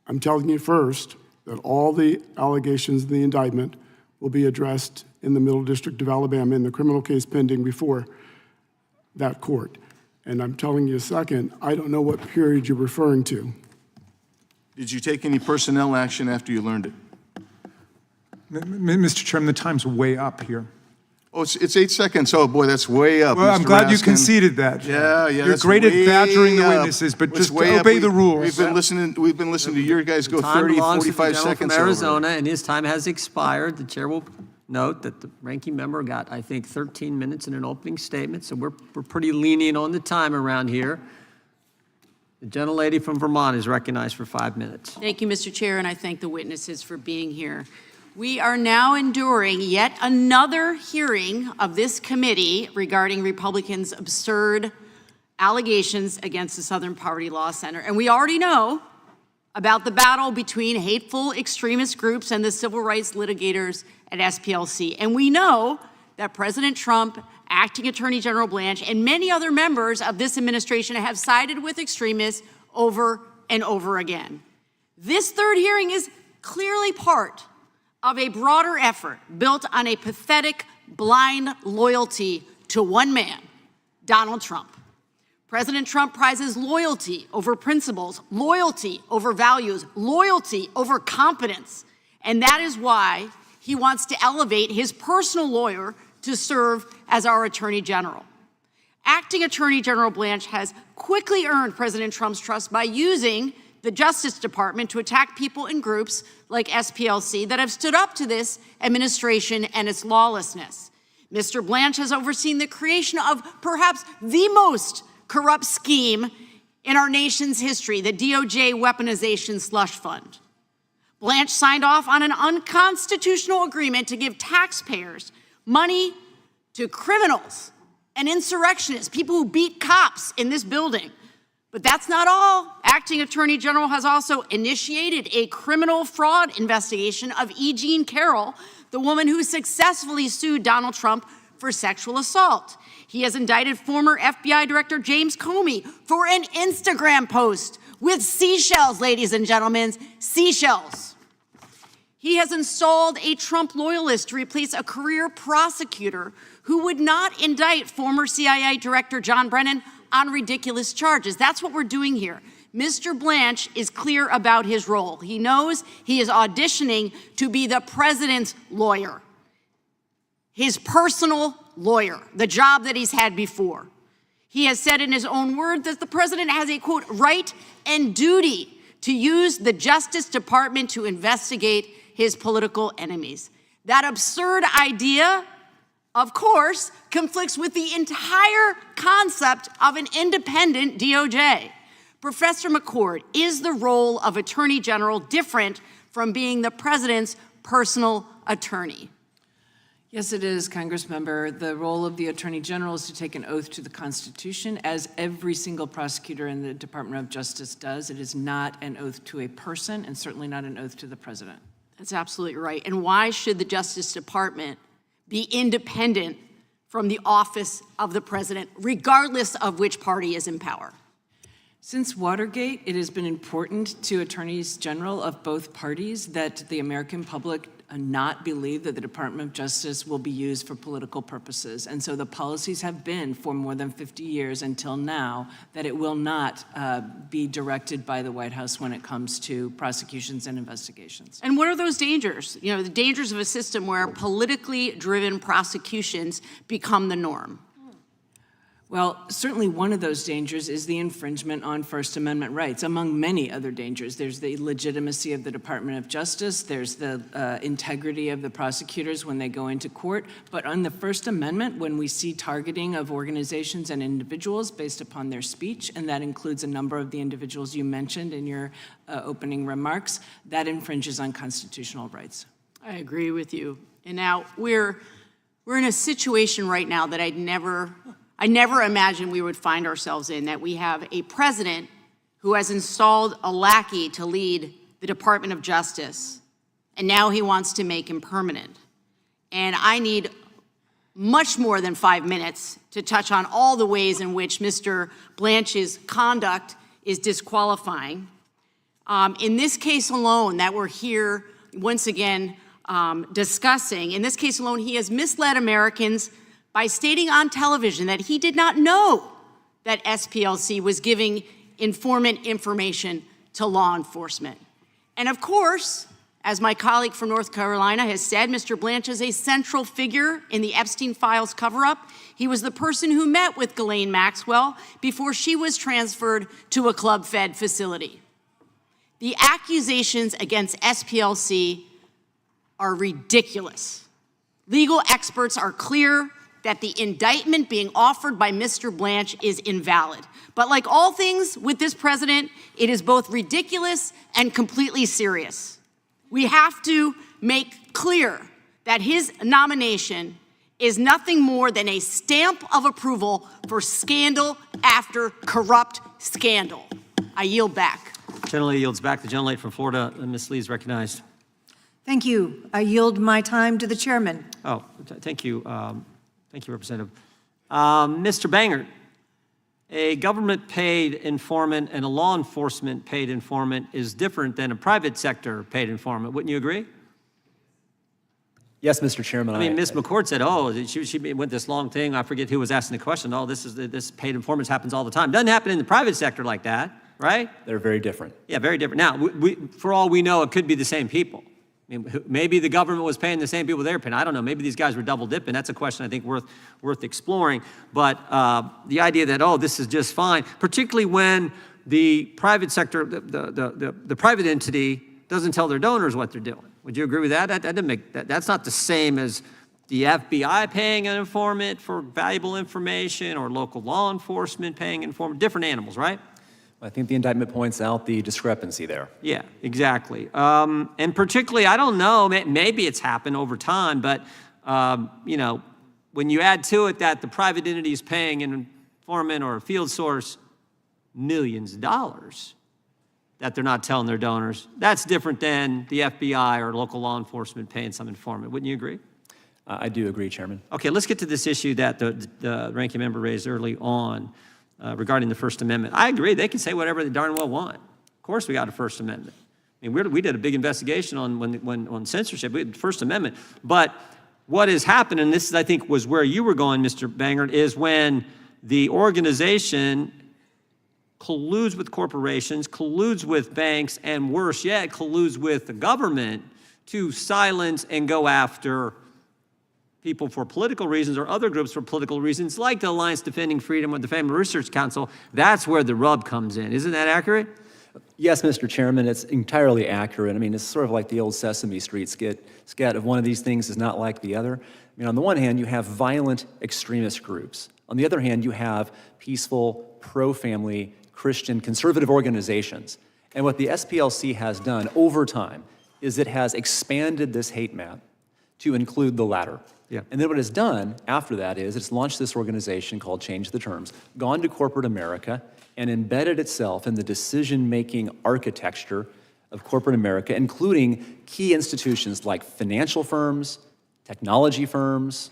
I'm telling you first that all the allegations in the indictment will be addressed in the Middle District of Alabama in the criminal case pending before that court. And I'm telling you second, I don't know what period you're referring to. Did you take any personnel action after you learned it? Mr. Chairman, the time's way up here. Oh, it's 8 seconds. Oh, boy, that's way up. Well, I'm Mr. glad you Raskin. conceded that. Yeah. You're great at badgering the witnesses, but just obey the rules. We've been listening to your guys go Time 30, belongs to the 45 gentleman seconds from over. Arizona, and his time has expired. The chair will note that the ranking member got, I think, 13 minutes in an opening statement, so we're pretty lenient on the time around here. The gentlelady from Vermont is recognized for 5 minutes. Thank you, Mr. Chair, and I thank the witnesses for being here. We are now enduring yet another hearing of this committee regarding Republicans' absurd allegations against the Southern Poverty Law Center. And we already know about the battle between hateful extremist groups and the civil rights litigators at SPLC. And we know that President Trump, Acting Attorney General Blanche, and many other members of this administration have sided with extremists over and over again. This third hearing is clearly part of a broader effort built on a pathetic, blind loyalty to one man, Donald Trump. President Trump prizes loyalty over principles, loyalty over values, loyalty over competence. And that is why he wants to elevate his personal lawyer to serve as our Attorney General. Acting Attorney General Blanche has quickly earned President Trump's trust by using the Justice Department to attack people and groups like SPLC that have stood up to this administration and its lawlessness. Mr. Blanche has overseen the creation of perhaps the most corrupt scheme in our nation's history, the DOJ weaponization slush fund. Blanche signed off on an unconstitutional agreement to give taxpayers money to criminals and insurrectionists, people who beat cops in this building. But that's not all. Acting Attorney General has also initiated a criminal fraud investigation of E. Jean Carroll, the woman who successfully sued Donald Trump for sexual assault. He has indicted former FBI Director James Comey for an Instagram post with seashells, ladies and gentlemen, seashells. He has installed a Trump loyalist to replace a career prosecutor who would not indict former CIA Director John Brennan on ridiculous charges. That's what we're doing here. Mr. Blanche is clear about his role. He knows he is auditioning to be the president's lawyer, his personal lawyer, the job that he's had before. He has said in his own words that the president has a, quote, right and duty to use the Justice Department to investigate his political enemies. That absurd idea, of course, conflicts with the entire concept of an independent DOJ. Professor McCord, is the role of Attorney General different from being the president's personal attorney? Yes, it is, Congressmember. The role of the Attorney General is to take an oath to the Constitution, as every single prosecutor in the Department of Justice does. It is not an oath to a person, and certainly not an oath to the president. That's absolutely right. And why should the Justice Department be independent from the office of the president, regardless of which party is in power? Since Watergate, it has been important to attorneys general of both parties that the American public not believe that the Department of Justice will be used for political purposes. And so the policies have been for more than 50 years until now that it will not be directed by the White House when it comes to prosecutions and investigations. And what are those dangers? You know, the dangers of a system where politically driven prosecutions become the norm. Well, certainly one of those dangers is the infringement on First Amendment rights, among many other dangers. There's the legitimacy of the Department of Justice, there's the integrity of the prosecutors when they go into court, but on the First Amendment, when we see targeting of organizations and individuals based upon their speech, and that includes a number of the individuals you mentioned in your opening remarks, that infringes on constitutional rights. I agree with you. And now we're in a situation right now that I never imagined we would find ourselves in, that we have a president who has installed a lackey to lead the Department of Justice, and now he wants to make him permanent. And I need much more than 5 minutes to touch on all the ways in which Mr. Blanche's conduct is disqualifying. In this case alone that we're here once again discussing, in this case alone, he has misled Americans by stating on television that he did not know that SPLC was giving informant information to law enforcement. And of course, as my colleague from North Carolina has said, Mr. Blanche is a central figure in the Epstein files cover-up. He was the person who met with Ghislaine Maxwell before she was transferred to a club-fed facility. The accusations against SPLC are ridiculous. Legal experts are clear that the indictment being offered by Mr. Blanche is invalid. But like all things with this president, it is both ridiculous and completely serious. We have to make clear that his nomination is nothing more than a stamp of approval for scandal after corrupt scandal. I yield back. Gentlelady yields back. The gentlelady from Florida, Ms. Lee, is recognized. Thank you. I yield my time to the chairman. Oh, thank you. Thank you, Representative. Mr. Bangert, a government-paid informant and a law enforcement-paid informant is different than a private sector paid informant. Wouldn't you agree? Yes, Mr. Chairman. I mean, Ms. McCord said, oh, she went this long thing. I forget who was asking the question. Oh, this paid informants happens all the time. Doesn't happen in the private sector like that, right? They're very different. Yeah, very different. Now, for all we know, it could be the same people. I mean, maybe the government was paying the same people they were paying. I don't know. Maybe these guys were double dipping. That's a question I think worth exploring. But the idea that, oh, this is just fine, particularly when the private sector, the private entity doesn't tell their donors what they're doing. Would you agree with that? That didn't make that. That's not the same as the FBI paying an informant for valuable information or local law enforcement paying informant. Different animals, right? I think the indictment points out the discrepancy there. Yeah, exactly. And particularly, I don't know, maybe it's happened over time, but you know, when you add to it that the private entity is paying an informant or a field source millions of dollars that they're not telling their donors, that's different than the FBI or local law enforcement paying some informant. Wouldn't you agree? I do agree, Chairman. Okay, let's get to this issue that the ranking member raised early on regarding the First Amendment. I agree, they can say whatever they darn well want. Of course we got a First Amendment. I mean, we did a big investigation on censorship, we had the First Amendment. But what has happened, and this I think was where you were going, Mr. Bangert, is when the organization colludes with corporations, colludes with banks, and worse yet, colludes with the government to silence and go after people for political reasons or other groups for political reasons, like the Alliance Defending Freedom or the Family Research Council. That's where the rub comes in. Isn't that accurate? Yes, Mr. Chairman, it's entirely accurate. I mean, it's sort of like the old Sesame Street skit of one of these things is not like the other. I mean, on the one hand, you have violent extremist groups. On the other hand, you have peaceful, pro-family, Christian, conservative organizations. And what the SPLC has done over time is it has expanded this hate map to include the latter. Yeah. And then what it's done after that is it's launched this organization called Change the Terms, gone to corporate America, and embedded itself in the decision-making architecture of corporate America, including key institutions like financial firms, technology firms,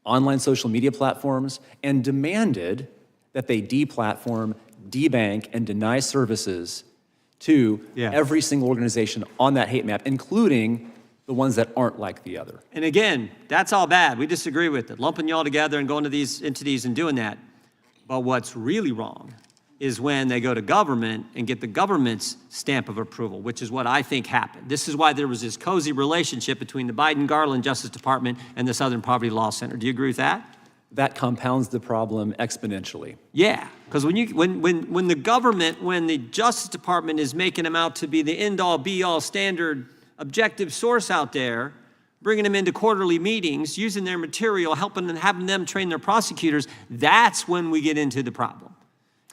online social media platforms, and demanded that they deplatform, debank, and deny services to every single organization on that hate map, including the ones that aren't like the other. And again, that's all bad. We disagree with it. Lumping you all together and going to these entities and doing that. But what's really wrong is when they go to government and get the government's stamp of approval, which is what I think happened. This is why there was this cozy relationship between the Biden-Garland Justice Department and the Southern Poverty Law Center. Do you agree with that? That compounds the problem exponentially. Yeah, because when the government, when the Justice Department is making them out to be the end-all, be-all standard objective source out there, bringing them into quarterly meetings, using their material, helping them, having them train their prosecutors, that's when we get into the problem.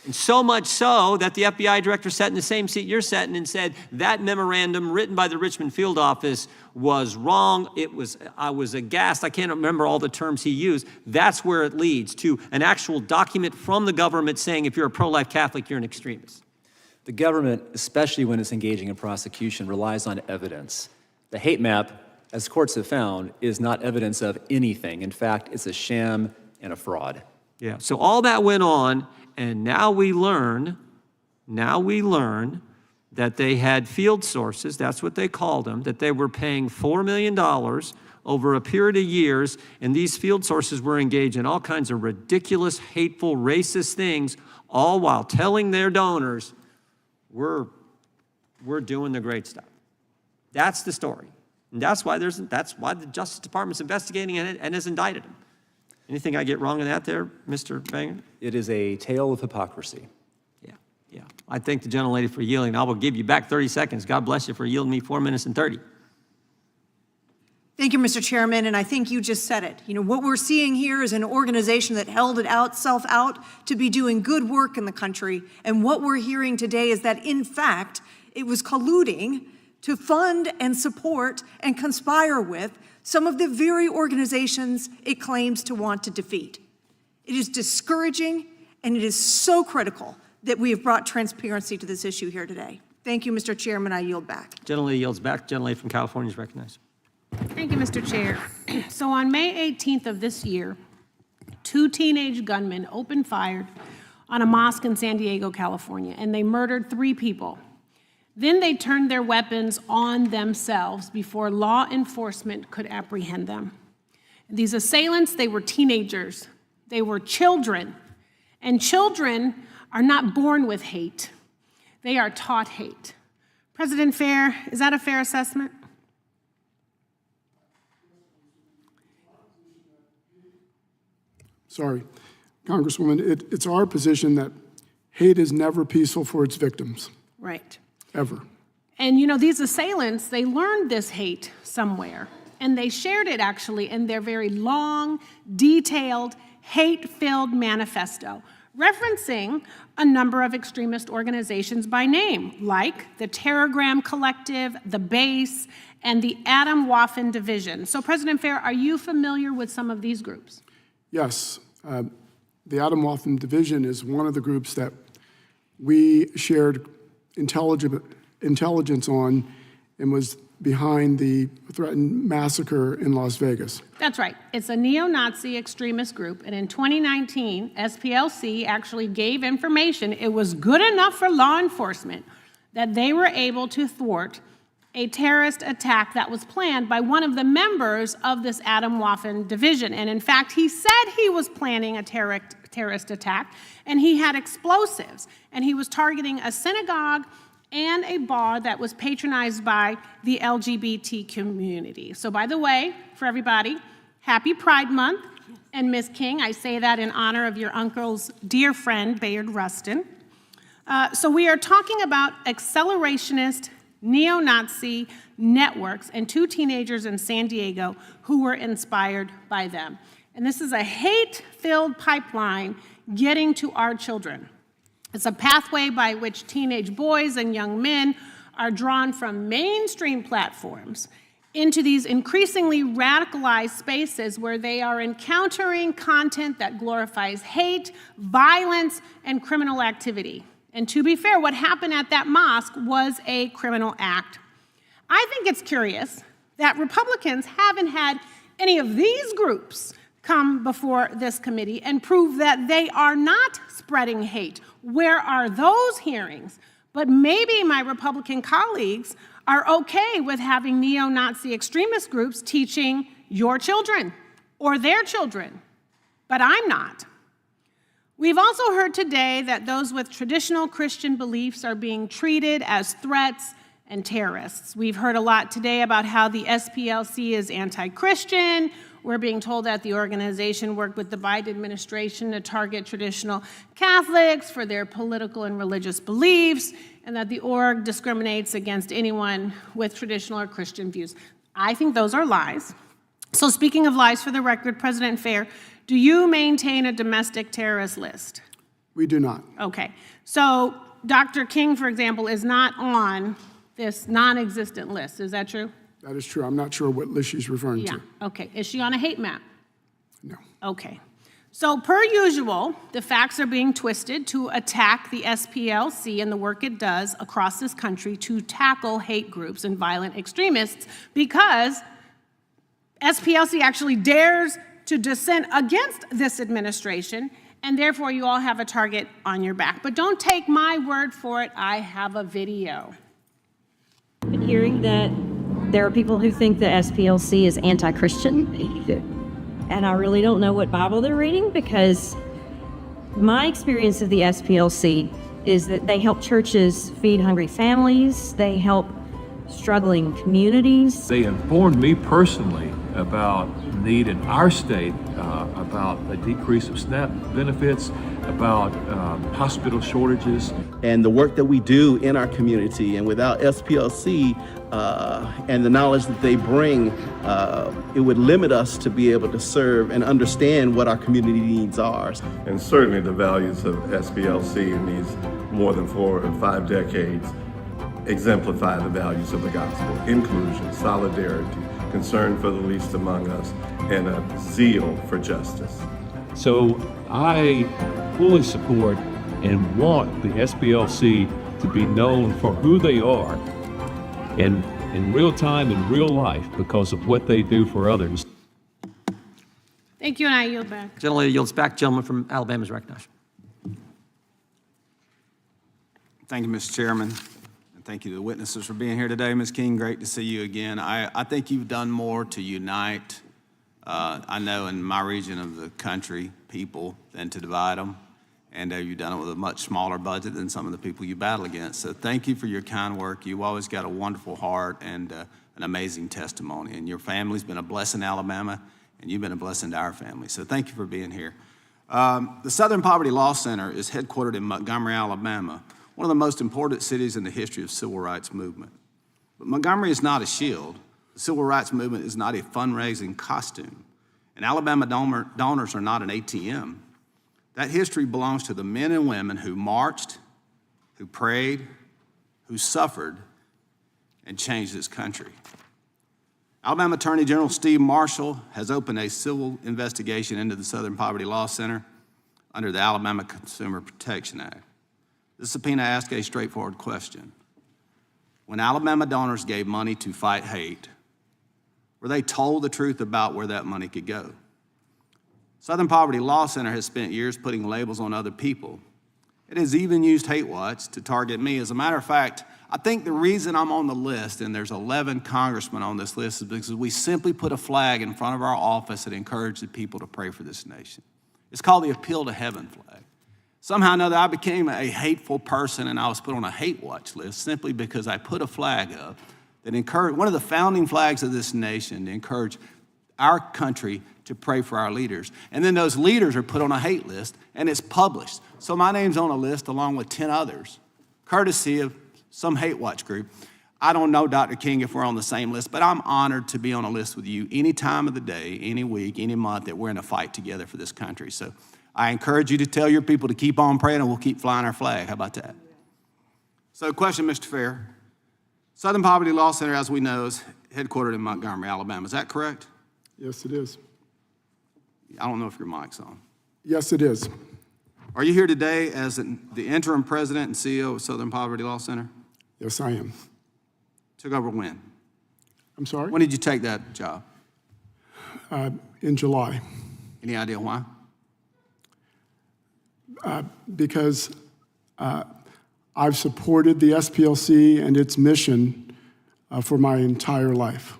And so much so that the FBI director sat in the same seat you're sitting and said that memorandum written by the Richmond field office was wrong. I was aghast. I can't remember all the terms he used. That's where it leads to an actual document from the government saying if you're a pro-life Catholic, you're an extremist. The government, especially when it's engaging in prosecution, relies on evidence. The hate map, as courts have found, is not evidence of anything. In fact, it's a sham and a fraud. Yeah, so all that went on, and now we learn that they had field sources, that's what they called them, that they were paying $4 million over a period of years, and these field sources were engaged in all kinds of ridiculous, hateful, racist things, all while telling their donors, we're doing the great stuff. That's the story. And that's why the Justice Department's investigating and has indicted them. Anything I get wrong in that there, Mr. Banger? It is a tale of hypocrisy. Yeah. I thank the gentlelady for yielding. I will give you back 30 seconds. God bless you for yielding me 4 minutes and 30. Thank you, Mr. Chairman, and I think you just said it. You know, what we're seeing here is an organization that held itself out to be doing good work in the country, and what we're hearing today is that, in fact, it was colluding to fund and support and conspire with some of the very organizations it claims to want to defeat. It is discouraging, and it is so critical that we have brought transparency to this issue here today. Thank you, Mr. Chairman. I yield back. Gentlelady yields back. Gentlelady from California is recognized. Thank you, Mr. Chair. So on May 18th of this year, 2 teenage gunmen opened fire on a mosque in San Diego, California, and they murdered 3 people. Then they turned their weapons on themselves before law enforcement could apprehend them. These assailants, they were teenagers. They were children. And children are not born with hate. They are taught hate. President Fair, is that a fair assessment? Sorry, Congresswoman, it's our position that Hate is never peaceful for its victims, Right. ever. And you know, these assailants, they learned this hate somewhere, and they shared it actually in their very long, detailed, hate-filled manifesto, referencing a number of extremist organizations by name, like the Terragram Collective, the Base, and the Adam Waffen Division. So President Fair, are you familiar with some of these groups? Yes, the Adam Waffen Division is one of the groups that we shared intelligence on and was behind the threatened massacre in Las Vegas. That's right. It's a neo-Nazi extremist group, and in 2019, SPLC actually gave information. It was good enough for law enforcement that they were able to thwart a terrorist attack that was planned by one of the members of this Adam Waffen division. And in fact, he said he was planning a terrorist attack, and he had explosives, and he was targeting a synagogue and a bar that was patronized by the LGBT community. So by the way, for everybody, happy Pride Month. And Ms. King, I say that in honor of your uncle's dear friend, Bayard Rustin. So we are talking about accelerationist neo-Nazi networks and two teenagers in San Diego who were inspired by them. And this is a hate-filled pipeline getting to our children. It's a pathway by which teenage boys and young men are drawn from mainstream platforms into these increasingly radicalized spaces where they are encountering content that glorifies hate, violence, and criminal activity. And to be fair, what happened at that mosque was a criminal act. I think it's curious that Republicans haven't had any of these groups come before this committee and prove that they are not spreading hate. Where are those hearings? But maybe my Republican colleagues are okay with having neo-Nazi extremist groups teaching your children or their children, but I'm not. We've also heard today that those with traditional Christian beliefs are being treated as threats and terrorists. We've heard a lot today about how the SPLC is anti-Christian. We're being told that the organization worked with the Biden administration to target traditional Catholics for their political and religious beliefs, and that the org discriminates against anyone with traditional or Christian views. I think those are lies. So speaking of lies, for the record, President Fair, do you maintain a domestic terrorist list? We do not. Okay. So Dr. King, for example, is not on this non-existent list. Is that true? That is true. I'm not sure what list she's referring to. Okay. Is she on a hate map? No. Okay. So per usual, the facts are being twisted to attack the SPLC and the work it does across this country to tackle hate groups and violent extremists, because SPLC actually dares to dissent against this administration, and therefore you all have a target on your back. But don't take my word for it. I have a video. I've been hearing that there are people who think the SPLC is anti-Christian, and I really don't know what Bible they're reading, because my experience of the SPLC is that they help churches feed hungry families, they help struggling communities. They informed me personally about need in our state, about a decrease of SNAP benefits, about hospital shortages. And the work that we do in our community, and without SPLC and the knowledge that they bring, it would limit us to be able to serve and understand what our community needs are. And certainly the values of SPLC in these more than 4 or 5 decades exemplify the values of the gospel: inclusion, solidarity, concern for the least among us, and a zeal for justice. So I fully support and want the SPLC to be known for who they are and in real time, in real life, because of what they do for others. Thank you, and I yield back. Gentleman yields back. Gentleman from Alabama is recognized. Thank you, Mr. Chairman. And thank you to the witnesses for being here today. Ms. King, great to see you again. I think you've done more to unite, I know in my region of the country, people than to divide them. And you've done it with a much smaller budget than some of the people you battle against. So thank you for your kind work. You've always got a wonderful heart and an amazing testimony. And your family's been a blessing to Alabama, and you've been a blessing to our family. So thank you for being here. The Southern Poverty Law Center is headquartered in Montgomery, Alabama, one of the most important cities in the history of the civil rights movement. But Montgomery is not a shield. The civil rights movement is not a fundraising costume. And Alabama donors are not an ATM. That history belongs to the men and women who marched, who prayed, who suffered, and changed this country. Alabama Attorney General Steve Marshall has opened a civil investigation into the Southern Poverty Law Center under the Alabama Consumer Protection Act. This subpoena asks a straightforward question. When Alabama donors gave money to fight hate, were they told the truth about where that money could go? Southern Poverty Law Center has spent years putting labels on other people. It has even used hate watch to target me. As a matter of fact, I think the reason I'm on the list, and there's 11 congressmen on this list, is because we simply put a flag in front of our office that encouraged the people to pray for this nation. It's called the Appeal to Heaven flag. Somehow or another, I became a hateful person, and I was put on a hate watch list simply because I put a flag up that encouraged, one of the founding flags of this nation, to encourage our country to pray for our leaders. And then those leaders are put on a hate list, and it's published. So my name's on a list along with 10 others, courtesy of some hate watch group. I don't know, Dr. King, if we're on the same list, but I'm honored to be on a list with you any time of the day, any week, any month that we're in a fight together for this country. So I encourage you to tell your people to keep on praying, and we'll keep flying our flag. How about that? So question, Mr. Fair. Southern Poverty Law Center, as we know, is headquartered in Montgomery, Alabama. Is that correct? Yes, it is. I don't know if your mic's on. Yes, it is. Are you here today as the interim president and CEO of Southern Poverty Law Center? Yes, I am. Took over when? I'm sorry? When did you take that job? In July. Any idea why? Because I've supported the SPLC and its mission for my entire life.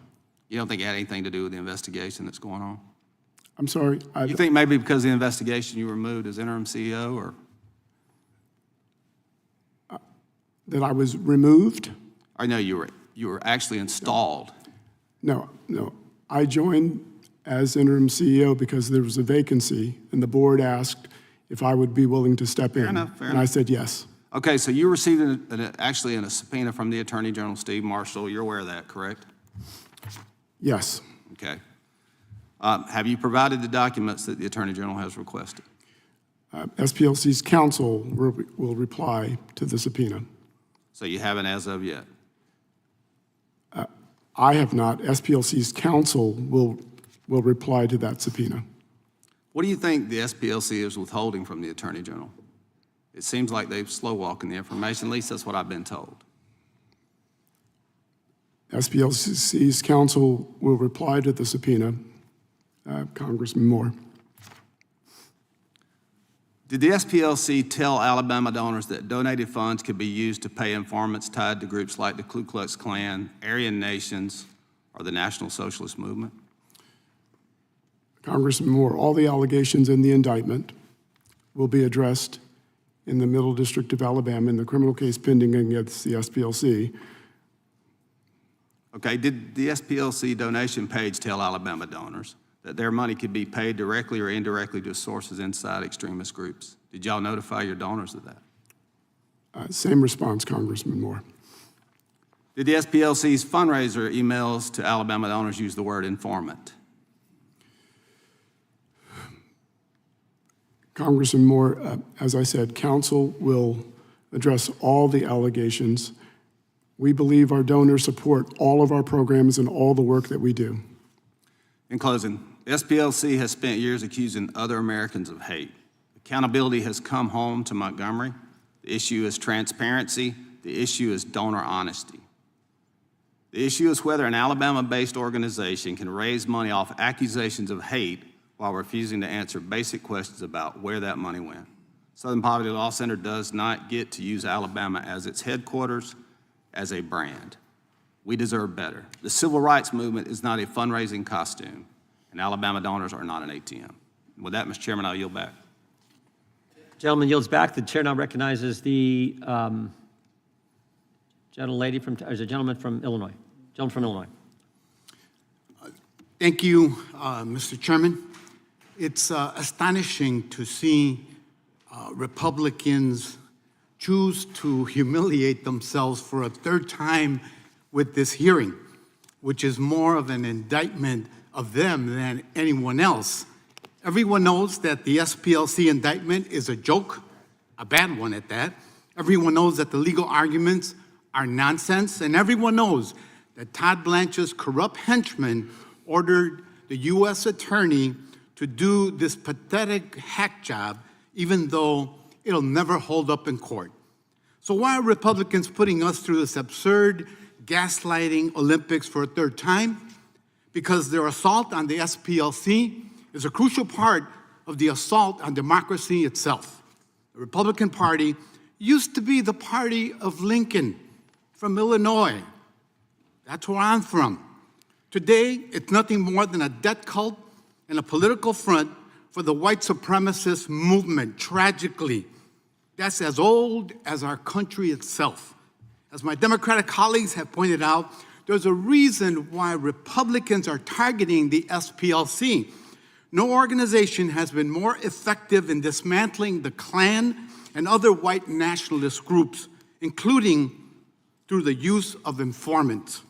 You don't think it had anything to do with the investigation that's going on? I'm sorry? You think maybe because of the investigation you were removed as interim CEO, or? That I was removed? I know you were actually installed. No. I joined as interim CEO because there was a vacancy, and the board asked if I would be willing to step in. Fair and enough. I said yes. Okay, so you received actually a subpoena from the Attorney General, Steve Marshall. You're aware of that, correct? Yes. Okay. Have you provided the documents that the Attorney General has requested? SPLC's counsel will reply to the subpoena. So you haven't as of yet? I have not. SPLC's counsel will reply to that subpoena. What do you think the SPLC is withholding from the Attorney General? It seems like they've slow-walking the information. At least that's what I've been told. SPLC's counsel will reply to the subpoena. Congressman Moore. Did the SPLC tell Alabama donors that donated funds could be used to pay informants tied to groups like the Ku Klux Klan, Aryan Nations, or the National Socialist Movement? Congressman Moore, all the allegations in the indictment will be addressed in the Middle District of Alabama in the criminal case pending against the SPLC. Okay, did the SPLC donation page tell Alabama donors that their money could be paid directly or indirectly to sources inside extremist groups? Did y'all notify your donors of that? Same response, Congressman Moore. Did the SPLC's fundraiser emails to Alabama donors use the word informant? Congressman Moore, as I said, counsel will address all the allegations. We believe our donors support all of our programs and all the work that we do. In closing, the SPLC has spent years accusing other Americans of hate. Accountability has come home to Montgomery. The issue is transparency. The issue is donor honesty. The issue is whether an Alabama-based organization can raise money off accusations of hate while refusing to answer basic questions about where that money went. Southern Poverty Law Center does not get to use Alabama as its headquarters, as a brand. We deserve better. The civil rights movement is not a fundraising costume, and Alabama donors are not an ATM. With that, Mr. Chairman, I'll yield back. Gentleman yields back. The chair now recognizes the gentleman from Illinois. Gentleman from Illinois. Thank you, Mr. Chairman. It's astonishing to see Republicans choose to humiliate themselves for a third time with this hearing, which is more of an indictment of them than anyone else. Everyone knows that the SPLC indictment is a joke, a bad one at that. Everyone knows that the legal arguments are nonsense, and everyone knows that Todd Blanche's corrupt henchman ordered the U.S. attorney to do this pathetic hack job, even though it'll never hold up in court. So why are Republicans putting us through this absurd gaslighting Olympics for a third time? Because their assault on the SPLC is a crucial part of the assault on democracy itself. The Republican Party used to be the party of Lincoln from Illinois. That's where I'm from. Today, it's nothing more than a debt cult and a political front for the white supremacist movement, tragically. That's as old as our country itself. As my Democratic colleagues have pointed out, there's a reason why Republicans are targeting the SPLC. No organization has been more effective in dismantling the Klan and other white nationalist groups, including through the use of informants.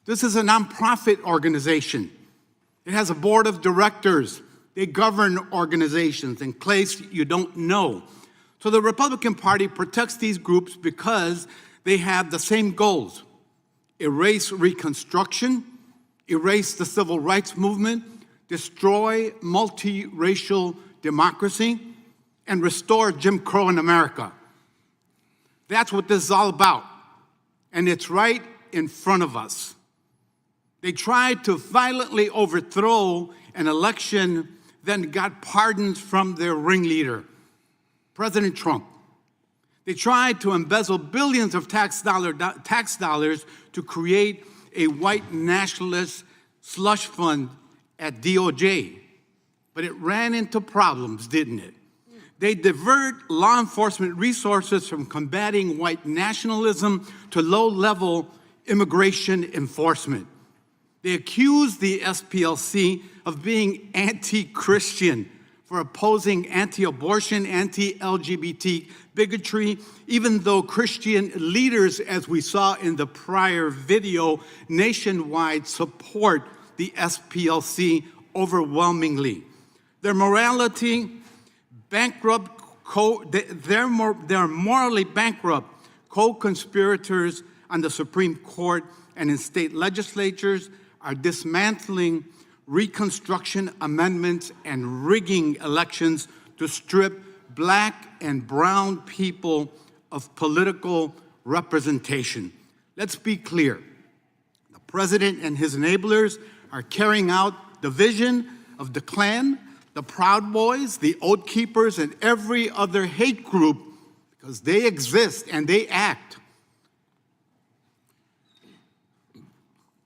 This is a nonprofit organization. It has a board of directors. They govern organizations in case you don't know. So the Republican Party protects these groups because they have the same goals: erase Reconstruction, erase the civil rights movement, destroy multiracial democracy, and restore Jim Crow in America. That's what this is all about, and it's right in front of us. They tried to violently overthrow an election, then got pardons from their ringleader, President Trump. They tried to embezzle billions of tax dollars to create a white nationalist slush fund at DOJ. But it ran into problems, didn't it? They divert law enforcement resources from combating white nationalism to low-level immigration enforcement. They accuse the SPLC of being anti-Christian for opposing anti-abortion, anti-LGBT bigotry, even though Christian leaders, as we saw in the prior video, nationwide support the SPLC overwhelmingly. Their morality bankrupt, they're morally bankrupt co-conspirators on the Supreme Court and in state legislatures are dismantling Reconstruction amendments and rigging elections to strip black and brown people of political representation. Let's be clear. The president and his enablers are carrying out the vision of the Klan, the Proud Boys, the Oath Keepers, and every other hate group because they exist and they act.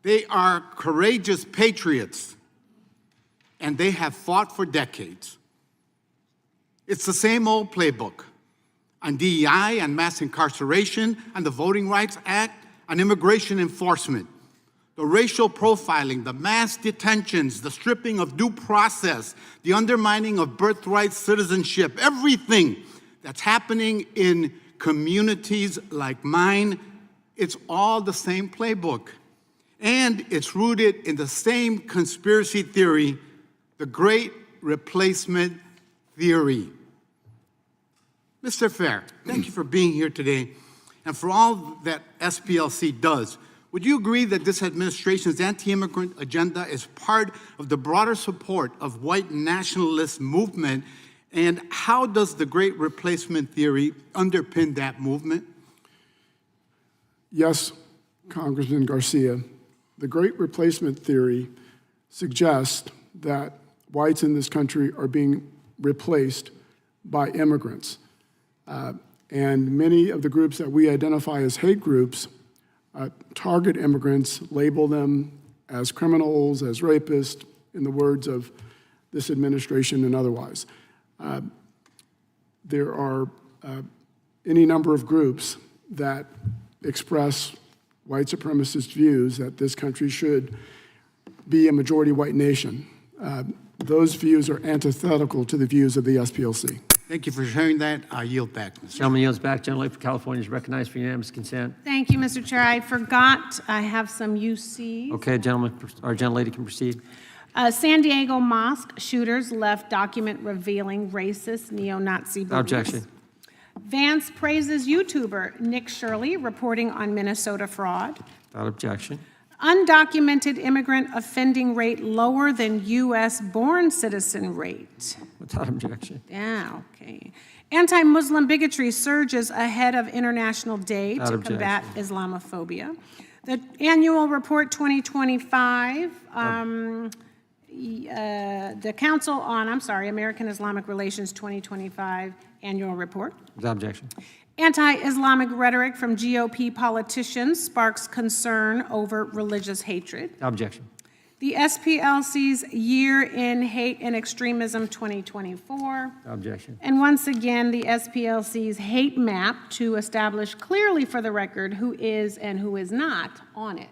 They are courageous patriots, and they have fought for decades. It's the same old playbook on DEI, on mass incarceration, on the Voting Rights Act, on immigration enforcement. The racial profiling, the mass detentions, the stripping of due process, the undermining of birthright citizenship, everything that's happening in communities like mine, it's all the same playbook. And it's rooted in the same conspiracy theory, the Great Replacement Theory. Mr. Fair, thank you for being here today and for all that SPLC does. Would you agree that this administration's anti-immigrant agenda is part of the broader support of white nationalist movement? And how does the Great Replacement Theory underpin that movement? Yes, Congressman Garcia. The Great Replacement Theory suggests that whites in this country are being replaced by immigrants. And many of the groups that we identify as hate groups target immigrants, label them as criminals, as rapists, in the words of this administration and otherwise. There are any number of groups that express white supremacist views that this country should be a majority white nation. Those views are antithetical to the views of the SPLC. Thank you for sharing that. I yield back, Mr. Gentleman yields back. Gentlelady for California is recognized for unanimous consent. Thank you, Mr. Chair. I forgot I have some UC. Okay, gentleman, or gentlelady can proceed. San Diego mosque shooters left document revealing racist neo-Nazi beliefs. Objection. Vance praises YouTuber Nick Shirley reporting on Minnesota fraud. Without objection. Undocumented immigrant offending rate lower than U.S.-born citizen rate. Without objection. Yeah, okay. Anti-Muslim bigotry surges ahead of International Day Without to objection. combat Islamophobia. The annual report 2025, the Council on, American Islamic Relations 2025 annual report. Without objection. Anti-Islamic rhetoric from GOP politicians sparks concern over religious hatred. Objection. The SPLC's Year in Hate and Extremism 2024. Objection. And once again, the SPLC's hate map to establish clearly for the record who is and who is not on it.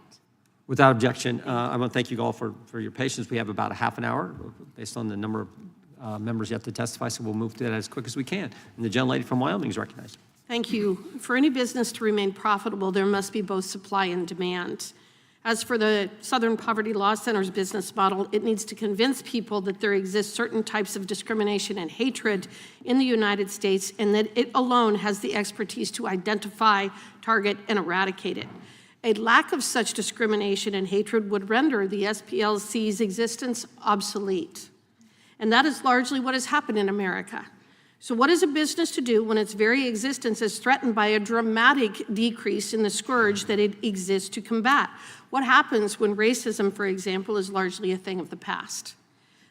Without objection, I want to thank you all for your patience. We have about a half an hour based on the number of members yet to testify, so we'll move to that as quick as we can. And the gentlelady from Wyoming is recognized. Thank you. For any business to remain profitable, there must be both supply and demand. As for the Southern Poverty Law Center's business model, it needs to convince people that there exist certain types of discrimination and hatred in the United States and that it alone has the expertise to identify, target, and eradicate it. A lack of such discrimination and hatred would render the SPLC's existence obsolete. And that is largely what has happened in America. So what is a business to do when its very existence is threatened by a dramatic decrease in the scourge that it exists to combat? What happens when racism, for example, is largely a thing of the past?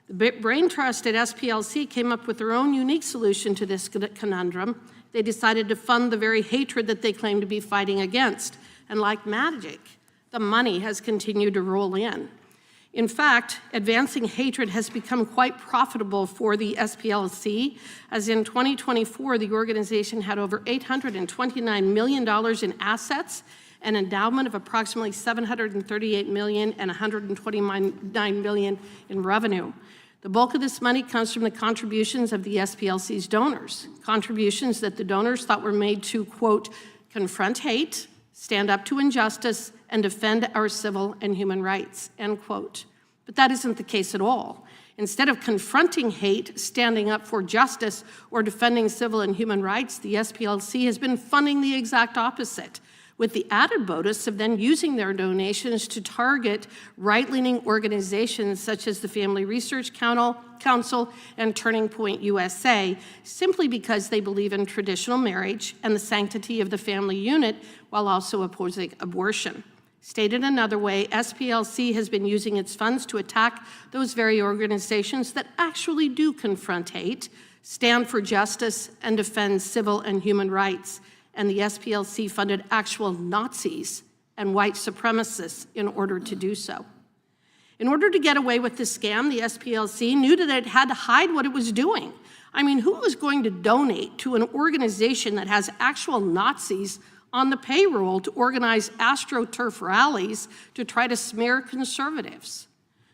The Brain Trust at SPLC came up with their own unique solution to this conundrum. They decided to fund the very hatred that they claim to be fighting against. And like magic, the money has continued to roll in. In fact, advancing hatred has become quite profitable for the SPLC, as in 2024, the organization had over $829 million in assets, an endowment of approximately $738 million and $129 million in revenue. The bulk of this money comes from the contributions of the SPLC's donors, contributions that the donors thought were made to, quote, confront hate, stand up to injustice, and defend our civil and human rights, end quote. But that isn't the case at all. Instead of confronting hate, standing up for justice, or defending civil and human rights, the SPLC has been funding the exact opposite, with the added bonus of then using their donations to target right-leaning organizations such as the Family Research Council and Turning Point USA, simply because they believe in traditional marriage and the sanctity of the family unit while also opposing abortion. Stated another way, SPLC has been using its funds to attack those very organizations that actually do confront hate, stand for justice, and defend civil and human rights. And the SPLC funded actual Nazis and white supremacists in order to do so. In order to get away with this scam, the SPLC knew that it had to hide what it was doing. I mean, who was going to donate to an organization that has actual Nazis on the payroll to organize AstroTurf rallies to try to smear conservatives?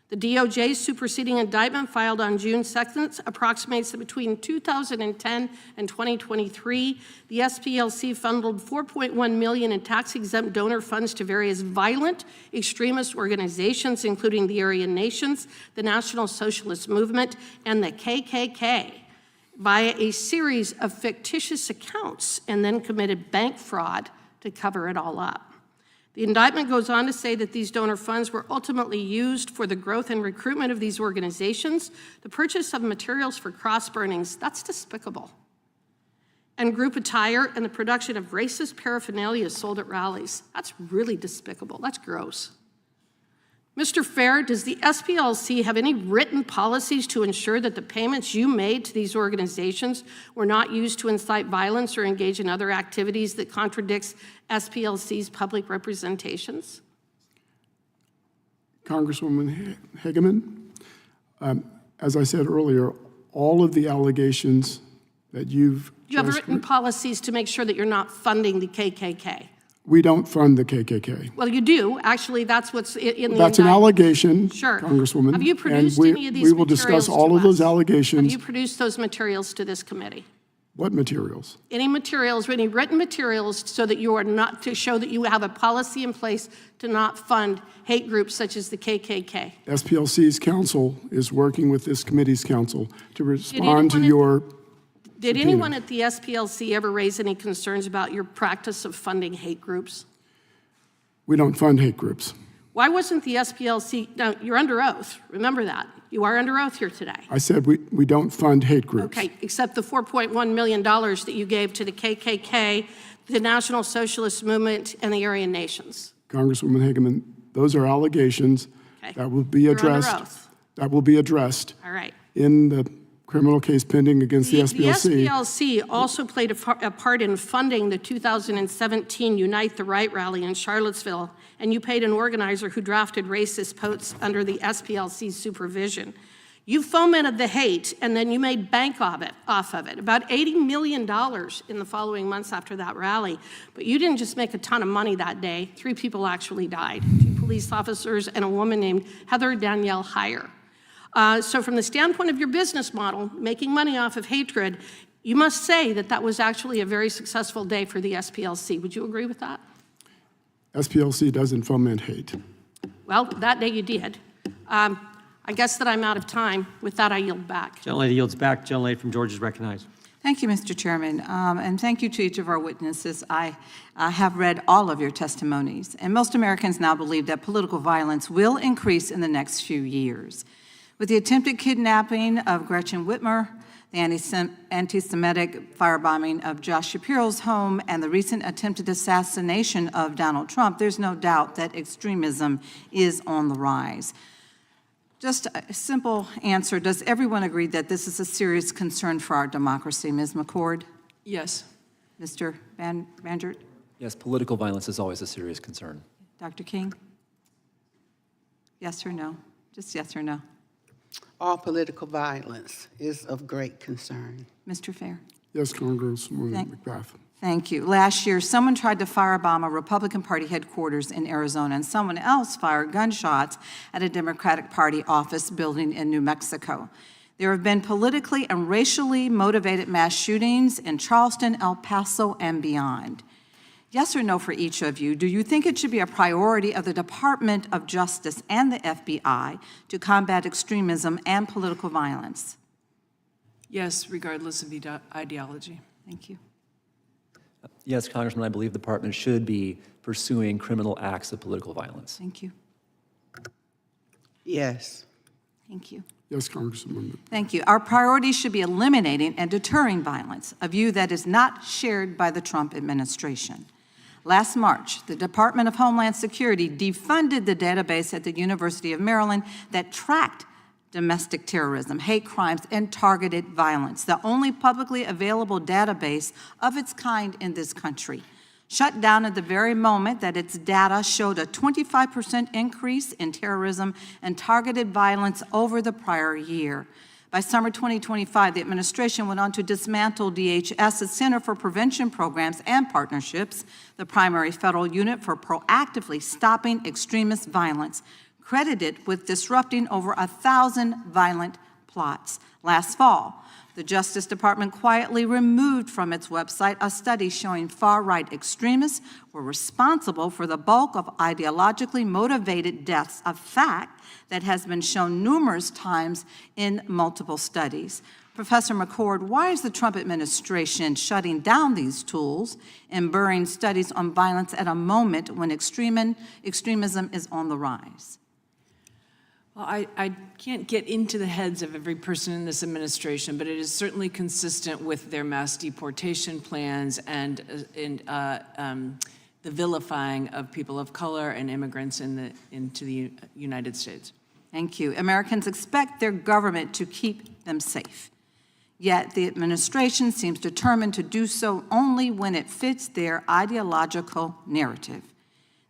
The DOJ's superseding indictment filed on June 2nd approximates that between 2010 and 2023, the SPLC funneled $4.1 million in tax-exempt donor funds to various violent extremist organizations, including the Aryan Nations, the National Socialist Movement, and the KKK, via a series of fictitious accounts, and then committed bank fraud to cover it all up. The indictment goes on to say that these donor funds were ultimately used for the growth and recruitment of these organizations, the purchase of materials for cross burnings, that's despicable, and group attire and the production of racist paraphernalia sold at rallies. That's really despicable, that's gross. Mr. Fair, does the SPLC have any written policies to ensure that the payments you made to these organizations were not used to incite violence or engage in other activities that contradicts SPLC's public representations? Congresswoman Hageman, as I said earlier, all of the allegations that you've Do you have written policies to make sure that you're not funding the KKK? We don't fund the KKK. Well, you do. Actually, that's what's in the That's an indictment. allegation, Sure. Congresswoman. Have you and produced we- any of these We will discuss materials all to of those us? allegations. Have you produced those materials to this committee? What materials? Any materials, any written materials, so that you are not, to show that you have a policy in place to not fund hate groups such as the KKK? SPLC's counsel is working with this committee's counsel to respond to anyone your Did subpoena. anyone at the SPLC ever raise any concerns about your practice of funding hate groups? We don't fund hate groups. Why wasn't the SPLC, now, you're under oath, remember that. You are under oath here today. I said we don't fund hate groups. Okay, except the $4.1 million that you gave to the KKK, the National Socialist Movement, and the Aryan Nations. Congresswoman Hageman, those are allegations Okay. that will be You're under addressed. oath. That will be addressed All right. in the criminal case pending against the SPLC. The SPLC also played a part in funding the 2017 Unite the Right rally in Charlottesville, and you paid an organizer who drafted racist posts under the SPLC's supervision. You fomented the hate, and then you made bank off of it, about $80 million in the following months after that rally. But you didn't just make a ton of money that day. 3 people actually died, 2 police officers and a woman named Heather Danielle Heyer. So from the standpoint of your business model, making money off of hatred, you must say that that was actually a very successful day for the SPLC. Would you agree with that? SPLC doesn't foment hate. Well, that day you did. I guess that I'm out of time. With that, I yield back. Gentlelady yields back. Gentlelady from Georgia is recognized. Thank you, Mr. Chairman, and thank you to each of our witnesses. I have read all of your testimonies, and most Americans now believe that political violence will increase in the next few years. With the attempted kidnapping of Gretchen Whitmer, the anti-Semitic firebombing of Josh Shapiro's home, and the recent attempted assassination of Donald Trump, there's no doubt that extremism is on the rise. Just a simple answer, does everyone agree that this is a serious concern for our democracy? Ms. McCord? Yes. Mr. Banjert? Yes, political violence is always a serious concern. Dr. King? Yes or no? Just yes or no? All political violence is of great concern. Mr. Fair? Yes, Congresswoman McBath. Thank you. Last year, someone tried to firebomb a Republican Party headquarters in Arizona, and someone else fired gunshots at a Democratic Party office building in New Mexico. There have been politically and racially motivated mass shootings in Charleston, El Paso, and beyond. Yes or no for each of you, do you think it should be a priority of the Department of Justice and the FBI to combat extremism and political violence? Yes, regardless of ideology. Thank you. Yes, Congressman, I believe the department should be pursuing criminal acts of political violence. Thank you. Yes. Thank you. Yes, Congresswoman. Thank you. Our priority should be eliminating and deterring violence, a view that is not shared by the Trump administration. Last March, the Department of Homeland Security defunded the database at the University of Maryland that tracked domestic terrorism, hate crimes, and targeted violence, the only publicly available database of its kind in this country. Shut down at the very moment that its data showed a 25% increase in terrorism and targeted violence over the prior year. By summer 2025, the administration went on to dismantle DHS's Center for Prevention Programs and Partnerships, the primary federal unit for proactively stopping extremist violence, credited with disrupting over 1,000 violent plots. Last fall, the Justice Department quietly removed from its website a study showing far-right extremists were responsible for the bulk of ideologically motivated deaths, a fact that has been shown numerous times in multiple studies. Professor McCord, why is the Trump administration shutting down these tools and burying studies on violence at a moment when extremism is on the rise? Well, I can't get into the heads of every person in this administration, but it is certainly consistent with their mass deportation plans and the vilifying of people of color and immigrants into the United States. Thank you. Americans expect their government to keep them safe. Yet the administration seems determined to do so only when it fits their ideological narrative.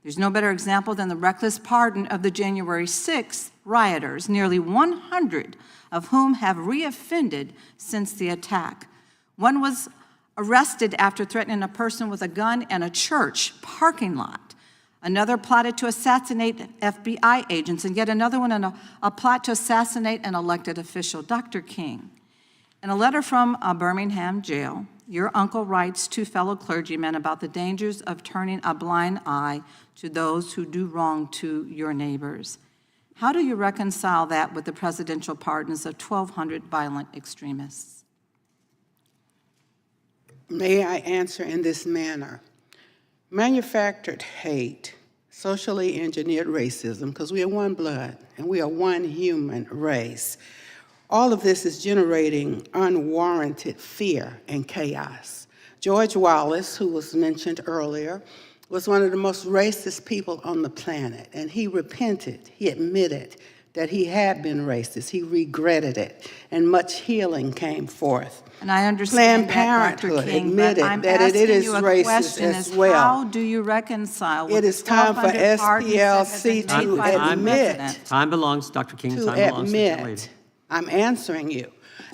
There's no better example than the reckless pardon of the January 6th rioters, nearly 100 of whom have reoffended since the attack. One was arrested after threatening a person with a gun in a church parking lot. Another plotted to assassinate FBI agents, and yet another one in a plot to assassinate an elected official. Dr. King, in a letter from a Birmingham jail, your uncle writes to fellow clergymen about the dangers of turning a blind eye to those who do wrong to your neighbors. How do you reconcile that with the presidential pardons of 1,200 violent extremists? May I answer in this manner? Manufactured hate, socially engineered racism, because we are one blood and we are one human race. All of this is generating unwarranted fear and chaos. George Wallace, who was mentioned earlier, was one of the most racist people on the planet, and he repented, he admitted that he had been racist, he regretted it, and much healing came forth. And I understand Planned that, Dr. Parenthood King, admitted but I'm that it asking is you a racist question as is well. how do you reconcile with It is time for 1,200 pardons that have SPLC been made by the president? Time belongs, Dr. King, To time belongs to the lady. admit, I'm answering you.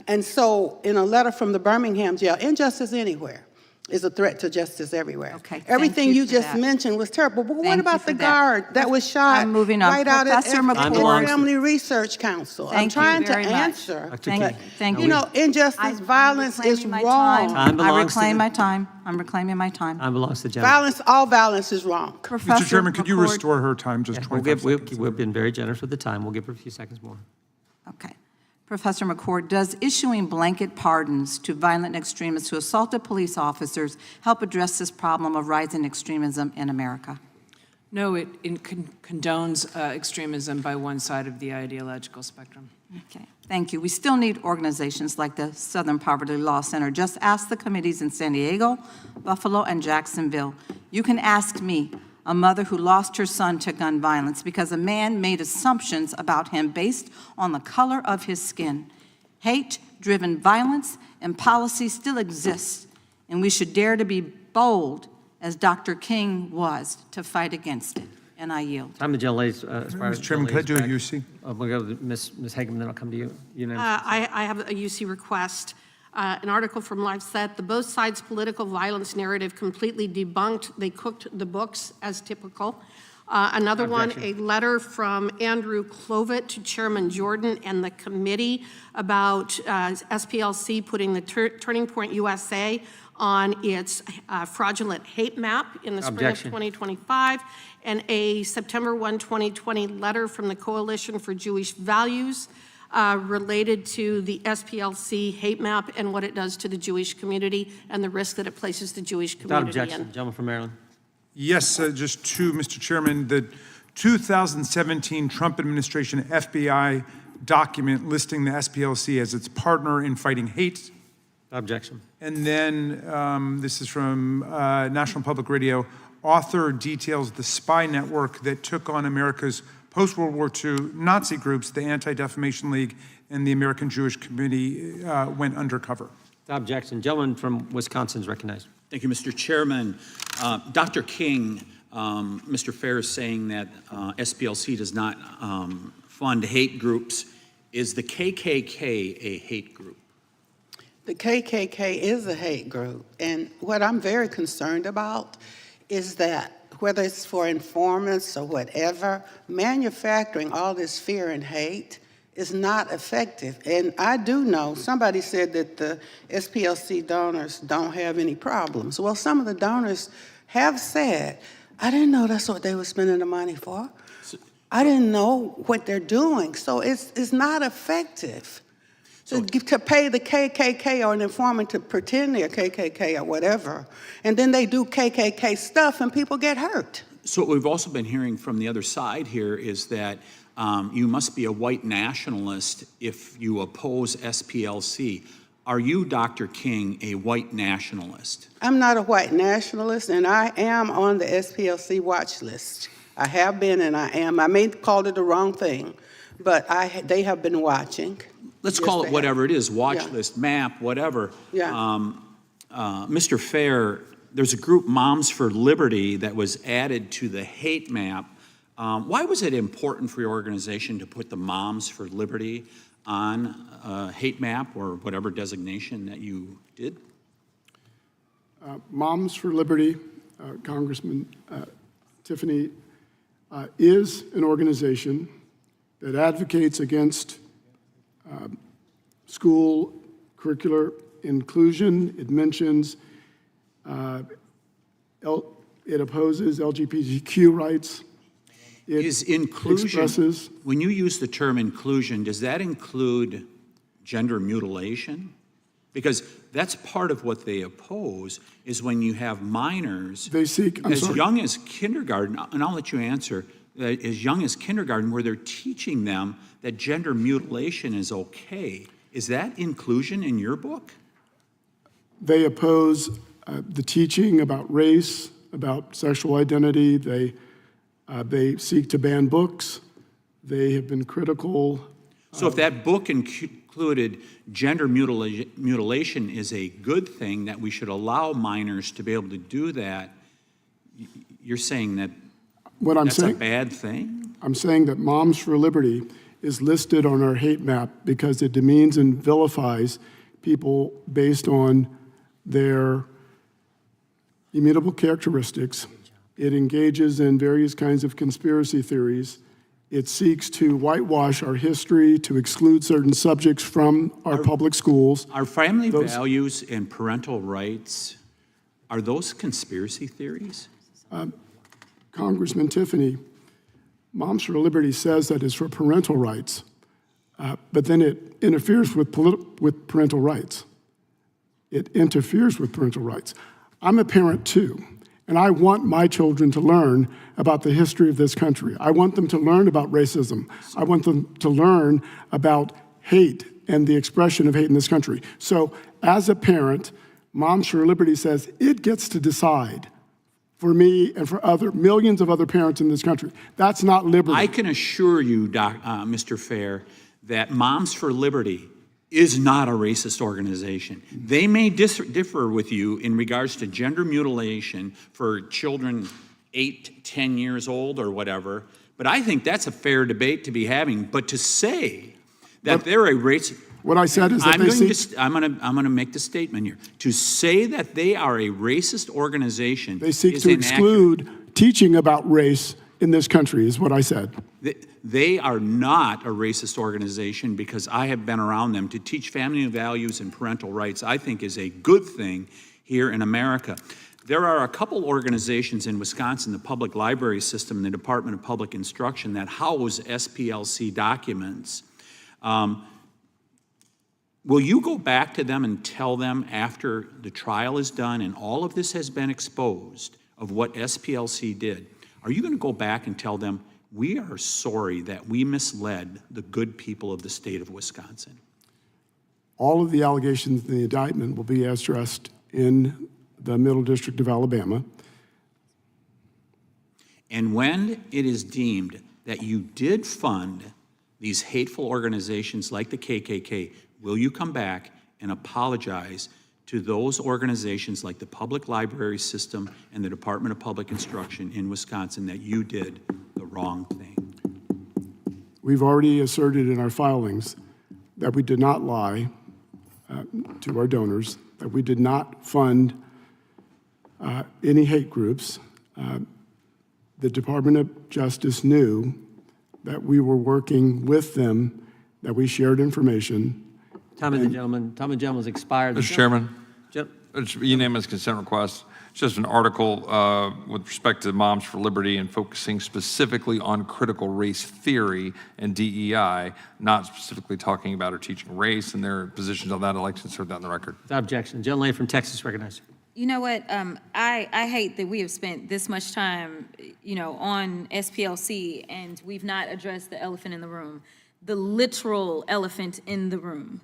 And so in a letter from the Birmingham jail, injustice anywhere is a threat to justice everywhere. Okay, Everything thank you for just that. mentioned was terrible, but what Thank you about for the that. guard that was shot I'm moving on. right out at Professor at McCord. Family Research Council? I'm Thank you trying to very much. answer. Dr. Thank King. you. Thank You you. know, injustice, violence is reclaiming my wrong. Time I belongs to reclaim the- my time. I'm reclaiming my time. Time belongs to the gentleman. Violence, all violence is wrong. Professor Mr. Chairman, could you McCord. restore her time, just 25 seconds? We've been very generous with the time. We'll give her a few seconds more. Okay. Professor McCord, does issuing blanket pardons to violent extremists who assaulted police officers help address this problem of rising extremism in America? No, it condones extremism by one side of the ideological spectrum. Okay, thank you. We still need organizations like the Southern Poverty Law Center. Just ask the committees in San Diego, Buffalo, and Jacksonville. You can ask me, a mother who lost her son to gun violence because a man made assumptions about him based on the color of his skin. Hate-driven violence and policy still exists, and we should dare to be bold, as Dr. King was, to fight against it. And I yield. Time the gentlelady's Mr. Chairman, could I do a UC? We'll go to Ms. Hageman, then I'll come to you. I have a UC request. An article from LifeSet, the both sides political violence narrative completely debunked. They cooked the books as typical. Another one, a letter from Andrew Clovet to Chairman Jordan and the committee about SPLC putting the Turning Point USA on its fraudulent hate map in the spring of 2025, and a September 1, 2020 letter from the Coalition for Jewish Values related to the SPLC hate map and what it does to the Jewish community and the risk that it places the Jewish Without community objection, in. gentleman from Maryland. Yes, just two, Mr. Chairman. The 2017 Trump administration FBI document listing the SPLC as its partner in fighting hate. Objection. And then this is from National Public Radio. Author details the spy network that took on America's post-World War II Nazi groups, the Anti-Defamation League and the American Jewish Committee went undercover. Objection. Gentleman from Wisconsin is recognized. Thank you, Mr. Chairman. Dr. King, Mr. Fair is saying that SPLC does not fund hate groups. Is the KKK a hate group? The KKK is a hate group, and what I'm very concerned about is that whether it's for informants or whatever, manufacturing all this fear and hate is not effective. And I do know, somebody said that the SPLC donors don't have any problems. Well, some of the donors have said, I didn't know that's what they were spending the money for. I didn't know what they're doing. So it's not effective to pay the KKK or an informant to pretend they're KKK or whatever. And then they do KKK stuff and people get hurt. So what we've also been hearing from the other side here is that you must be a white nationalist if you oppose SPLC. Are you, Dr. King, a white nationalist? I'm not a white nationalist, and I am on the SPLC watch list. I have been and I am. I may have called it the wrong thing, but they have been watching. Let's call it whatever it is, watch list, map, whatever. Yeah. Mr. Fair, there's a group, Moms for Liberty, that was added to the hate map. Why was it important for your organization to put the Moms for Liberty on a hate map or whatever designation that you did? Moms for Liberty, Congressman Tiffany, is an organization that advocates against school curricular inclusion. It mentions, it opposes LGBTQ rights. It Is inclusion, expresses, when you use the term inclusion, does that include gender mutilation? Because that's part of what they oppose, is when you have minors they seek, as young as kindergarten, and I'll let you answer, as young as kindergarten, where they're teaching them that gender mutilation is okay. Is that inclusion in your book? They oppose the teaching about race, about sexual identity. They seek to ban books. They have been critical. So if that book included gender mutilation is a good thing, that we should allow minors to be able to do that, you're saying that that's a bad thing? I'm saying that Moms for Liberty is listed on our hate map because it demeans and vilifies people based on their immutable characteristics. It engages in various kinds of conspiracy theories. It seeks to whitewash our history, to exclude certain subjects from our public schools. Are family values and parental rights, are those conspiracy theories? Congressman Tiffany, Moms for Liberty says that it's for parental rights, but then it interferes with parental rights. It interferes with parental rights. I'm a parent too, and I want my children to learn about the history of this country. I want them to learn about racism. I want them to learn about hate and the expression of hate in this country. So as a parent, Moms for Liberty says it gets to decide for me and for millions of other parents in this country. That's not liberty. I can assure you, Mr. Fair, that Moms for Liberty is not a racist organization. They may differ with you in regards to gender mutilation for children 8, 10 years old or whatever, but I think that's a fair debate to be having. But to say that they're a racist... What I said is that I'm going to make the statement here. To say that they are a racist organization they seek to exclude teaching about race in this country, is what I said. They are not a racist organization, because I have been around them. To teach family values and parental rights, I think, is a good thing here in America. There are a couple organizations in Wisconsin, the Public Library System and the Department of Public Instruction, that house SPLC documents. Will you go back to them and tell them, after the trial is done and all of this has been exposed of what SPLC did, are you going to go back and tell them, we are sorry that we misled the good people of the state of Wisconsin? All of the allegations in the indictment will be addressed in the Middle District of Alabama. And when it is deemed that you did fund these hateful organizations like the KKK, will you come back and apologize to those organizations like the Public Library System and the Department of Public Instruction in Wisconsin that you did the wrong thing? We've already asserted in our filings that we did not lie to our donors, that we did not fund any hate groups. The Department of Justice knew that we were working with them, that we shared information. Time of the gentleman's expired. Mr. Chairman, it's unanimous consent request. It's just an article with respect to Moms for Liberty and focusing specifically on critical race theory and DEI, not specifically talking about or teaching race and their positions on that. I'd like to insert that on the record. Without objection. Gentleman from Texas recognized. You know what? I hate that we have spent this much time, on SPLC, and we've not addressed the elephant in the room, the literal elephant in the room.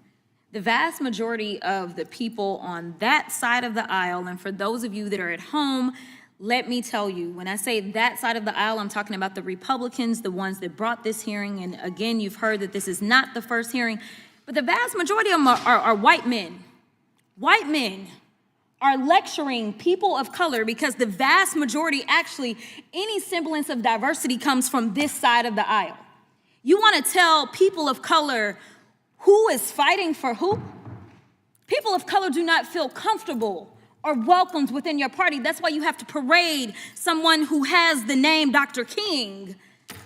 The vast majority of the people on that side of the aisle, and for those of you that are at home, let me tell you, when I say that side of the aisle, I'm talking about the Republicans, the ones that brought this hearing. And again, you've heard that this is not the first hearing, but the vast majority of them are white men. White men are lecturing people of color because the vast majority, actually, any semblance of diversity comes from this side of the aisle. You want to tell people of color who is fighting for who? People of color do not feel comfortable or welcomed within your party. That's why you have to parade someone who has the name Dr. King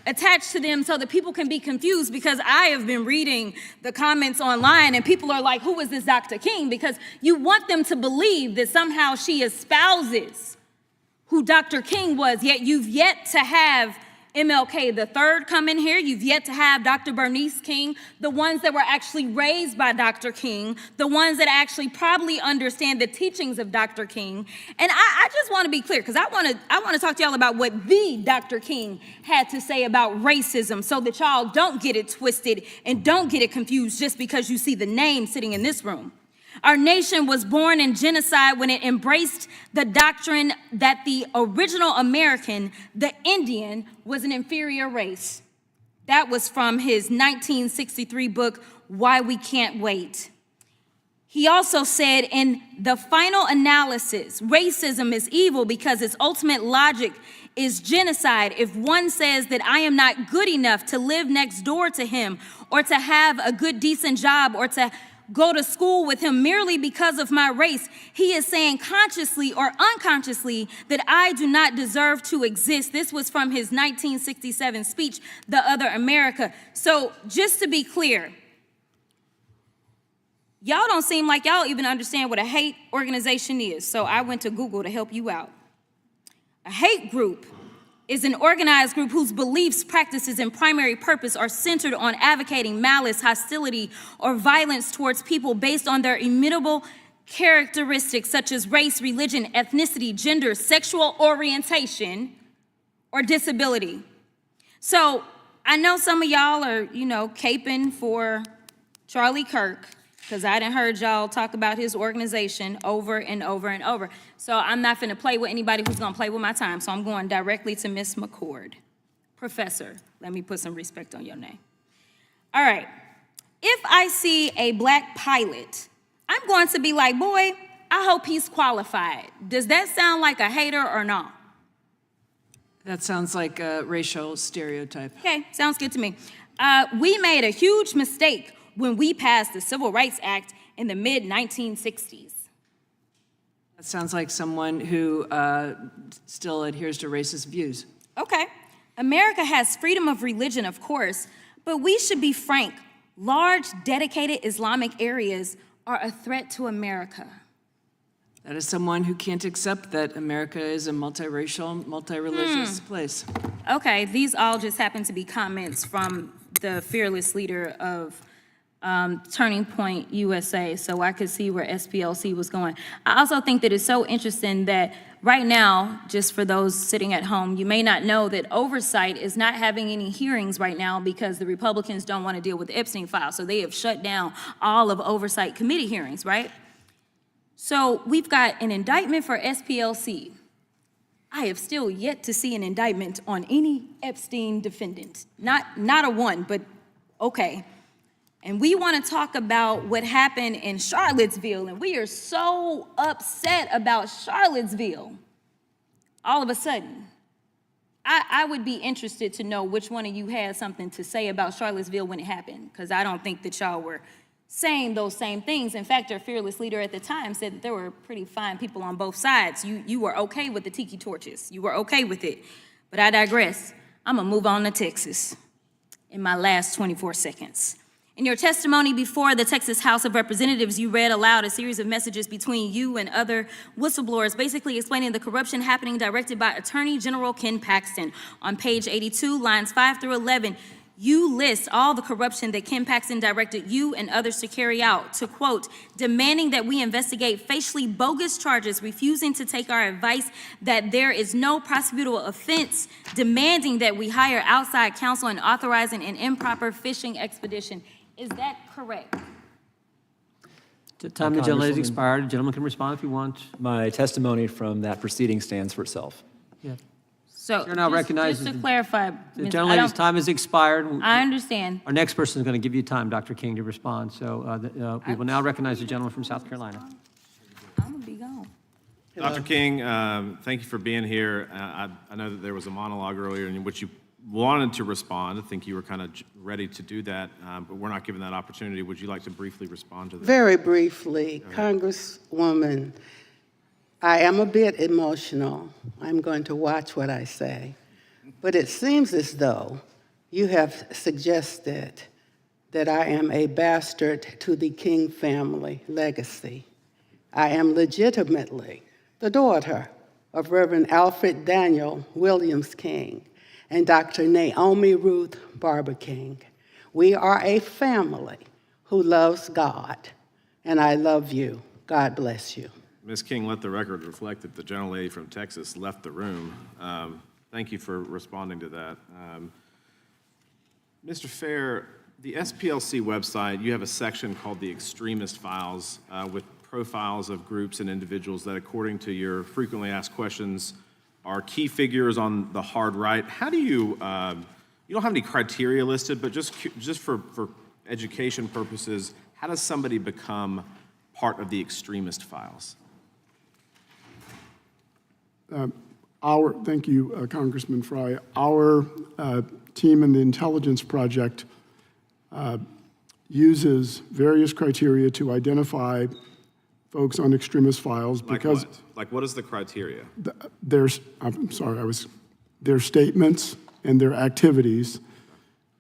attached to them so that people can be confused, because I have been reading the comments online and people are like, who is this Dr. King? Because you want them to believe that somehow she espouses who Dr. King was, yet you've yet to have MLK the third come in here. You've yet to have Dr. Bernice King, the ones that were actually raised by Dr. King, the ones that actually probably understand the teachings of Dr. King. And I just want to be clear, because I want to talk to y'all about what the Dr. King had to say about racism, so that y'all don't get it twisted and don't get it confused just because you see the name sitting in this room. Our nation was born in genocide when it embraced the doctrine that the original American, the Indian, was an inferior race. That was from his 1963 book, Why We Can't Wait. He also said, in the final analysis, racism is evil because its ultimate logic is genocide. If one says that I am not good enough to live next door to him, or to have a good, decent job, or to go to school with him merely because of my race, he is saying consciously or unconsciously that I do not deserve to exist. This was from his 1967 speech, The Other America. So just to be clear, y'all don't seem like y'all even understand what a hate organization is. So I went to Google to help you out. A hate group is an organized group whose beliefs, practices, and primary purpose are centered on advocating malice, hostility, or violence towards people based on their immutable characteristics such as race, religion, ethnicity, gender, sexual orientation, or disability. So I know some of y'all are, caping for Charlie Kirk, because I done heard y'all talk about his organization over and over and over. So I'm not finna play with anybody who's gonna play with my time, so I'm going directly to Ms. McCord. Professor, let me put some respect on your name. All right, if I see a black pilot, I'm going to be like, boy, I hope he's qualified. Does that sound like a hater or not? That sounds like a racial stereotype. Okay, sounds good to me. We made a huge mistake when we passed the Civil Rights Act in the mid-1960s. That sounds like someone who still adheres to racist views. Okay. America has freedom of religion, of course, but we should be frank. Large, dedicated Islamic areas are a threat to America. That is someone who can't accept that America is a multiracial, multi-religious place. Okay, these all just happen to be comments from the fearless leader of Turning Point USA, so I could see where SPLC was going. I also think that it's so interesting that right now, just for those sitting at home, you may not know that oversight is not having any hearings right now because the Republicans don't want to deal with the Epstein file, so they have shut down all of oversight committee hearings, right? So we've got an indictment for SPLC. I have still yet to see an indictment on any Epstein defendant. Not a one, but okay. And we want to talk about what happened in Charlottesville, and we are so upset about Charlottesville. All of a sudden, I would be interested to know which one of you had something to say about Charlottesville when it happened, because I don't think that y'all were saying those same things. In fact, our fearless leader at the time said that there were pretty fine people on both sides. You were okay with the tiki torches. You were okay with it. But I digress. I'm going to move on to Texas in my last 24 seconds. In your testimony before the Texas House of Representatives, you read aloud a series of messages between you and other whistleblowers, basically explaining the corruption happening directed by Attorney General Ken Paxton. On page 82, lines 5 through 11, you list all the corruption that Ken Paxton directed you and others to carry out, to quote, demanding that we investigate facially bogus charges, refusing to take our advice that there is no prosecutable offense, demanding that we hire outside counsel, and authorizing an improper fishing expedition. Is that correct? The time the gentleman has expired. The gentleman can respond if you want. My testimony from that proceeding stands for itself. Yeah. So You're now recognized. just to clarify, The gentleman's time has expired. I understand. Our next person is going to give you time, Dr. King, to respond. So we will now recognize the gentleman from South Carolina. I'm going to be gone. Dr. King, thank you for being here. I know that there was a monologue earlier in which you wanted to respond. I think you were kind of ready to do that, but we're not given that opportunity. Would you like to briefly respond to that? Very briefly, Congresswoman, I am a bit emotional. I'm going to watch what I say. But it seems as though you have suggested that I am a bastard to the King family legacy. I am legitimately the daughter of Reverend Alfred Daniel Williams King and Dr. Naomi Ruth Barber King. We are a family who loves God, and I love you. God bless you. Ms. King, let the record reflect that the gentlelady from Texas left the room. Thank you for responding to that. Mr. Fair, the SPLC website, you have a section called the extremist files with profiles of groups and individuals that, according to your frequently asked questions, are key figures on the hard right. How do you, you don't have any criteria listed, but just for education purposes, how does somebody become part of the extremist files? Thank you, Congressman Fry. Our team in the Intelligence Project uses various criteria to identify folks on extremist files because Like what is the criteria? their statements and their activities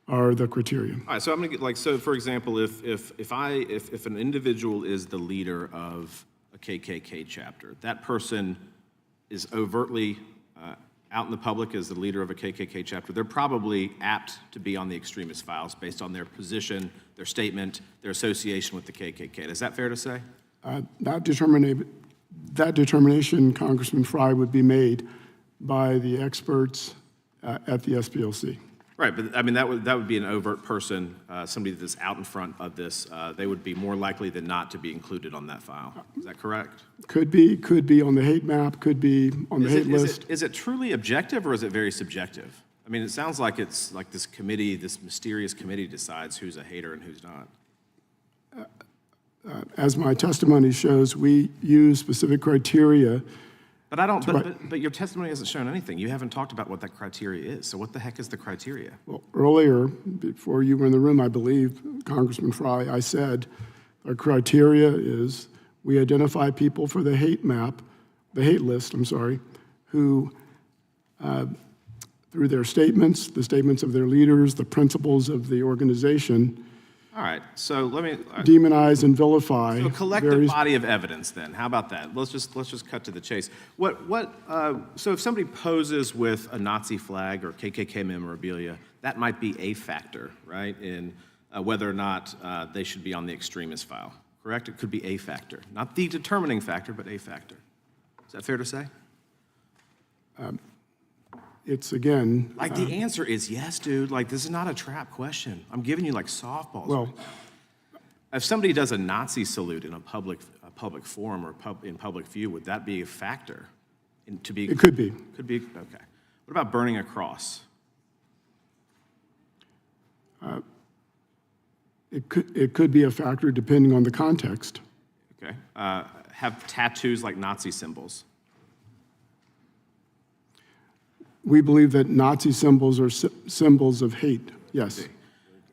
are the criteria. All right, so I'm gonna get so for example, if an individual is the leader of a KKK chapter, that person is overtly out in the public as the leader of a KKK chapter, they're probably apt to be on the extremist files based on their position, their statement, their association with the KKK. Is that fair to say? That determination, Congressman Fry, would be made by the experts at the SPLC. Right, but I mean, that would be an overt person, somebody that's out in front of this. They would be more likely than not to be included on that file. Is that correct? Could be on the hate map, could be on the hate list. Is it truly objective or is it very subjective? I mean, it sounds like it's like this committee, this mysterious committee decides who's a hater and who's not. As my testimony shows, we use specific criteria. But but your testimony hasn't shown anything. You haven't talked about what that criteria is. So what the heck is the criteria? Well, earlier, before you were in the room, I believe, Congressman Fry, I said our criteria is we identify people for the hate map, the hate list, who, through their statements, the statements of their leaders, the principles of the organization, all right, so let me demonize and vilify. So a collective body of evidence, then. How about that? Let's just cut to the chase. So if somebody poses with a Nazi flag or KKK memorabilia, that might be a factor, right, in whether or not they should be on the extremist file. Correct? It could be a factor, not the determining factor, but a factor. Is that fair to say? It's again. Like the answer is yes, dude. Like this is not a trap question. I'm giving you like softballs. Well, if somebody does a Nazi salute in a public forum or in public view, would that be a factor? It could be. Could be. Okay. What about burning a cross? It could be a factor depending on the context. Okay. Have tattoos like Nazi symbols? We believe that Nazi symbols are symbols of hate, yes.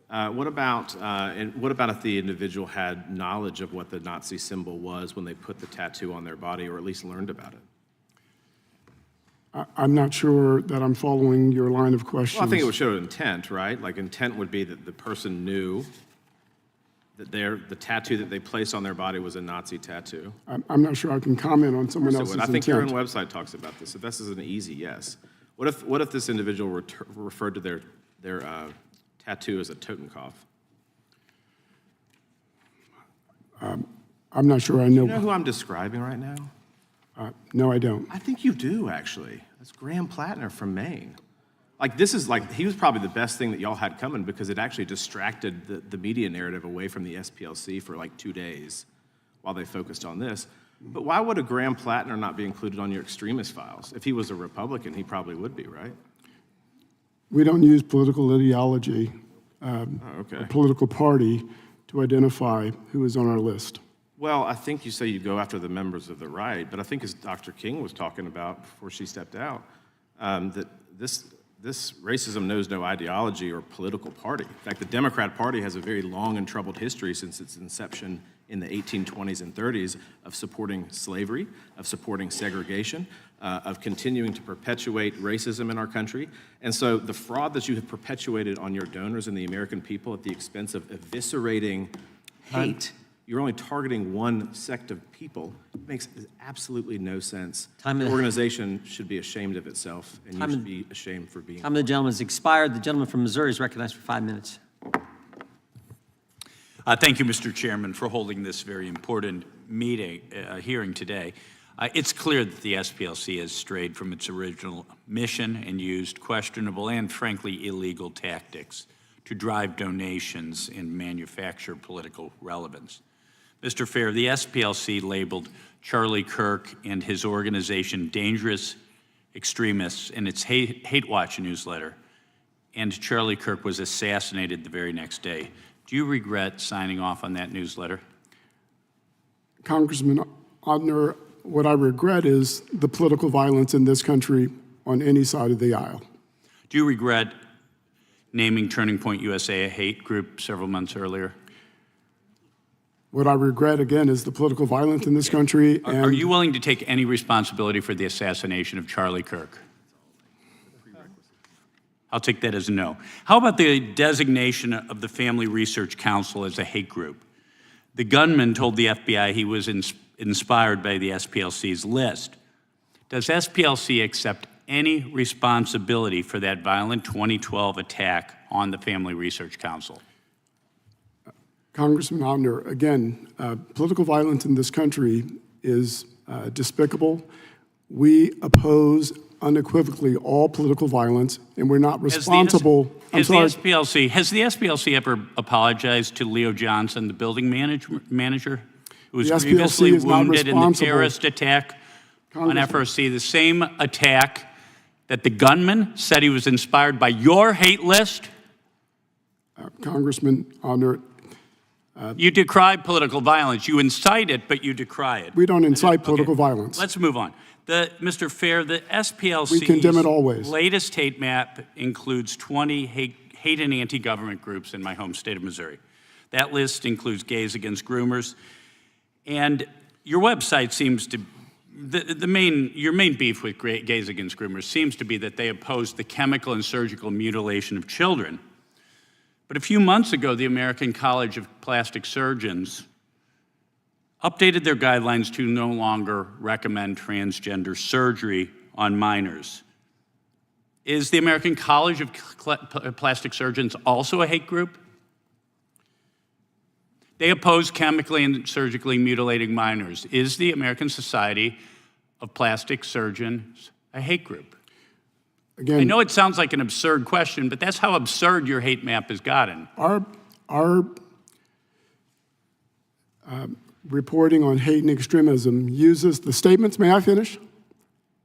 What about if the individual had knowledge of what the Nazi symbol was when they put the tattoo on their body, or at least learned about it? I'm not sure that I'm following your line of questions. Well, I think it would show intent, right? Like intent would be that the person knew that the tattoo that they placed on their body was a Nazi tattoo. I'm not sure I can comment on someone else's intent. I think your own website talks about this. So this is an easy yes. What if this individual referred to their tattoo as a Totenkopf? I'm not sure I know. Do you know who I'm describing right now? No, I don't. I think you do, actually. That's Graham Plattner from Maine. Like, this is like, he was probably the best thing that y'all had coming because it actually distracted the media narrative away from the SPLC for like 2 days while they focused on this. But why would a Graham Plattner not be included on your extremist files? If he was a Republican, he probably would be, right? We don't use political ideology or political party to identify who is on our list. Well, I think you say you go after the members of the right, but I think as Dr. King was talking about before she stepped out, that this racism knows no ideology or political party. In fact, the Democrat Party has a very long and troubled history since its inception in the 1820s and 30s of supporting slavery, of supporting segregation, of continuing to perpetuate racism in our country. And so the fraud that you have perpetuated on your donors and the American people at the expense of eviscerating hate, you're only targeting one sect of people. It makes absolutely no sense. The organization should be ashamed of itself, and you should be ashamed for being. Time of the gentleman has expired. The gentleman from Missouri is recognized for 5 minutes. Thank you, Mr. Chairman, for holding this very important hearing today. It's clear that the SPLC has strayed from its original mission and used questionable and, frankly, illegal tactics to drive donations and manufacture political relevance. Mr. Fair, the SPLC labeled Charlie Kirk and his organization dangerous extremists in its Hate Watch newsletter, and Charlie Kirk was assassinated the very next day. Do you regret signing off on that newsletter? Congressman Otner, what I regret is the political violence in this country on any side of the aisle. Do you regret naming Turning Point USA a hate group several months earlier? What I regret, again, is the political violence in this country. And are you willing to take any responsibility for the assassination of Charlie Kirk? I'll take that as a no. How about the designation of the Family Research Council as a hate group? The gunman told the FBI he was inspired by the SPLC's list. Does SPLC accept any responsibility for that violent 2012 attack on the Family Research Council? Congressman Otner, again, political violence in this country is despicable. We oppose unequivocally all political violence, and we're not responsible. Has the SPLC ever apologized to Leo Johnson, the building manager, who was previously wounded in the terrorist attack on FRC, the same attack that the gunman said he was inspired by your hate list? Congressman Otner, you decry political violence. You incite it, but you decry it. we don't incite political violence. Let's move on. Mr. Fair, the SPLC's We condemn it always. latest hate map includes 20 hate and anti-government groups in my home state of Missouri. That list includes Gays Against Groomers. And your website seems to, your main beef with Gays Against Groomers seems to be that they oppose the chemical and surgical mutilation of children. But a few months ago, the American College of Plastic Surgeons updated their guidelines to no longer recommend transgender surgery on minors. Is the American College of Plastic Surgeons also a hate group? They oppose chemically and surgically mutilating minors. Is the American Society of Plastic Surgeons a hate group? Again, I know it sounds like an absurd question, but that's how absurd your hate map has gotten. Our reporting on hate and extremism uses the statements, may I finish?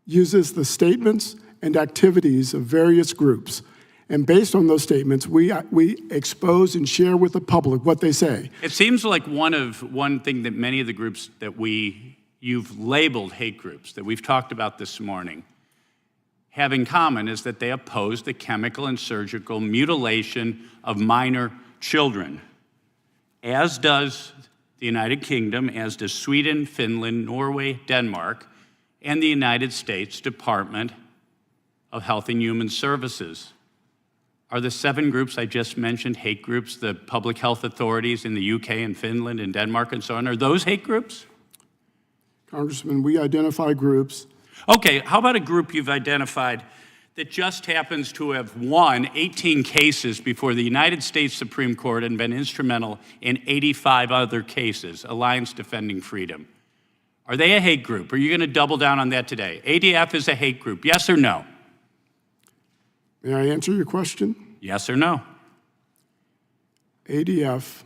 Uses the statements and activities of various groups. And based on those statements, we expose and share with the public what they say. It seems like one thing that many of the groups that you've labeled hate groups that we've talked about this morning have in common is that they oppose the chemical and surgical mutilation of minor children, as does the United Kingdom, as does Sweden, Finland, Norway, Denmark, and the United States Department of Health and Human Services. Are the 7 groups I just mentioned hate groups, the public health authorities in the UK and Finland and Denmark and so on, are those hate groups? Congressman, we identify groups. Okay, how about a group you've identified that just happens to have won 18 cases before the United States Supreme Court and been instrumental in 85 other cases, Alliance Defending Freedom? Are they a hate group? Are you going to double down on that today? ADF is a hate group, yes or no? May I answer your question? Yes or no? ADF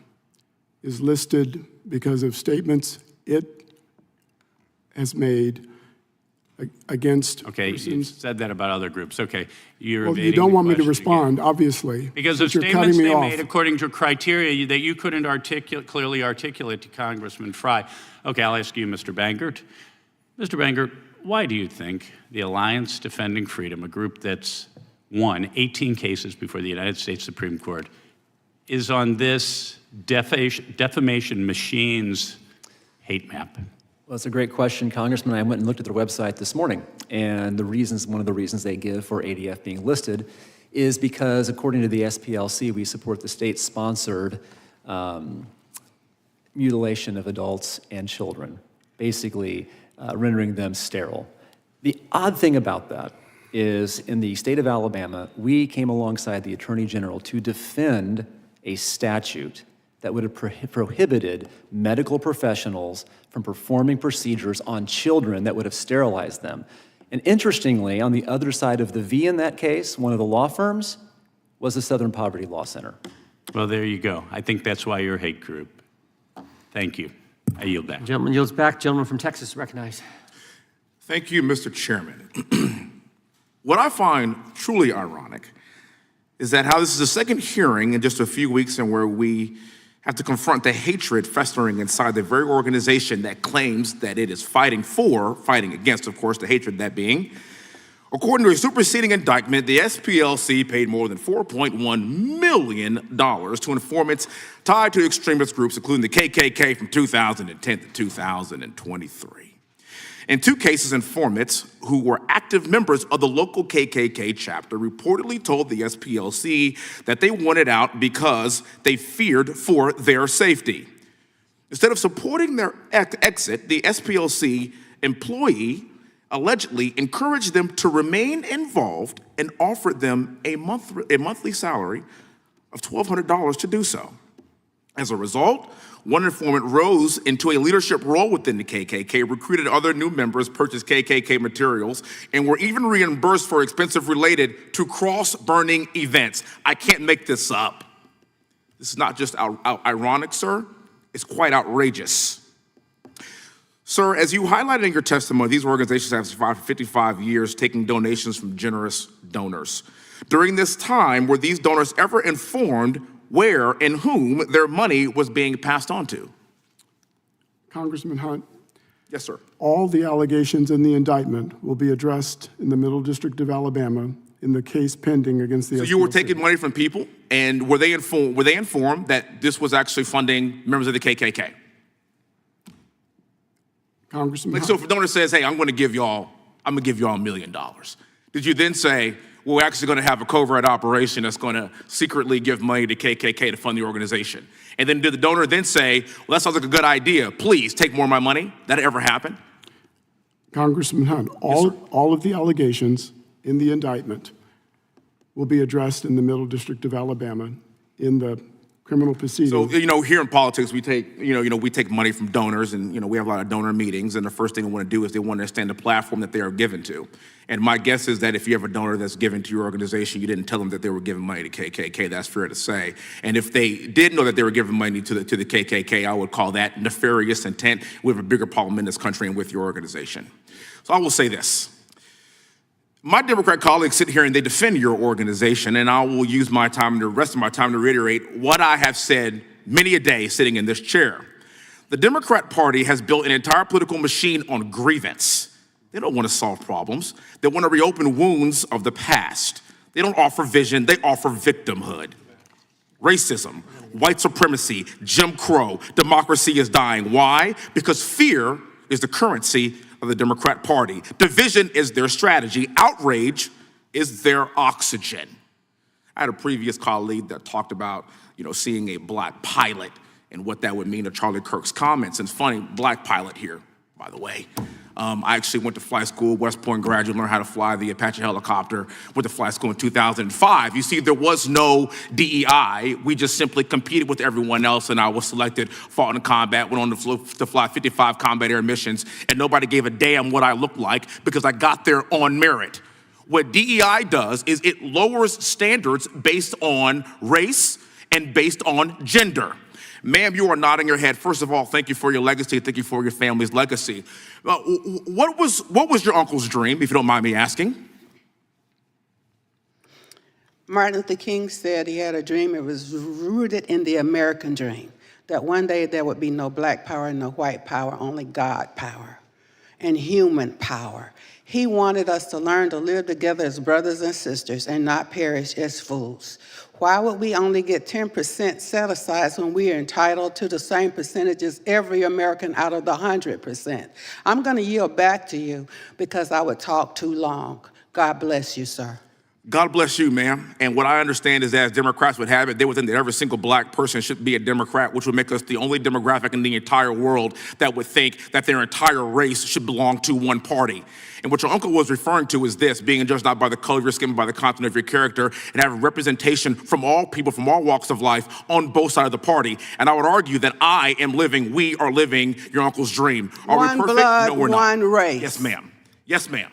is listed because of statements it has made against Okay, persons. you said that about other groups. Okay, Well, you don't want me to respond, obviously. Because of you're statements cutting me they off. made according to criteria that you couldn't clearly articulate to Congressman Fry. Okay, I'll ask you, Mr. Bangert. Mr. Bangert, why do you think the Alliance Defending Freedom, a group that's won 18 cases before the United States Supreme Court, is on this defamation machine's hate map? Well, that's a great question, Congressman. I went and looked at their website this morning, and one of the reasons they give for ADF being listed is because, according to the SPLC, we support the state-sponsored mutilation of adults and children, basically rendering them sterile. The odd thing about that is, in the state of Alabama, we came alongside the Attorney General to defend a statute that would have prohibited medical professionals from performing procedures on children that would have sterilized them. And interestingly, on the other side of the V in that case, one of the law firms was the Southern Poverty Law Center. Well, there you go. I think that's why you're a hate group. Thank you. I yield back. Gentleman yields back. Gentleman from Texas recognized. Thank you, Mr. Chairman. What I find truly ironic is that how this is the second hearing in just a few weeks and where we have to confront the hatred festering inside the very organization that claims that it is fighting against, of course, the hatred that being. According to a superseding indictment, the SPLC paid more than $4.1 million to informants tied to extremist groups, including the KKK from 2010 to 2023. In two cases, informants who were active members of the local KKK chapter reportedly told the SPLC that they wanted out because they feared for their safety. Instead of supporting their exit, the SPLC employee allegedly encouraged them to remain involved and offered them a monthly salary of $1,200 to do so. As a result, one informant rose into a leadership role within the KKK, recruited other new members, purchased KKK materials, and were even reimbursed for expenses related to cross-burning events. I can't make this up. This is not just ironic, sir. It's quite outrageous. Sir, as you highlighted in your testimony, these organizations have survived for 55 years, taking donations from generous donors. During this time, were these donors ever informed where and whom their money was being passed on to? Congressman Hunt. Yes, sir. All the allegations in the indictment will be addressed in the Middle District of Alabama in the case pending against the SPLC. So you were taking money from people, and were they informed that this was actually funding members of the KKK? Congressman Like, so if a donor says, hey, I'm gonna give y'all $1 million, did you then say, well, we're actually gonna have a covert operation that's gonna secretly give money to KKK to fund the organization? And then did the donor then say, well, that sounds like a good idea, please take more of my money? That ever happened? Congressman Hunt, all of the allegations in the indictment will be addressed in the Middle District of Alabama in the criminal proceeding. So, here in politics, we take, we take money from donors, and, we have a lot of donor meetings, and the first thing they want to do is they want to understand the platform that they are given to. And my guess is that if you have a donor that's given to your organization, you didn't tell them that they were giving money to KKK. That's fair to say. And if they did know that they were giving money to the KKK, I would call that nefarious intent. We have a bigger problem in this country and with your organization. So I will say this. My Democrat colleagues sit here and they defend your organization, and I will use my time, the rest of my time, to reiterate what I have said many a day sitting in this chair. The Democrat Party has built an entire political machine on grievance. They don't want to solve problems. They want to reopen wounds of the past. They don't offer vision, they offer victimhood. Racism, white supremacy, Jim Crow, democracy is dying. Why? Because fear is the currency of the Democrat Party. Division is their strategy. Outrage is their oxygen. I had a previous colleague that talked about, seeing a black pilot and what that would mean to Charlie Kirk's comments. And it's funny, black pilot here, by the way. I actually went to flight school, West Point graduate, learned how to fly the Apache helicopter, went to flight school in 2005. You see, there was no DEI. We just simply competed with everyone else, and I was selected, fought in combat, went on to fly 55 combat air missions, and nobody gave a damn what I looked like because I got there on merit. What DEI does is it lowers standards based on race and based on gender. Ma'am, you are nodding your head. First of all, thank you for your legacy. Thank you for your family's legacy. What was your uncle's dream, if you don't mind me asking? Martin Luther King said he had a dream. It was rooted in the American dream, that one day there would be no black power, no white power, only God power and human power. He wanted us to learn to live together as brothers and sisters and not perish as fools. Why would we only get 10% set aside when we are entitled to the same percentage as every American out of the 100%? I'm going to yield back to you because I would talk too long. God bless you, sir. God bless you, ma'am. And what I understand is that as Democrats would have it, they would think that every single black person should be a Democrat, which would make us the only demographic in the entire world that would think that their entire race should belong to one party. And what your uncle was referring to is this: being judged not by the color of your skin, but by the content of your character, and having representation from all people, from all walks of life, on both sides of the party. And I would argue that we are living your uncle's dream. Are we One perfect? blood, No, we're not. one race. Yes, ma'am. Yes, ma'am.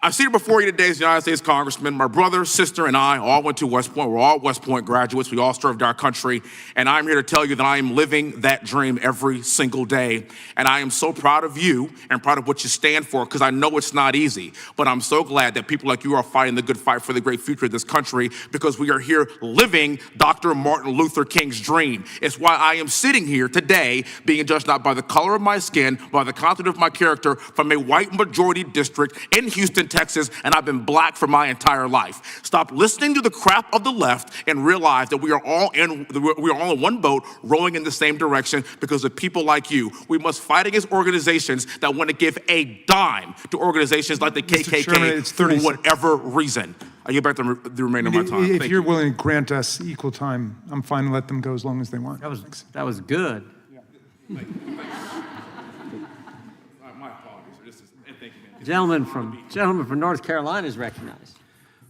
I'm seated before you today as the United States Congressman. My brother, sister, and I all went to West Point. We're all West Point graduates. We all served our country. And I'm here to tell you that I am living that dream every single day. And I am so proud of you and proud of what you stand for, because I know it's not easy. But I'm so glad that people like you are fighting the good fight for the great future of this country, because we are here living Dr. Martin Luther King's dream. It's why I am sitting here today being judged not by the color of my skin, but by the content of my character, from a white majority district in Houston, Texas, and I've been black for my entire life. Stop listening to the crap of the left and realize that we are all in one boat, rowing in the same direction because of people like you. We must fight against organizations that want to give a dime to organizations like the KKK Chairman, it's 30 for whatever reason. I give back the remainder of my time. If Thank you're you. willing to grant us equal time, I'm fine to let them go as long as they want. That was good. Gentleman from North Carolina is recognized.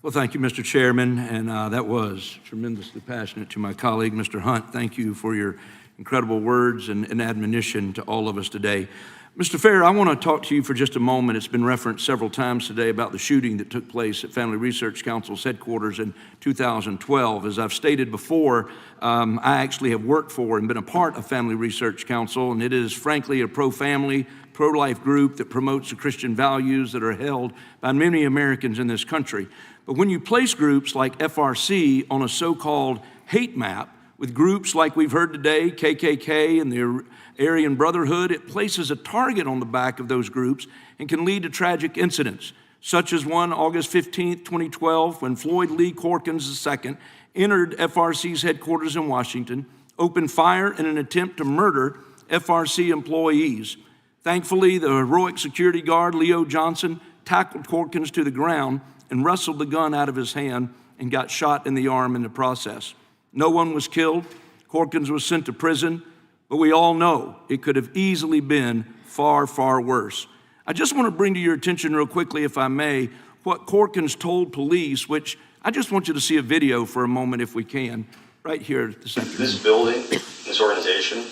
Well, thank you, Mr. Chairman, and that was tremendously passionate to my colleague, Mr. Hunt. Thank you for your incredible words and admonition to all of us today. Mr. Fair, I want to talk to you for just a moment. It's been referenced several times today about the shooting that took place at Family Research Council's headquarters in 2012. As I've stated before, I actually have worked for and been a part of Family Research Council, and it is frankly a pro-family, pro-life group that promotes the Christian values that are held by many Americans in this country. But when you place groups like FRC on a so-called hate map with groups like we've heard today, KKK and the Aryan Brotherhood, it places a target on the back of those groups and can lead to tragic incidents, such as one August 15, 2012, when Floyd Lee Corkins II entered FRC's headquarters in Washington, opened fire in an attempt to murder FRC employees. Thankfully, the heroic security guard, Leo Johnson, tackled Corkins to the ground and wrestled the gun out of his hand and got shot in the arm in the process. No one was killed. Corkins was sent to prison, but we all know it could have easily been far, far worse. I just want to bring to your attention real quickly, if I may, what Corkins told police, which I just want you to see a video for a moment if we can, right here this afternoon. This building, this organization,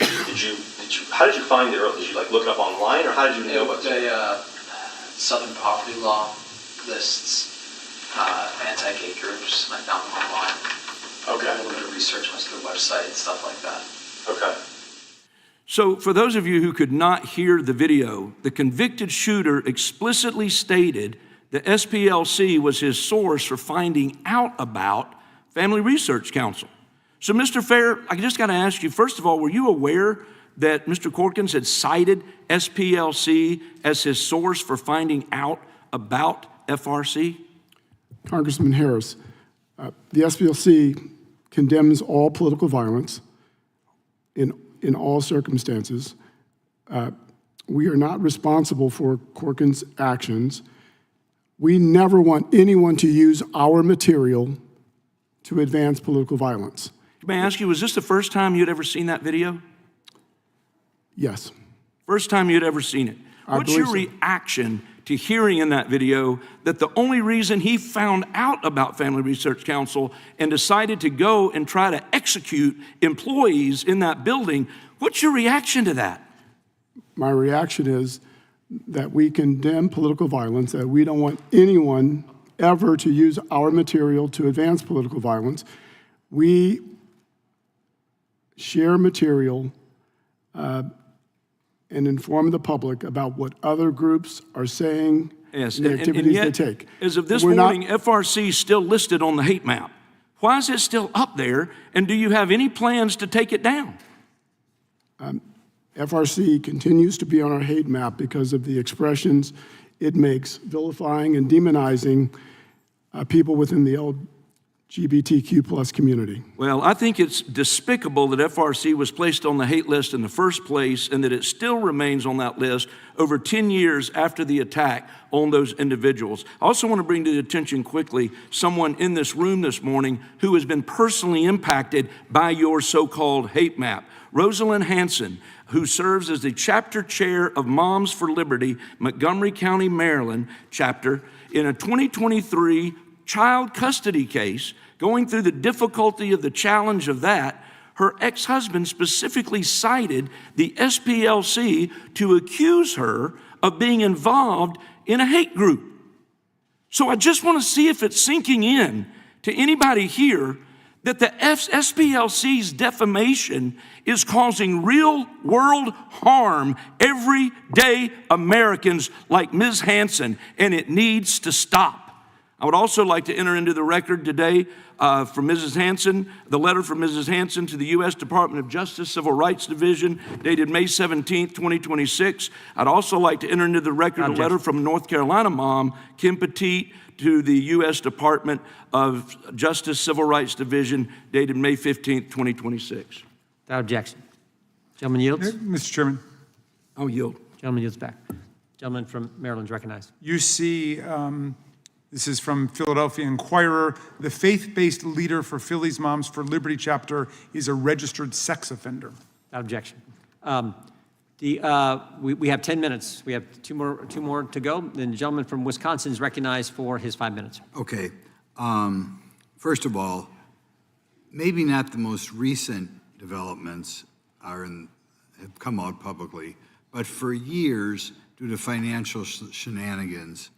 how did you find it early? Did you look it up online, or how did you know about it? Southern Poverty Law lists anti-gay groups, and I found them online. Okay. A little bit of research, went to their website and stuff like that. Okay. So for those of you who could not hear the video, the convicted shooter explicitly stated that SPLC was his source for finding out about Family Research Council. So Mr. Fair, I just got to ask you, first of all, were you aware that Mr. Corkins had cited SPLC as his source for finding out about FRC? Congressman Harris, the SPLC condemns all political violence in all circumstances. We are not responsible for Corkins' actions. We never want anyone to use our material to advance political violence. May I ask you, was this the first time you'd ever seen that video? Yes. First time you'd ever seen it. What's your reaction to hearing in that video that the only reason he found out about Family Research Council and decided to go and try to execute employees in that building? What's your reaction to that? My reaction is that we condemn political violence, that we don't want anyone ever to use our material to advance political violence. We share material and inform the public about what other groups are saying, yes, and the activities yet, they take. As of this We're morning, FRC is still listed on the hate map. Why is it still up there, and do you have any plans to take it down? FRC continues to be on our hate map because of the expressions it makes, vilifying and demonizing people within the LGBTQ+ community. Well, I think it's despicable that FRC was placed on the hate list in the first place and that it still remains on that list over 10 years after the attack on those individuals. I also want to bring to the attention quickly someone in this room this morning who has been personally impacted by your so-called hate map. Rosalind Hanson, who serves as the chapter chair of Moms for Liberty, Montgomery County, Maryland chapter, in a 2023 child custody case, going through the difficulty of the challenge of that, her ex-husband specifically cited the SPLC to accuse her of being involved in a hate group. So I just want to see if it's sinking in to anybody here that the SPLC's defamation is causing real world harm everyday Americans like Ms. Hanson, and it needs to stop. I would also like to enter into the record today from Mrs. Hanson, the letter from Mrs. Hanson to the U.S. Department of Justice Civil Rights Division dated May 17, 2026. I'd also like to enter into the record a letter from North Carolina mom, Kim Petit, to the U.S. Department of Justice Civil Rights Division dated May 15, 2026. Without objection. Gentleman yields. Mr. Chairman. I'll yield. Gentleman yields back. Gentleman from Maryland is recognized. You see, this is from Philadelphia Inquirer. The faith-based leader for Philly's Moms for Liberty chapter is a registered sex offender. Without objection. We have 10 minutes. We have two more to go. Then the gentleman from Wisconsin is recognized for his 5 minutes. Okay. First of all, maybe not the most recent developments have come out publicly, but for years, due to financial shenanigans,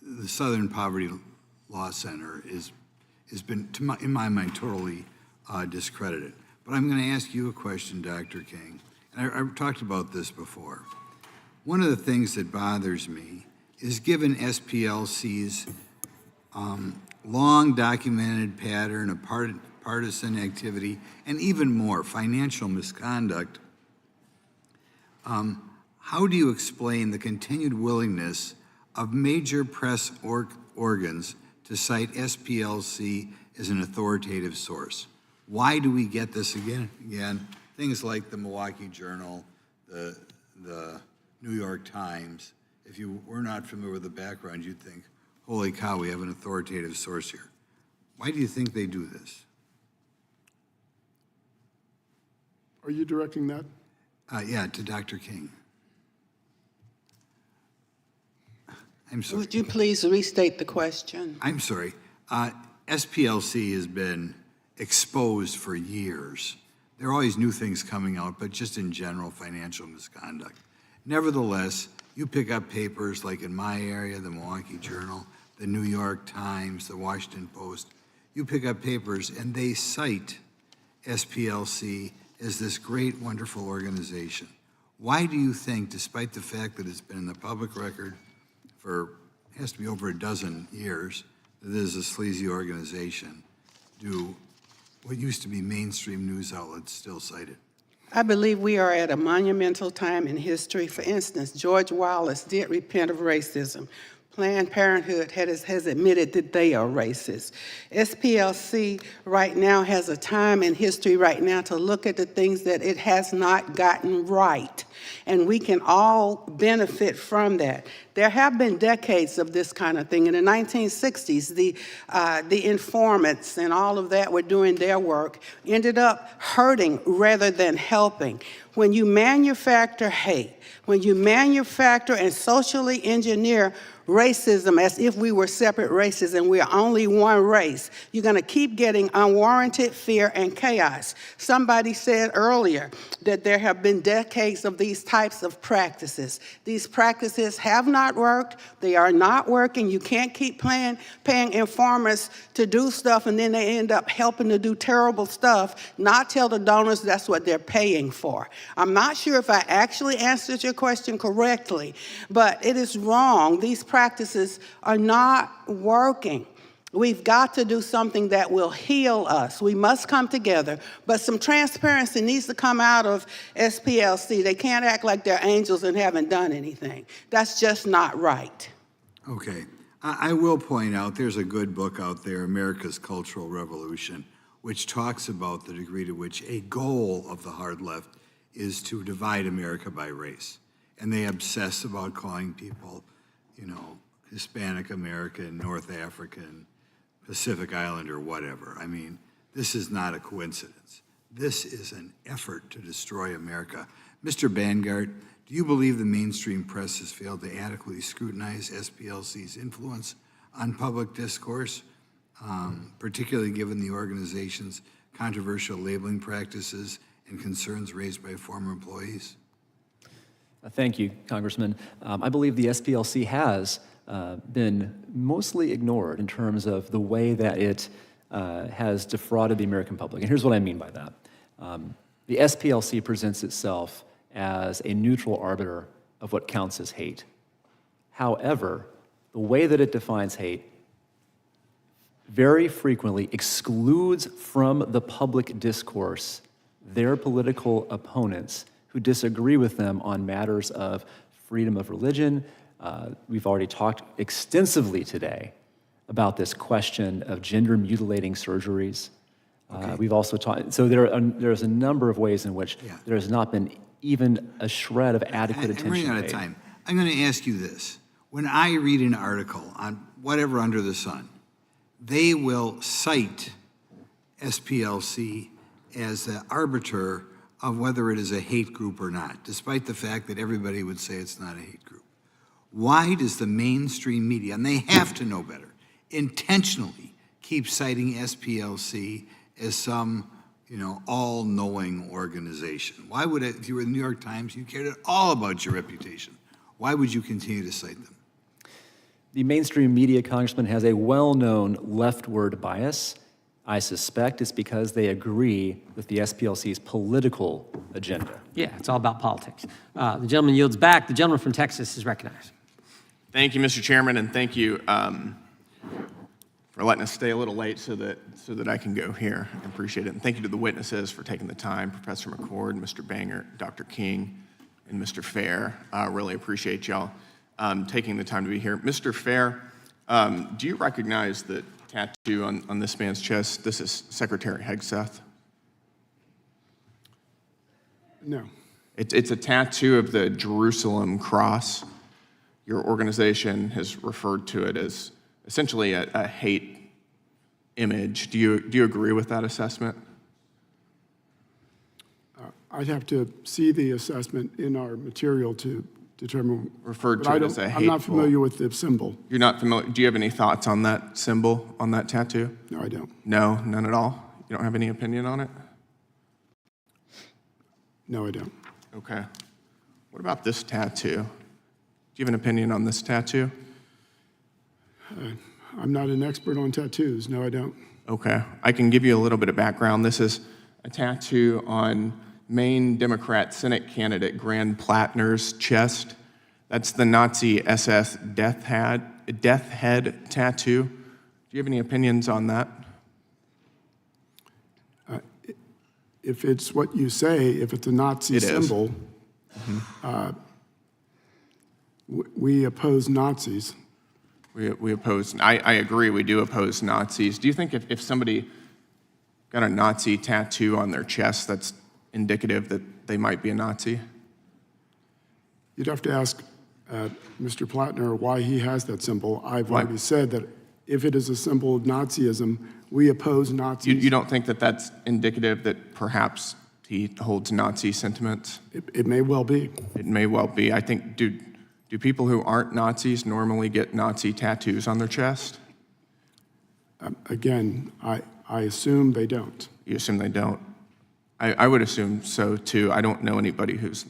the Southern Poverty Law Center has been, in my mind, totally discredited. But I'm going to ask you a question, Dr. King. And I've talked about this before. One of the things that bothers me is given SPLC's long documented pattern of partisan activity and even more financial misconduct, how do you explain the continued willingness of major press organs to cite SPLC as an authoritative source? Why do we get this again? Things like the Milwaukee Journal, the New York Times. If you were not familiar with the background, you'd think, holy cow, we have an authoritative source here. Why do you think they do this? Are you directing that? Yeah, to Dr. King. I'm sorry. Would you please restate the question? I'm sorry. SPLC has been exposed for years. There are always new things coming out, but just in general, financial misconduct. Nevertheless, you pick up papers like in my area, the Milwaukee Journal, the New York Times, the Washington Post. You pick up papers and they cite SPLC as this great, wonderful organization. Why do you think, despite the fact that it's been in the public record for, it has to be over a dozen years, that it is a sleazy organization, do what used to be mainstream news outlets still cite it? I believe we are at a monumental time in history. For instance, George Wallace did repent of racism. Planned Parenthood has admitted that they are racist. SPLC right now has a time in history right now to look at the things that it has not gotten right. And we can all benefit from that. There have been decades of this kind of thing. In the 1960s, the informants and all of that were doing their work, ended up hurting rather than helping. When you manufacture hate, when you manufacture and socially engineer racism as if we were separate races and we're only one race, you're going to keep getting unwarranted fear and chaos. Somebody said earlier that there have been decades of these types of practices. These practices have not worked. They are not working. You can't keep paying informers to do stuff and then they end up helping to do terrible stuff, not tell the donors that's what they're paying for. I'm not sure if I actually answered your question correctly, but it is wrong. These practices are not working. We've got to do something that will heal us. We must come together, but some transparency needs to come out of SPLC. They can't act like they're angels and haven't done anything. That's just not right. Okay. I will point out, there's a good book out there, America's Cultural Revolution, which talks about the degree to which a goal of the hard left is to divide America by race. And they obsess about calling people, Hispanic American, North African, Pacific Islander, whatever. I mean, this is not a coincidence. This is an effort to destroy America. Mr. Bangert, do you believe the mainstream press has failed to adequately scrutinize SPLC's influence on public discourse, particularly given the organization's controversial labeling practices and concerns raised by former employees? Thank you, Congressman. I believe the SPLC has been mostly ignored in terms of the way that it has defrauded the American public. And here's what I mean by that. The SPLC presents itself as a neutral arbiter of what counts as hate. However, the way that it defines hate very frequently excludes from the public discourse their political opponents who disagree with them on matters of freedom of religion. We've already talked extensively today about this question of gender mutilating surgeries. We've also talked, so there's a number of ways in which there has not been even a shred of adequate attention I'm running out of time. I'm going to ask you this. When I read an article on whatever under the sun, they will cite SPLC as the arbiter of whether it is a hate group or not, despite the fact that everybody would say it's not a hate group. Why does the mainstream media, and they have to know better, intentionally keep citing SPLC as some, all-knowing organization? Why would it, if you were the New York Times, you cared at all about your reputation? Why would you continue to cite them? The mainstream media, Congressman, has a well-known leftward bias. I suspect it's because they agree with the SPLC's political agenda. Yeah, it's all about politics. The gentleman yields back. The gentleman from Texas is recognized. Thank you, Mr. Chairman, and thank you for letting us stay a little late so that I can go here. I appreciate it. And thank you to the witnesses for taking the time, Professor McCord, Mr. Bangert, Dr. King, and Mr. Fair. I really appreciate y'all taking the time to be here. Mr. Fair, do you recognize the tattoo on this man's chest? This is Secretary Hegseth. No. It's a tattoo of the Jerusalem cross. Your organization has referred to it as essentially a hate image. Do you agree with that assessment? I'd have to see the assessment in our material to determine. Referred to it as a hateful. I'm not familiar with the symbol. You're not familiar. Do you have any thoughts on that symbol, on that tattoo? No, I don't. No, none at all? You don't have any opinion on it? No, I don't. Okay. What about this tattoo? Do you have an opinion on this tattoo? I'm not an expert on tattoos. No, I don't. Okay. I can give you a little bit of background. This is a tattoo on Maine Democrat Senate candidate Grand Plattner's chest. That's the Nazi SS death head tattoo. Do you have any opinions on that? If it's what you say, if it's a Nazi symbol, we oppose Nazis. We oppose, I agree, we do oppose Nazis. Do you think if somebody got a Nazi tattoo on their chest, that's indicative that they might be a Nazi? You'd have to ask Mr. Plattner why he has that symbol. I've already said that if it is a symbol of Nazism, we oppose Nazis. You don't think that that's indicative that perhaps he holds Nazi sentiments? It may well be. It may well be. I think, do people who aren't Nazis normally get Nazi tattoos on their chest? Again, I assume they don't. You assume they don't? I would assume so too. I don't know anybody who's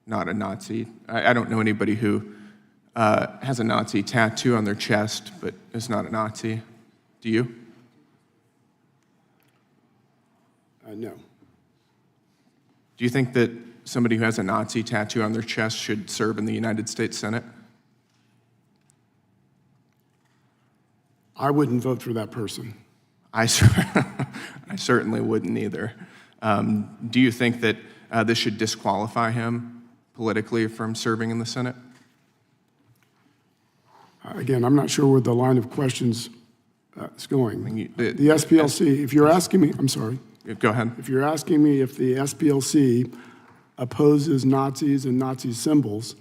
not a Nazi. I don't know anybody who has a Nazi tattoo on their chest but is not a Nazi. Do you? No. Do you think that somebody who has a Nazi tattoo on their chest should serve in the United States Senate? I wouldn't vote for that person. I certainly wouldn't either. Do you think that this should disqualify him politically from serving in the Senate? Again, I'm not sure where the line of questions is going. The SPLC, if you're asking me, I'm sorry. Go ahead. If you're asking me if the SPLC opposes Nazis and Nazi symbols,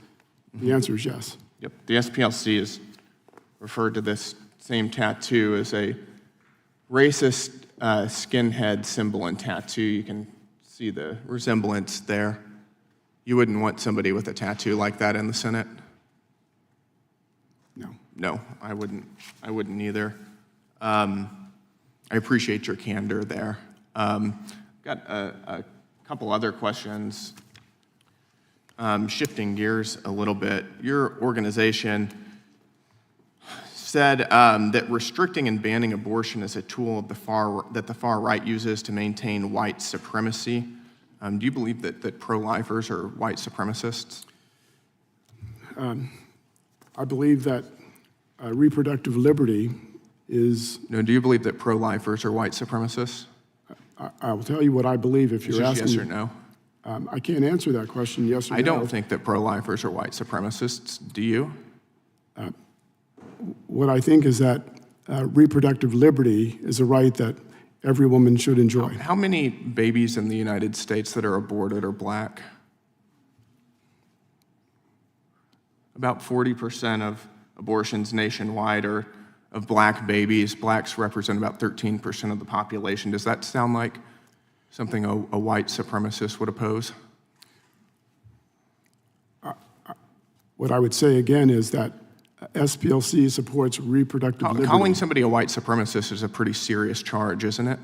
the answer is yes. Yep. The SPLC has referred to this same tattoo as a racist skinhead symbol and tattoo. You can see the resemblance there. You wouldn't want somebody with a tattoo like that in the Senate? No. No, I wouldn't either. I appreciate your candor there. Got a couple other questions. Shifting gears a little bit, your organization said that restricting and banning abortion is a tool of that the far right uses to maintain white supremacy. Do you believe that pro-lifers are white supremacists? I believe that reproductive liberty is... No, do you believe that pro-lifers are white supremacists? I will tell you what I believe if you're asking. Yes or no? I can't answer that question, yes or no. I don't think that pro-lifers are white supremacists. Do you? What I think is that reproductive liberty is a right that every woman should enjoy. How many babies in the United States that are aborted are black? About 40% of abortions nationwide are of black babies. Blacks represent about 13% of the population. Does that sound like something a white supremacist would oppose? What I would say again is that SPLC supports reproductive liberty. Calling somebody a white supremacist is a pretty serious charge, isn't it?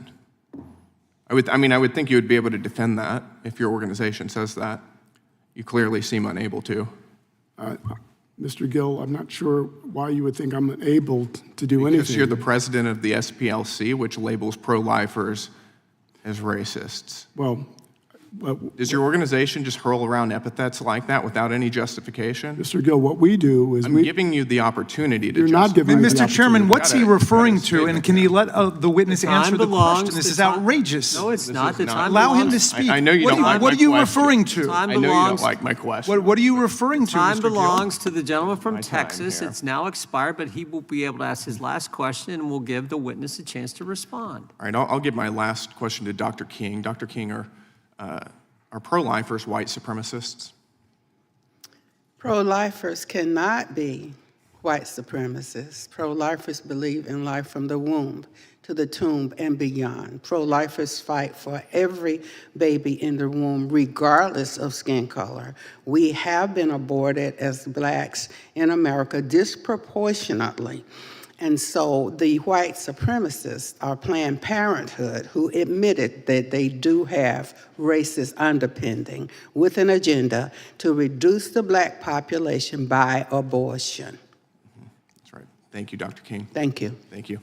I would think you would be able to defend that if your organization says that. You clearly seem unable to. Mr. Gill, I'm not sure why you would think I'm unable to do anything. Because you're the president of the SPLC, which labels pro-lifers as racists. Well, does your organization just hurl around epithets like that without any justification? Mr. Gill, what we do is I'm giving you the opportunity to You're not giving me the Mr. Chairman, opportunity. what's he referring to? And can he let the witness The time answer the belongs question? This to is time- outrageous. No, it's not. The time Allow him to belongs- speak. I know you don't like What my are you question. referring to? Time I know you don't belongs- like my question. What are you referring to, Time Mr. Gill? belongs to the gentleman from My time Texas. here. It's now expired, but he will be able to ask his last question, and we'll give the witness a chance to respond. All right, I'll give my last question to Dr. King. Dr. King, are pro-lifers white supremacists? Pro-lifers cannot be white supremacists. Pro-lifers believe in life from the womb to the tomb and beyond. Pro-lifers fight for every baby in the womb, regardless of skin color. We have been aborted as blacks in America disproportionately. And so the white supremacists are Planned Parenthood, who admitted that they do have racist underpinning with an agenda to reduce the black population by abortion. That's right. Thank you, Dr. King. Thank you. Thank you.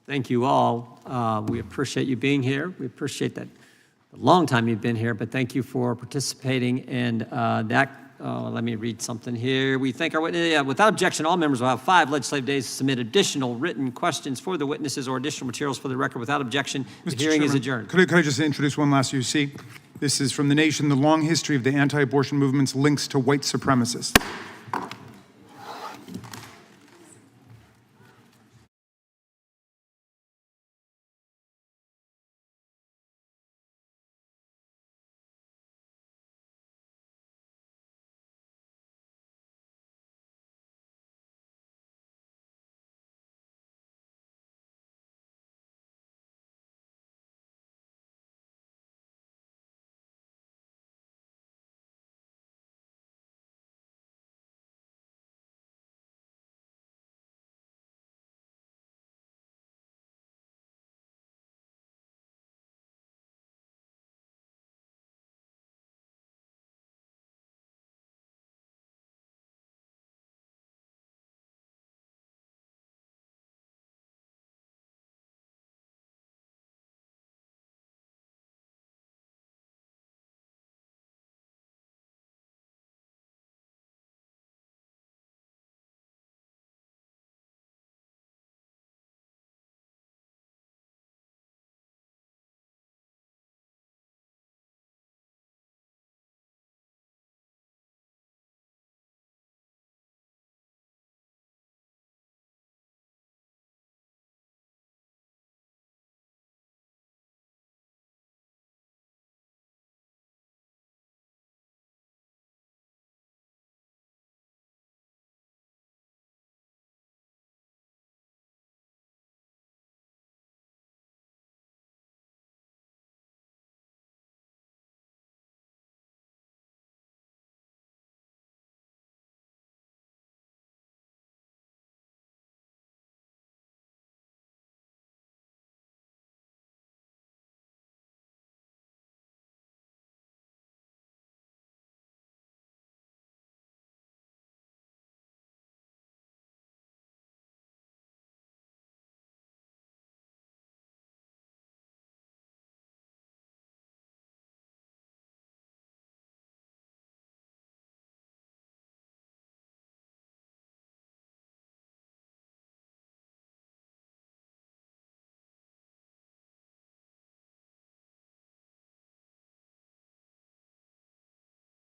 Thank you all. We appreciate you being here. We appreciate that the long time you've been here, but thank you for participating. And let me read something here. We thank our witness. Without objection, all members will have 5 legislative days to submit additional written questions for the witnesses or additional materials for the record. Without objection, the hearing is adjourned. Could I just introduce one last UC? This is from The Nation, the long history of the anti-abortion movement's links to white supremacists.